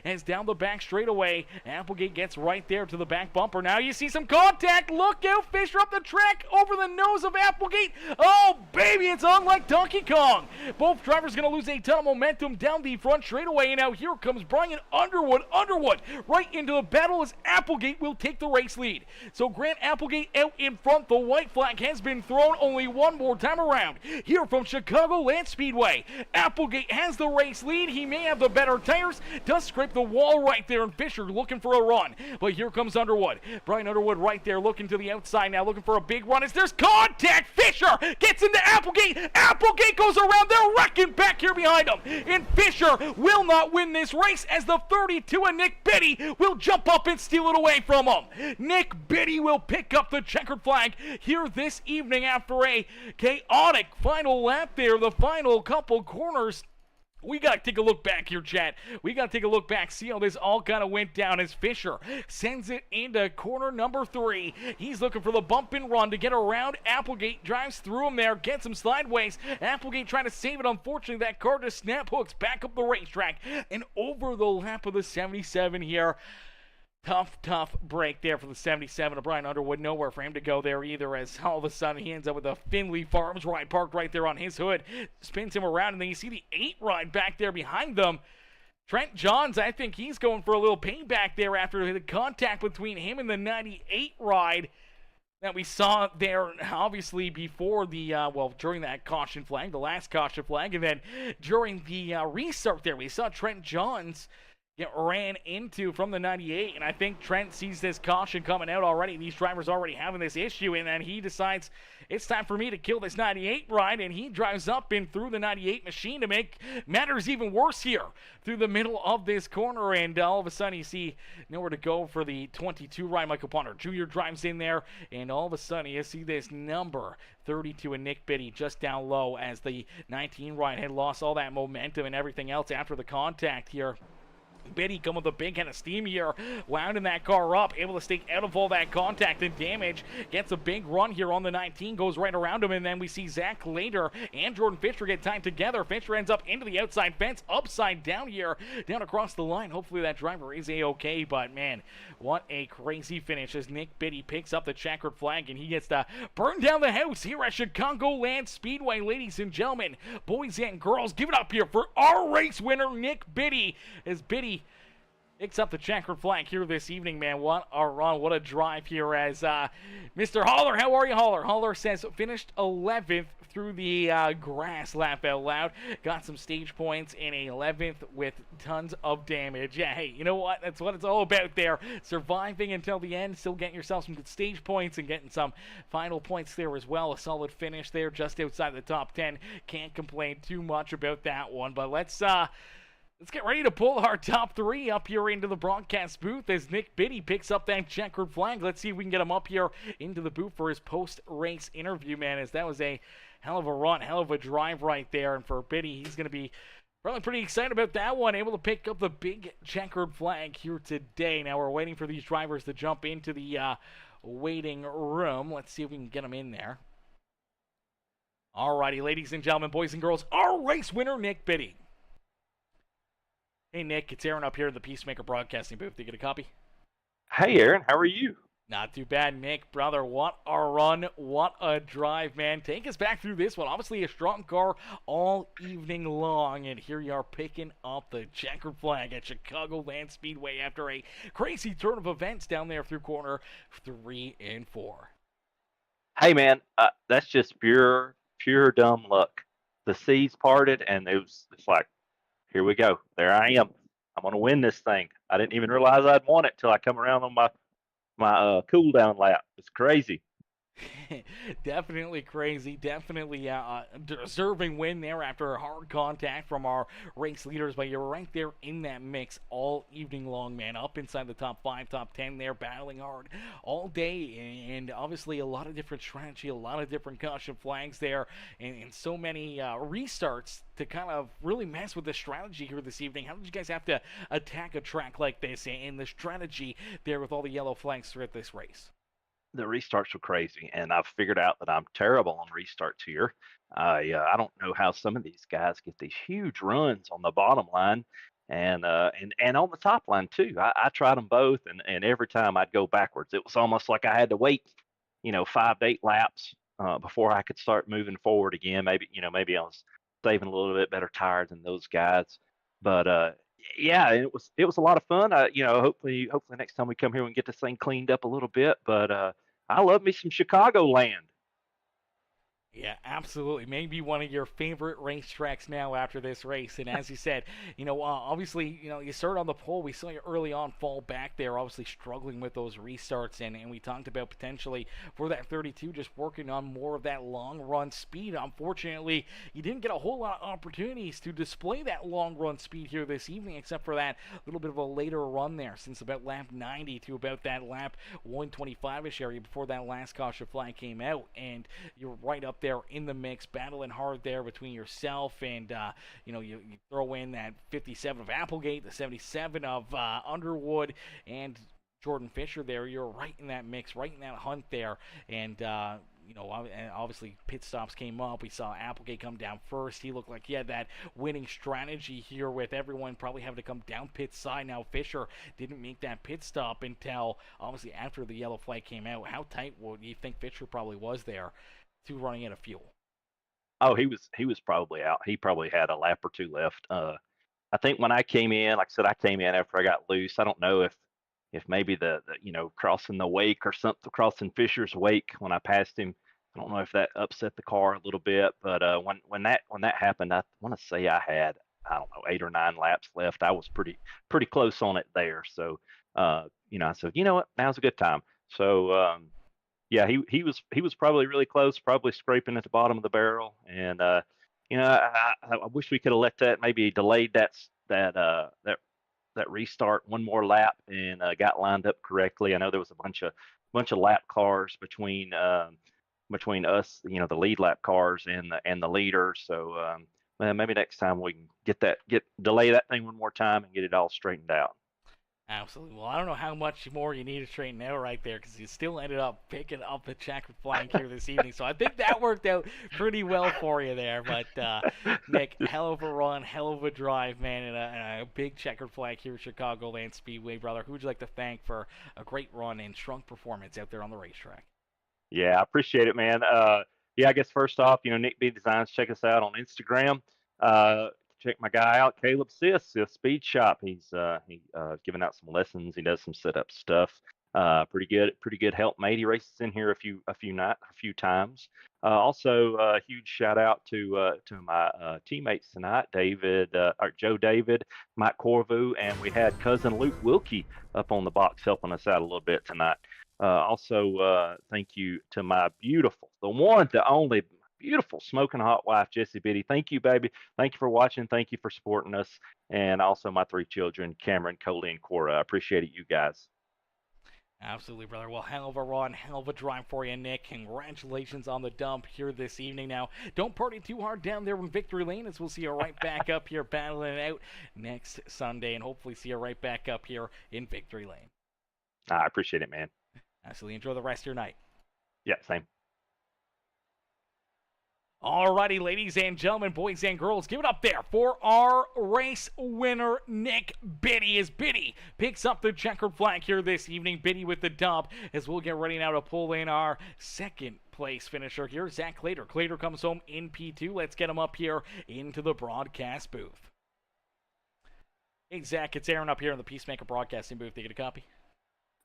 As down the back straightaway, Applegate gets right there to the back bumper. Now you see some contact. Look out, Fisher up the track over the nose of Applegate. Oh, baby, it's on like Donkey Kong. Both drivers going to lose a ton of momentum down the front straightaway. And now here comes Brian Underwood. Underwood right into the battle as Applegate will take the race lead. So Grant Applegate out in front. The white flag has been thrown only one more time around. Here from Chicagoland Speedway, Applegate has the race lead. He may have the better tires. Does scrape the wall right there, and Fisher looking for a run. But here comes Underwood. Brian Underwood right there looking to the outside now, looking for a big run as there's contact. Fisher gets into Applegate. Applegate goes around. They're wrecking back here behind him. And Fisher will not win this race as the 32 and Nick Biddy will jump up and steal it away from him. Nick Biddy will pick up the checkered flag here this evening after a chaotic final lap there. The final couple corners. We got to take a look back here, chat. We got to take a look back, see how this all kind of went down as Fisher sends it into corner number 3. He's looking for the bump and run to get around Applegate. Drives through him there, gets him sideways. Applegate trying to save it. Unfortunately, that car just snap hooks back up the racetrack and over the lap of the 77 here. Tough break there for the 77 of Brian Underwood. Nowhere for him to go there either, as all of a sudden he ends up with a Findlay Farms ride parked right there on his hood. Spins him around, and then you see the 8 ride back there behind them. Trent Johns, I think he's going for a little payback there after the contact between him and the 98 ride that we saw there, obviously, before the, during that caution flag, the last caution flag, and then during the restart there, we saw Trent Johns get ran into from the 98, and I think Trent sees this caution coming out already. These drivers already having this issue, and then he decides it's time for me to kill this 98 ride, and he drives up and through the 98 machine to make matters even worse here through the middle of this corner, and all of a sudden you see nowhere to go for the 22 ride. Michael Ponder Jr. drives in there, and all of a sudden you see this number 32 and Nick Biddy just down low as the 19 ride had lost all that momentum and everything else after the contact here. Biddy come with a big head of steam here, wounding that car up, able to stay out of all that contact and damage, gets a big run here on the 19, goes right around him, and then we see Zach Later and Jordan Fisher get tied together. Fisher ends up into the outside fence, upside down here, down across the line. Hopefully that driver is a-okay, but man, what a crazy finish as Nick Biddy picks up the checkered flag, and he gets to burn down the house here at Chicagoland Speedway. Ladies and gentlemen, boys and girls, give it up here for our race winner, Nick Biddy, as Biddy picks up the checkered flag here this evening, man. What a run, what a drive here as Mr. Holler, how are you, Holler? Holler says finished 11th through the grass, laugh out loud. Got some stage points in 11th with tons of damage. Yeah, hey, you know what? That's what it's all about there. Surviving until the end, still getting yourself some good stage points and getting some final points there as well. A solid finish there just outside the top 10. Can't complain too much about that one, but let's get ready to pull our top 3 up here into the broadcast booth as Nick Biddy picks up that checkered flag. Let's see if we can get him up here into the booth for his post-race interview, man, as that was a hell of a run, hell of a drive right there. And for Biddy, he's going to be probably pretty excited about that one, able to pick up the big checkered flag here today. Now we're waiting for these drivers to jump into the waiting room. Let's see if we can get them in there. Alrighty, ladies and gentlemen, boys and girls, our race winner, Nick Biddy. Hey, Nick, it's Aaron up here in the PeaceMaker broadcasting booth. Did you get a copy? Hey, Aaron, how are you? Not too bad, Nick. Brother, what a run. What a drive, man. Take us back through this one. Obviously a strong car all evening long, and here you are picking up the checkered flag at Chicagoland Speedway after a crazy turn of events down there through corner 3 and 4. Hey, man, that's just pure dumb luck. The seas parted, and it's like, here we go. There I am. I'm going to win this thing. I didn't even realize I'd won it till I come around on my cool down lap. It's crazy. Definitely crazy. Definitely a deserving win there after a hard contact from our race leaders. But you're right there in that mix all evening long, man. Up inside the top 5, top 10 there, battling hard all day. And obviously a lot of different strategy, a lot of different caution flags there, and so many restarts to kind of really mess with the strategy here this evening. How did you guys have to attack a track like this and the strategy there with all the yellow flags throughout this race? The restarts were crazy, and I've figured out that I'm terrible on restarts here. I don't know how some of these guys get these huge runs on the bottom line and on the top line too. I tried them both, and every time I'd go backwards. It was almost like I had to wait, 5 to 8 laps before I could start moving forward again. Maybe I was saving a little bit better tire than those guys, but yeah, it was a lot of fun. Hopefully next time we come here we can get this thing cleaned up a little bit. But I love me some Chicagoland. Yeah, absolutely. Maybe one of your favorite racetracks now after this race. And as you said, obviously, you started on the pole. We saw you early on fall back there, obviously struggling with those restarts. And we talked about potentially for that 32, just working on more of that long run speed. Unfortunately, you didn't get a whole lot of opportunities to display that long run speed here this evening, except for that little bit of a later run there since about lap 90 to about that lap 125-ish area before that last caution flag came out. And you're right up there in the mix, battling hard there between yourself and you throw in that 57 of Applegate, the 77 of Underwood, and Jordan Fisher there. You're right in that mix, right in that hunt there, and and obviously pit stops came up. We saw Applegate come down first. He looked like he had that winning strategy here with everyone probably having to come down pit side. Now Fisher didn't make that pit stop until obviously after the yellow flag came out. How tight would you think Fisher probably was there to running out of fuel? Oh, he was probably out. He probably had a lap or two left. I think when I came in, like I said, I came in after I got loose. I don't know if maybe the crossing the wake or something, crossing Fisher's wake when I passed him. I don't know if that upset the car a little bit, but when that happened, I want to say I had, I don't know, 8 or 9 laps left. I was pretty close on it there. So I said, you know what, now's a good time. So yeah, he was probably really close, probably scraping at the bottom of the barrel, and I wish we could have let that, maybe delayed that restart one more lap and got lined up correctly. I know there was a bunch of lap cars between us, the lead lap cars and the leaders. So maybe next time we can delay that thing one more time and get it all straightened out. Absolutely. Well, I don't know how much more you need to straighten out right there because you still ended up picking up the checkered flag here this evening. So I think that worked out pretty well for you there. But, Nick, hell of a run, hell of a drive, man, and a big checkered flag here at Chicagoland Speedway, brother. Who would you like to thank for a great run and strong performance out there on the racetrack? Yeah, I appreciate it, man. Yeah, I guess first off, Nick B Designs, check us out on Instagram. Uh, Check my guy out, Caleb Sis Speed Shop. He giving out some lessons. He does some setup stuff. Pretty good helpmate. He races in here a few times. Also, a huge shout out to my teammates tonight, Joe David, Mike Corvu, and we had cousin Luke Wilkie up on the box helping us out a little bit tonight. Also, thank you to my the one, the only beautiful smoking hot wife, Jessie Biddy. Thank you, baby. Thank you for watching. Thank you for supporting us. And also my 3 children, Cameron, Coley, and Cora. I appreciate it, you guys. Absolutely, brother. Well, hell of a run, hell of a drive for you, Nick. Congratulations on the dump here this evening. Now, don't party too hard down there in Victory Lane, as we'll see you right back up here battling it out next Sunday, and hopefully see you right back up here in Victory Lane. I appreciate it, man. Absolutely. Enjoy the rest of your night. Yeah, same. Alrighty, ladies and gentlemen, boys and girls, give it up there for our race winner, Nick Biddy. As Biddy picks up the checkered flag here this evening, Biddy with the dump, as we'll get ready now to pull in our second place finisher here, Zach Clater. Clater comes home in P2. Let's get him up here into the broadcast booth. Hey, Zach, it's Aaron up here in the PeaceMaker broadcasting booth. You get a copy?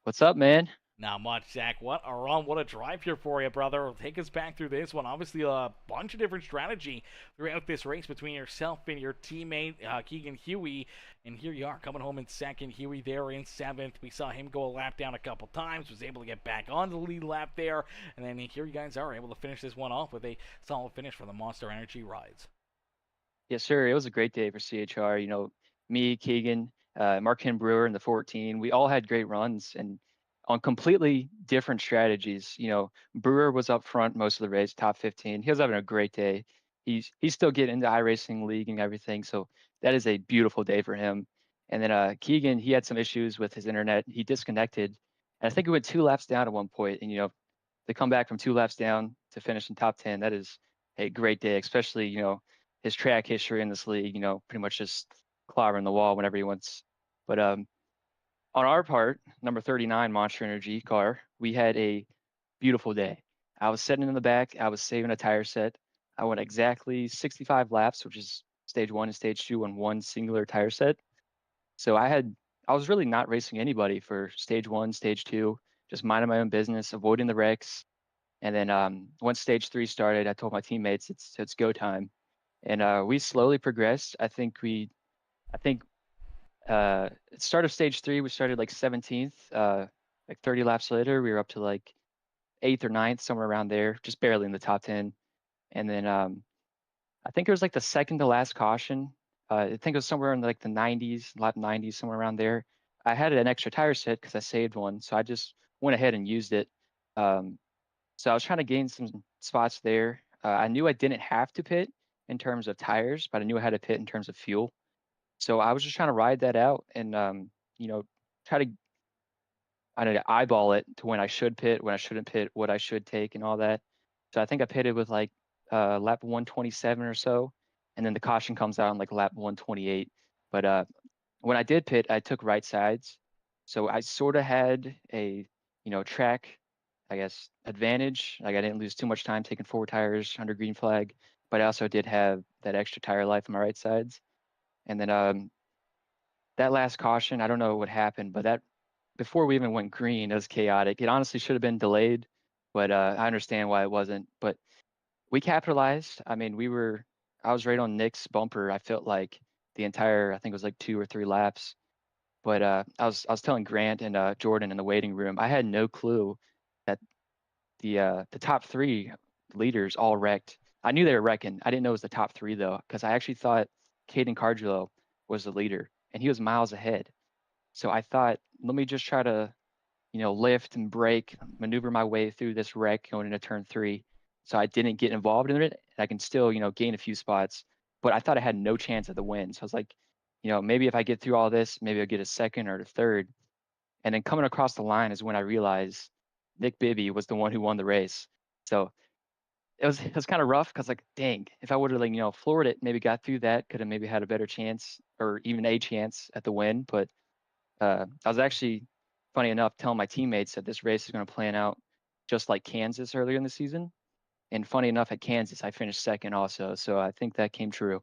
What's up, man? Not much, Zach. What a run. What a drive here for you, brother. Take us back through this one. Obviously, a bunch of different strategy throughout this race between yourself and your teammate, Keegan Huey. And here you are, coming home in second. Huey there in 7th. We saw him go a lap down a couple times. Was able to get back on the lead lap there. And then here you guys are able to finish this one off with a solid finish for the Monster Energy rides. Yes, sir. It was a great day for CHR. Me, Keegan, Mark Brewer in the 14. We all had great runs and on completely different strategies. Brewer was up front most of the race, top 15. He was having a great day. He's still getting into iRacing League and everything, so that is a beautiful day for him. And then Keegan, he had some issues with his internet. He disconnected, and I think he went 2 laps down at one point. And to come back from 2 laps down to finish in top 10, that is a great day, especially his track history in this league. Pretty much just clobbering the wall whenever he wants. But on our part, number 39 Monster Energy car, we had a beautiful day. I was sitting in the back. I was saving a tire set. I went exactly 65 laps, which is stage 1 and stage 2 on one singular tire set. So I was really not racing anybody for stage 1, stage 2, just minding my own business, avoiding the wrecks. And then once stage 3 started, I told my teammates it's go time. And we slowly progressed. I think start of stage 3, we started like 17th. Like 30 laps later, we were up to like 8th or 9th, somewhere around there, just barely in the top 10. And then I think it was like the second to last caution. I think it was somewhere in like the 90s, lap 90s, somewhere around there. I had an extra tire set because I saved one, so I just went ahead and used it. So I was trying to gain some spots there. I knew I didn't have to pit in terms of tires, but I knew I had to pit in terms of fuel. So I was just trying to ride that out and, try to eyeball it to when I should pit, when I shouldn't pit, what I should take and all that. So I think I pitted with like lap 127 or so, and then the caution comes out on like lap 128. But when I did pit, I took right sides, so I sort of had a track, I guess, advantage. Like I didn't lose too much time taking 4 tires under green flag, but I also did have that extra tire life on my right sides. And then that last caution, I don't know what happened, but that before we even went green, it was chaotic. It honestly should have been delayed, but I understand why it wasn't. But we capitalized. I mean, I was right on Nick's bumper. I felt like the entire, I think it was like 2 or 3 laps. But I was telling Grant and Jordan in the waiting room, I had no clue that the top 3 leaders all wrecked. I knew they were wrecking. I didn't know it was the top 3 though, because I actually thought Caden Cardullo was the leader, and he was miles ahead. So I thought, let me just try to lift and brake, maneuver my way through this wreck going into turn 3. So I didn't get involved in it. And I can still, gain a few spots. But I thought I had no chance at the win. So I was like, maybe if I get through all this, maybe I'll get a second or a third. And then coming across the line is when I realized Nick Bibby was the one who won the race. So it was kind of rough because like, dang, if I would have floored it, maybe got through that, could have maybe had a better chance or even a chance at the win. But I was actually, funny enough, telling my teammates that this race is going to plan out just like Kansas earlier in the season. And funny enough, at Kansas, I finished second also. So I think that came true.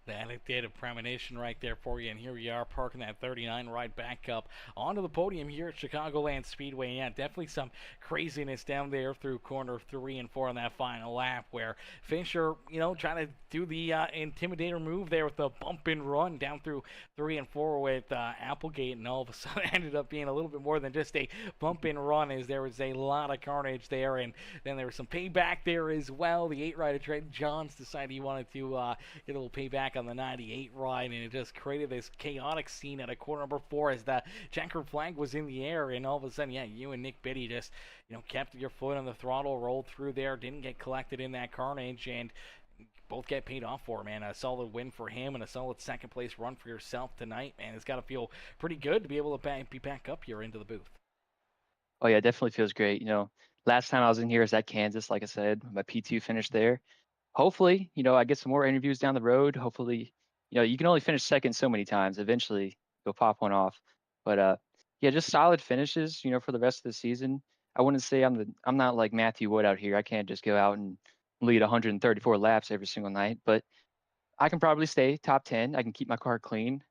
That it did, a premonition right there for you, and here we are parking that 39 right back up onto the podium here at Chicagoland Speedway. Yeah, definitely some craziness down there through corner 3 and 4 on that final lap where Fincher, trying to do the intimidator move there with the bump and run down through 3 and 4 with Applegate, and all of a sudden it ended up being a little bit more than just a bump and run, as there was a lot of carnage there, and then there was some payback there as well. The 8 rider Trent Johns decided he wanted to get a little payback on the 98 ride, and it just created this chaotic scene at a corner number 4 as the checkered flag was in the air, and all of a sudden, yeah, you and Nick Biddy just, kept your foot on the throttle, rolled through there, didn't get collected in that carnage, and both get paid off for, man. A solid win for him and a solid second place run for yourself tonight, man. It's got to feel pretty good to be able to be back up here into the booth. Oh yeah, it definitely feels great. Last time I was in here is at Kansas, like I said, my P2 finished there. Hopefully, I get some more interviews down the road. Hopefully, you can only finish second so many times. Eventually, you'll pop one off. But yeah, just solid finishes, for the rest of the season. I wouldn't say I'm not like Matthew Wood out here. I can't just go out and lead 134 laps every single night, but I can probably stay top 10. I can keep my car clean.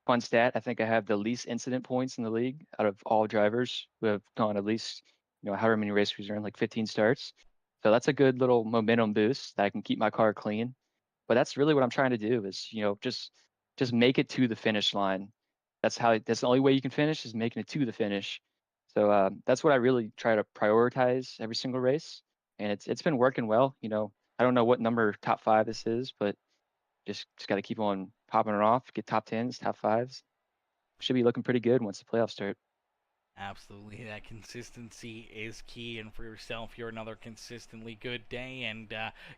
Fun stat, I think I have the least incident points in the league out of all drivers who have gone at least, however many races we've earned, like 15 starts. So that's a good little momentum boost that I can keep my car clean. But that's really what I'm trying to do is, just make it to the finish line. That's the only way you can finish is making it to the finish. So that's what I really try to prioritize every single race. And it's been working well. I don't know what number top 5 this is, but just got to keep on popping it off, get top 10s, top 5s. Should be looking pretty good once the playoffs start. Absolutely, that consistency is key, and for yourself, you're another consistently good day and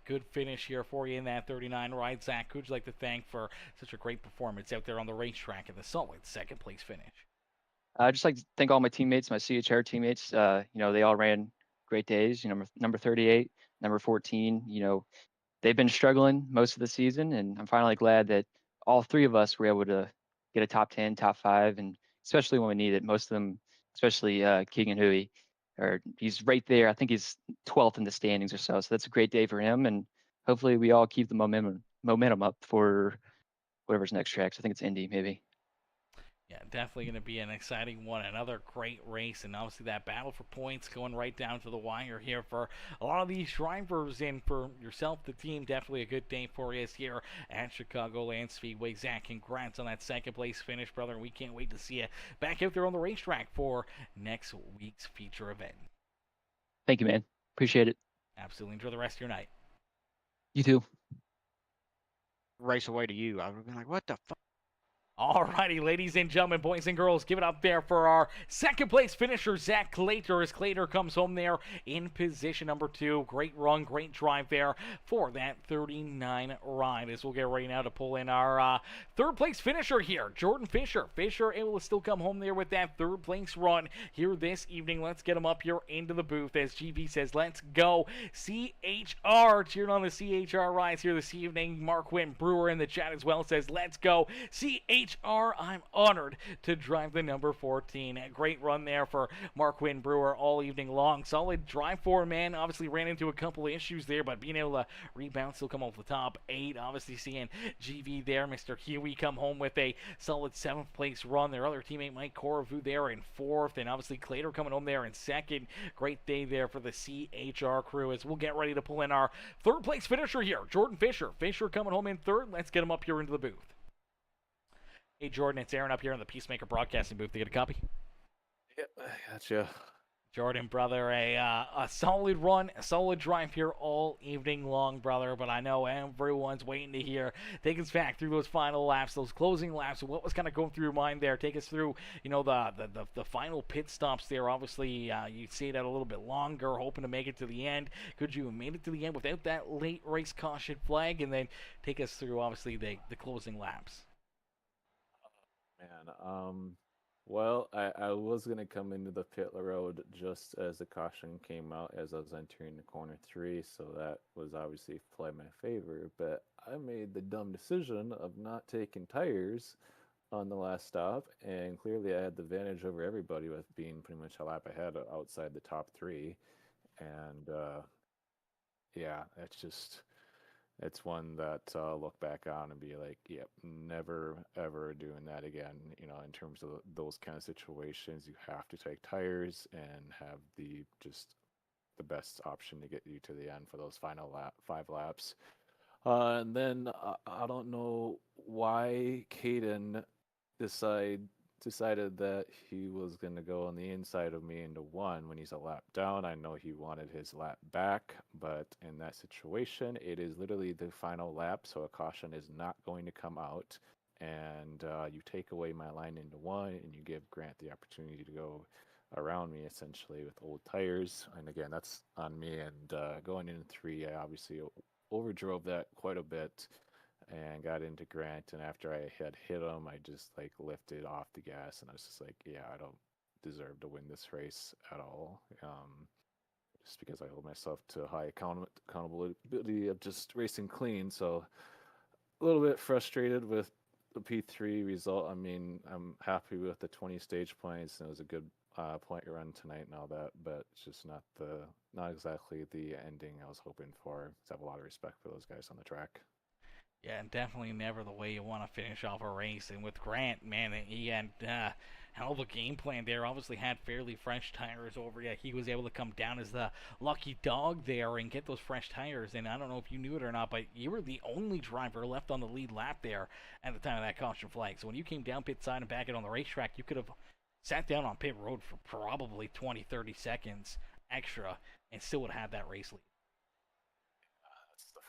good finish here for you in that 39 ride. Zach, who'd you like to thank for such a great performance out there on the racetrack and the solid second place finish? I'd just like to thank all my teammates, my CHR teammates. They all ran great days. Number 38, number 14. They've been struggling most of the season, and I'm finally glad that all 3 of us were able to get a top 10, top 5, and especially when we need it. Most of them, especially Keegan Hui, or he's right there. I think he's 12th in the standings or so. So that's a great day for him, and hopefully we all keep the momentum up for whatever's next tracks. I think it's Indy, maybe. Yeah, definitely going to be an exciting one. Another great race, and obviously that battle for points going right down to the wire here for a lot of these drivers, and for yourself, the team. Definitely a good day for us here at Chicagoland Speedway. Zach, congrats on that second place finish, brother, and we can't wait to see you back out there on the racetrack for next week's feature event. Thank you, man. Appreciate it. Absolutely. Enjoy the rest of your night. You too. Race away to you. I would have been like, what the fuck? Alrighty, ladies and gentlemen, boys and girls, give it up there for our second place finisher, Zach Clater, as Clater comes home there in position number 2. Great run, great drive there for that 39 ride. As we'll get ready now to pull in our third place finisher here, Jordan Fisher. Fisher able to still come home there with that third place run here this evening. Let's get him up here into the booth as GV says, let's go. CHR, cheering on the CHR rides here this evening. Mark Quinn Brewer in the chat as well says, let's go. I'm honored to drive the number 14. A great run there for Mark Quinn Brewer all evening long. Solid drive for him, man. Obviously ran into a couple of issues there, but being able to rebound, still come off the top 8. Obviously seeing GV there, Mr. Huey come home with a solid 7th place run. Their other teammate Mike Koravu there in 4th, and obviously Clater coming home there in 2nd. Great day there for the CHR crew as we'll get ready to pull in our third place finisher here, Jordan Fisher. Fisher coming home in 3rd. Let's get him up here into the booth. Hey, Jordan, it's Aaron up here in the PeaceMaker broadcasting booth. You get a copy? Yep, I gotcha. Jordan, brother, a solid run, a solid drive here all evening long, brother, but I know everyone's waiting to hear. Take us back through those final laps, those closing laps. What was kind of going through your mind there? Take us through, the final pit stops there. Obviously, you stayed out a little bit longer, hoping to make it to the end. Could you have made it to the end without that late race caution flag? And then take us through, obviously, the closing laps. Man, well, I was gonna come into the pit road just as the caution came out as I was entering the corner 3, so that was obviously play my favor. But I made the dumb decision of not taking tires on the last stop, and clearly I had the advantage over everybody with being pretty much a lap ahead outside the top 3, and yeah, it's one that I'll look back on and be like, yep, never ever doing that again. In terms of those kind of situations, you have to take tires and have the best option to get you to the end for those final 5 laps. And then I don't know why Caden decided that he was going to go on the inside of me into 1 when he's a lap down. I know he wanted his lap back, but in that situation, it is literally the final lap, so a caution is not going to come out, and you take away my line into 1, and you give Grant the opportunity to go around me, essentially, with old tires. And again, that's on me, and going into 3, I obviously overdrove that quite a bit and got into Grant, and after I had hit him, I just lifted off the gas, and I was just like, yeah, I don't deserve to win this race at all, just because I hold myself to high accountability of just racing clean. So a little bit frustrated with the P3 result. I mean, I'm happy with the 20 stage points, and it was a good point run tonight and all that, but it's just not exactly the ending I was hoping for. So I have a lot of respect for those guys on the track. Yeah, and definitely never the way you want to finish off a race. And with Grant, man, he had hell of a game plan there. Obviously had fairly fresh tires over. Yeah, he was able to come down as the lucky dog there and get those fresh tires. And I don't know if you knew it or not, but you were the only driver left on the lead lap there at the time of that caution flag. So when you came down pit side and back it on the racetrack, you could have sat down on pit road for probably 20, 30 seconds extra and still would have had that race lead.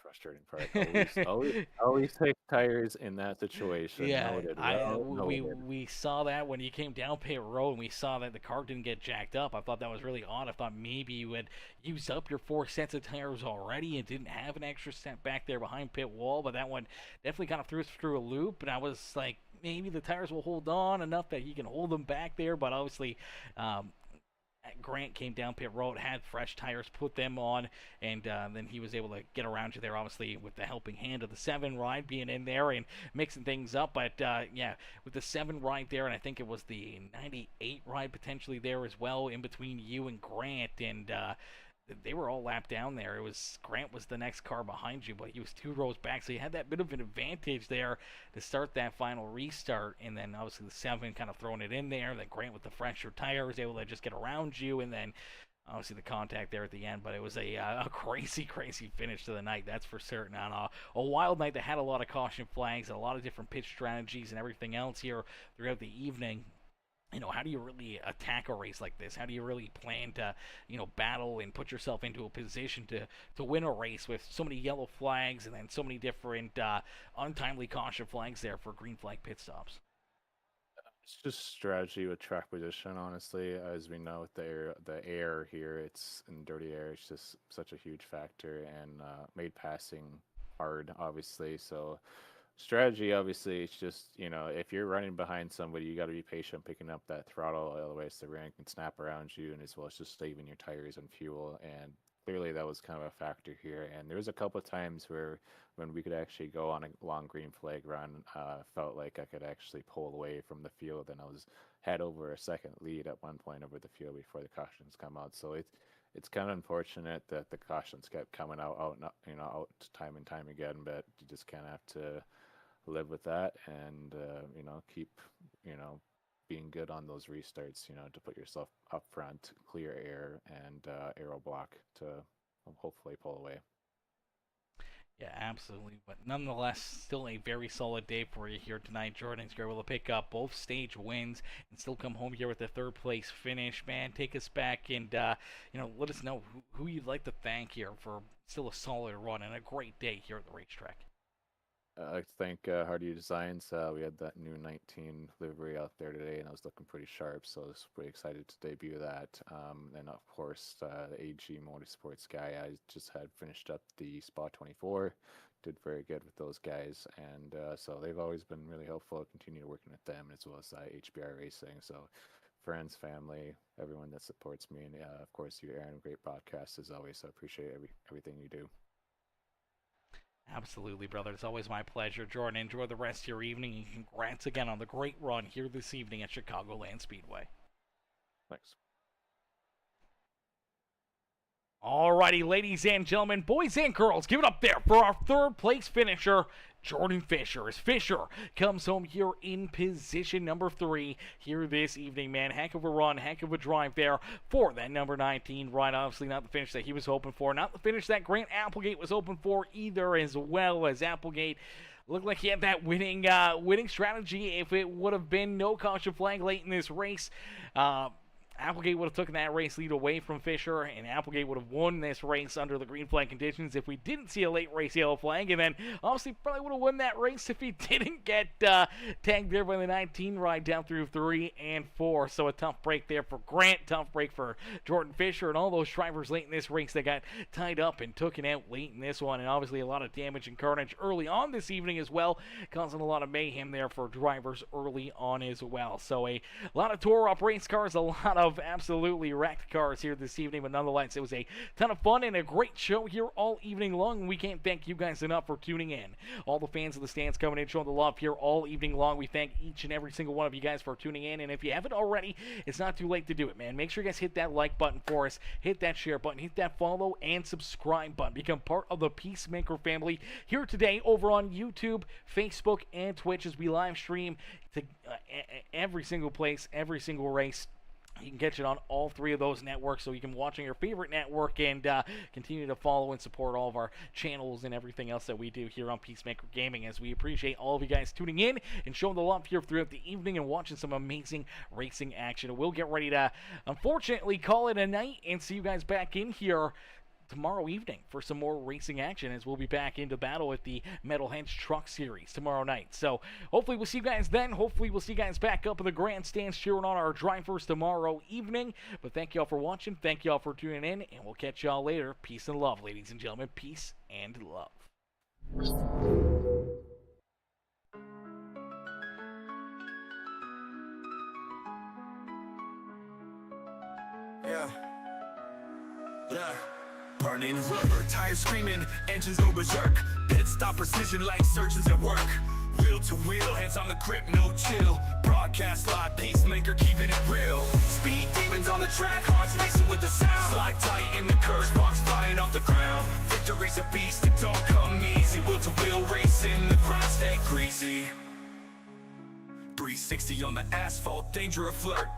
Frustrating part. Always take tires in that situation. Yeah, we saw that when you came down pit road and we saw that the car didn't get jacked up. I thought that was really odd. I thought maybe you had used up your 4 sets of tires already and didn't have an extra set back there behind pit wall, but that one definitely kind of threw us through a loop, and I was like, maybe the tires will hold on enough that he can hold them back there, but obviously Grant came down pit road, had fresh tires, put them on, and then he was able to get around you there, obviously, with the helping hand of the 7 ride being in there and mixing things up. But, yeah, with the 7 ride there, and I think it was the 98 ride potentially there as well in between you and Grant, and they were all lapped down there. Grant was the next car behind you, but he was 2 rows back, so you had that bit of an advantage there to start that final restart. And then obviously the 7 kind of throwing it in there. Then Grant with the fresher tire was able to just get around you, and then obviously the contact there at the end. But it was a crazy finish to the night, that's for certain. On a wild night that had a lot of caution flags and a lot of different pitch strategies and everything else here throughout the evening. How do you really attack a race like this? How do you really plan to, battle and put yourself into a position to win a race with so many yellow flags and then so many different untimely caution flags there for green flag pit stops? It's just strategy with track position, honestly. As we know, with the air here, it's in dirty air. It's just such a huge factor, and made passing hard, obviously. So strategy, obviously, it's just if you're running behind somebody, you got to be patient picking up that throttle, otherwise the rain can snap around you, and as well as just saving your tires and fuel. And clearly, that was kind of a factor here. And there was a couple of times where when we could actually go on a long green flag run, felt like I could actually pull away from the field, and I was had over a second lead at one point over the field before the cautions come out. So it's kind of unfortunate that the cautions kept coming out time and time again, but you just kind of have to live with that, and keep being good on those restarts, to put yourself up front, clear air, and aero block to hopefully pull away. Yeah, absolutely. But nonetheless, still a very solid day for you here tonight. Jordan's able to pick up both stage wins and still come home here with a third place finish. Man, take us back and let us know who you'd like to thank here for still a solid run and a great day here at the racetrack. I'd like to thank Hardy Designs. We had that new 19 livery out there today, and I was looking pretty sharp, so I was pretty excited to debut that. And of course, the AG Motorsports guy, I just had finished up the Spa 24, did very good with those guys, and so they've always been really helpful. I'll continue working with them, as well as HBR Racing. So friends, family, everyone that supports me, and of course you, Aaron. Great podcast as always. So I appreciate everything you do. Absolutely, brother. It's always my pleasure. Jordan, enjoy the rest of your evening, and congrats again on the great run here this evening at Chicagoland Speedway. Thanks. Alrighty, ladies and gentlemen, boys and girls, give it up there for our third place finisher, Jordan Fisher. As Fisher comes home here in position number 3 here this evening, man. Heck of a run, heck of a drive there for that number 19 ride. Obviously not the finish that he was hoping for, not the finish that Grant Applegate was hoping for either, as well as Applegate looked like he had that winning strategy if it would have been no caution flag late in this race. Applegate would have taken that race lead away from Fisher, and Applegate would have won this race under the green flag conditions if we didn't see a late race yellow flag, and then obviously probably would have won that race if he didn't get tagged there by the 19 ride down through 3 and 4. So a tough break there for Grant, tough break for Jordan Fisher, and all those drivers late in this race that got tied up and taken out late in this one, and obviously a lot of damage and carnage early on this evening as well, causing a lot of mayhem there for drivers early on as well. So a lot of tore up race cars, a lot of absolutely wrecked cars here this evening, but nonetheless, it was a ton of fun and a great show here all evening long, and we can't thank you guys enough for tuning in. All the fans of the stands coming in, showing the love here all evening long. We thank each and every single one of you guys for tuning in, and if you haven't already, it's not too late to do it, man. Make sure you guys hit that like button for us, hit that share button, hit that follow and subscribe button. Become part of the PeaceMaker family here today over on YouTube, Facebook, and Twitch as we live stream to every single place, every single race. You can catch it on all 3 of those networks, so you can watch on your favorite network and continue to follow and support all of our channels and everything else that we do here on PeaceMaker Gaming, as we appreciate all of you guys tuning in and showing the love here throughout the evening and watching some amazing racing action. We'll get ready to, unfortunately, call it a night and see you guys back in here tomorrow evening for some more racing action, as we'll be back into battle with the Metal Hench Truck Series tomorrow night. So hopefully we'll see you guys then. Hopefully we'll see you guys back up in the grandstands cheering on our drivers tomorrow evening. But thank y'all for watching. Thank y'all for tuning in, and we'll catch y'all later. Peace and love, ladies and gentlemen. Peace and love. Yeah. Burning rubber, tires screaming, engines go berserk. Pit stop precision like surgeons at work. Wheel to wheel, hands on the grip, no chill. Broadcast live, PeaceMaker keeping it real. Speed demons on the track, hearts racing with the sound. Slide tight in the curves, sparks flying off the ground. Victory's a beast, it don't come easy. Wheel to wheel racing, the ground stay greasy. 360 on the asphalt, danger a flirt.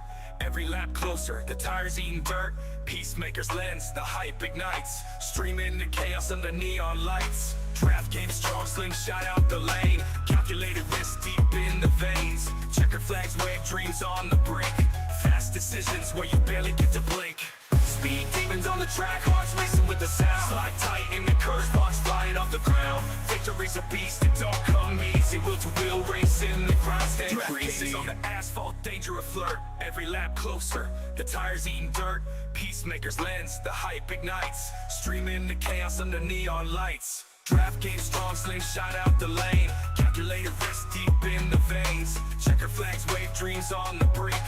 Every lap closer, the tires eating dirt. PeaceMaker's lens, the hype ignites. Streaming the chaos under neon lights. Draft game strong, slingshot out the lane. Calculated risk deep in the veins. Checker flags wave dreams on the brink. Fast decisions where you barely get to blink. Speed demons on the track, hearts racing with the sound. Slide tight in the curves, box flying flying off the ground. Victory's a beast, it don't come easy. Wheel to wheel racing, the grind stay greasy. On the asphalt, danger a flirt, every lap closer. The tires eating dirt, Peacemaker's lens, the hype ignites. Streaming the chaos under neon lights. Draft game strong, slingshot out the lane. Calculated risk deep in the veins. Checker flags, wave dreams on the brink.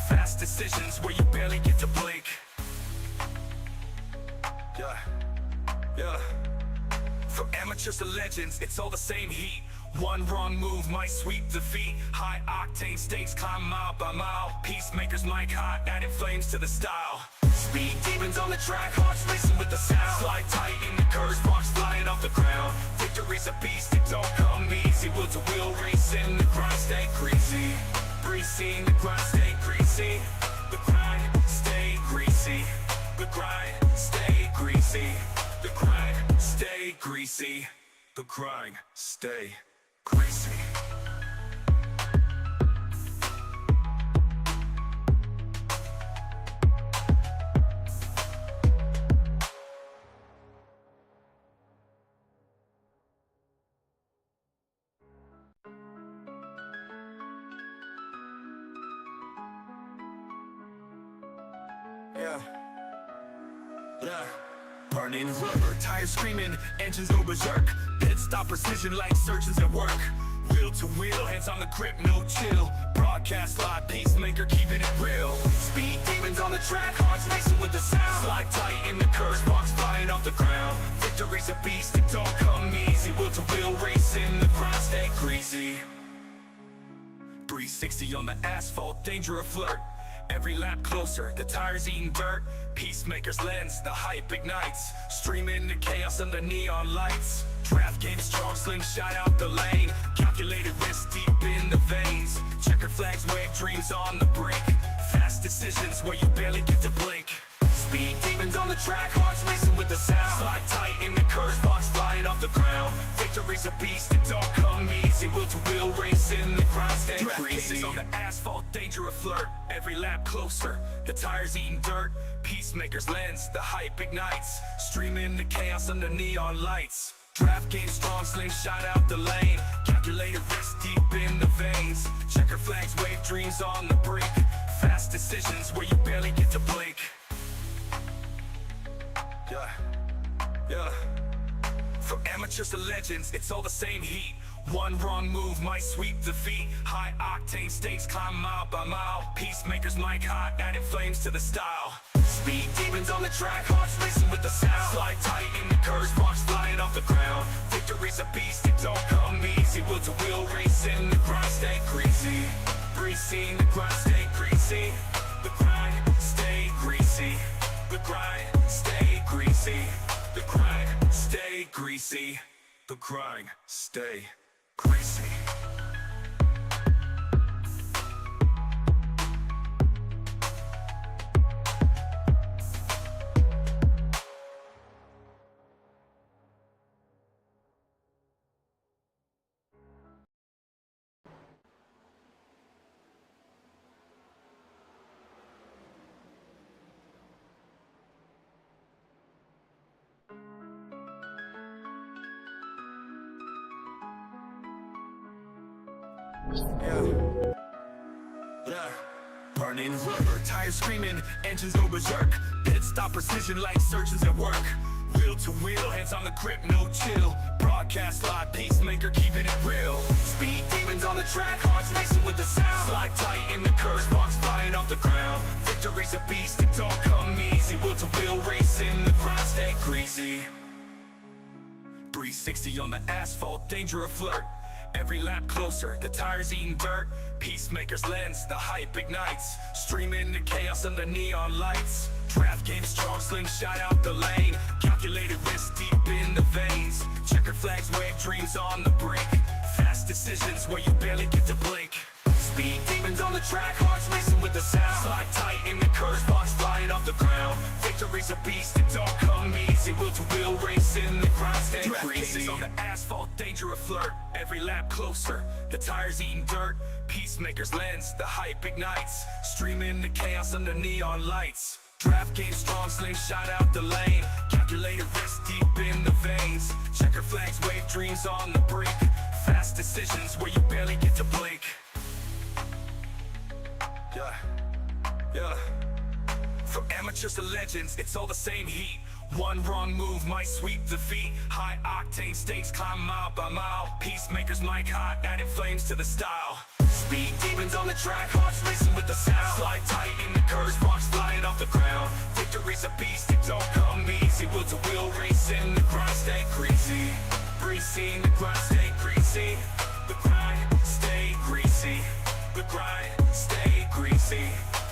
Fast decisions where you barely get to blink. Yeah. From amateurs to legends, it's all the same heat. One wrong move might sweep defeat. High octane stakes climb mile by mile. Peacemakers mic hot, adding flames to the style. Speed demons on the track, hearts racing with the sound. Slide tight in the curves, sparks flying off the ground. Victory's a beast, it don't come easy. Wheel to wheel racing, the grind stay greasy. Greasy, the grind stay greasy. The grind stay greasy. The grind stay greasy. The grind stay greasy. The grind stay greasy. Yeah. Burning rubber, tires screaming, engines go berserk. Pit stop precision like surgeons at work. Wheel to wheel, hands on the grip, no chill. Broadcast live, Peacemaker keeping it real. Speed demons on the track, hearts racing with the sound. Slide tight in the curves, sparks flying off the ground. Victory's a beast, it don't come easy. Wheel to wheel racing, the grind stay greasy. 360 on the asphalt, danger a flirt. Every lap closer, the tires eating dirt. Peacemaker's lens, the hype ignites. Streaming the chaos under neon lights. Draft game strong, slingshot out the lane. Calculated risk deep in the veins. Checker flags, wave dreams on the brink. Fast decisions where you barely get to blink. Speed demons on the track, hearts racing with the sound. Slide tight in the curves, sparks flying off the ground. Victory's a beast, it don't come easy. Wheel to wheel racing, the grind stay greasy. On the asphalt, danger a flirt, every lap closer. The tires eating dirt, Peacemaker's lens, the hype ignites. Streaming the chaos under neon lights. Draft game strong, slingshot out the lane. Calculated risk deep in the veins. Checker flags, wave dreams on the brink. Fast decisions where you barely get to blink. Yeah. From amateurs to legends, it's all the same heat. One wrong move might sweep defeat. High octane stakes climb mile by mile. Peacemakers mic hot, adding flames to the style. Speed demons on the track, hearts racing with the sound. Slide tight in the curves, sparks flying off the ground. Victory's a beast, it don't come easy. Wheel to wheel racing, the grind stay greasy. Greasy, the grind stay greasy. The grind stay greasy. The grind stay greasy. The grind stay greasy. The grind stay greasy. Yeah. Burning rubber, tires screaming, engines go berserk. Pit stop precision like surgeons at work. Wheel to wheel, hands on the grip, no chill. Broadcast live, Peacemaker keeping it real. Speed demons on the track, hearts racing with the sound. Slide tight in the curves, sparks flying off the ground. Victory's a beast, it don't come easy. Wheel to wheel racing, the grind stay greasy. 360 on the asphalt, danger a flirt. Every lap closer, the tires eating dirt. Peacemaker's lens, the hype ignites. Streaming the chaos under neon lights. Draft game strong, slingshot out the lane. Calculated risk deep in the veins. Checker flags, wave dreams on the brink. Fast decisions where you barely get to blink. Speed demons on the track, hearts racing with the sound. Slide tight in the curves, sparks flying off the ground. Victory's a beast, it don't come easy. Wheel to wheel racing, the grind stay greasy. On the asphalt, danger a flirt, every lap closer. The tires eating dirt, Peacemaker's lens, the hype ignites. Streaming the chaos under neon lights. Draft game strong, slingshot out the lane. Calculated risk deep in the veins. Checker flags wave, dreams on the brink. Fast decisions where you barely get to blink. Yeah. From amateurs to legends, it's all the same heat. One wrong move might sweep the feet. High octane stakes climb mile by mile. Peacemakers mic hot, added flames to the style. Speed demons on the track, hearts racing with the sound. Slide tight in the curves, rocks flying off the ground. Victory's a beast, it don't come easy. Wheel to wheel racing, the grind stay greasy. Greasy, the grind stay greasy. The grind stay greasy. The grind stay greasy.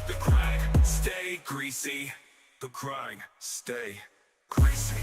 The grind stay greasy. The grind stay greasy.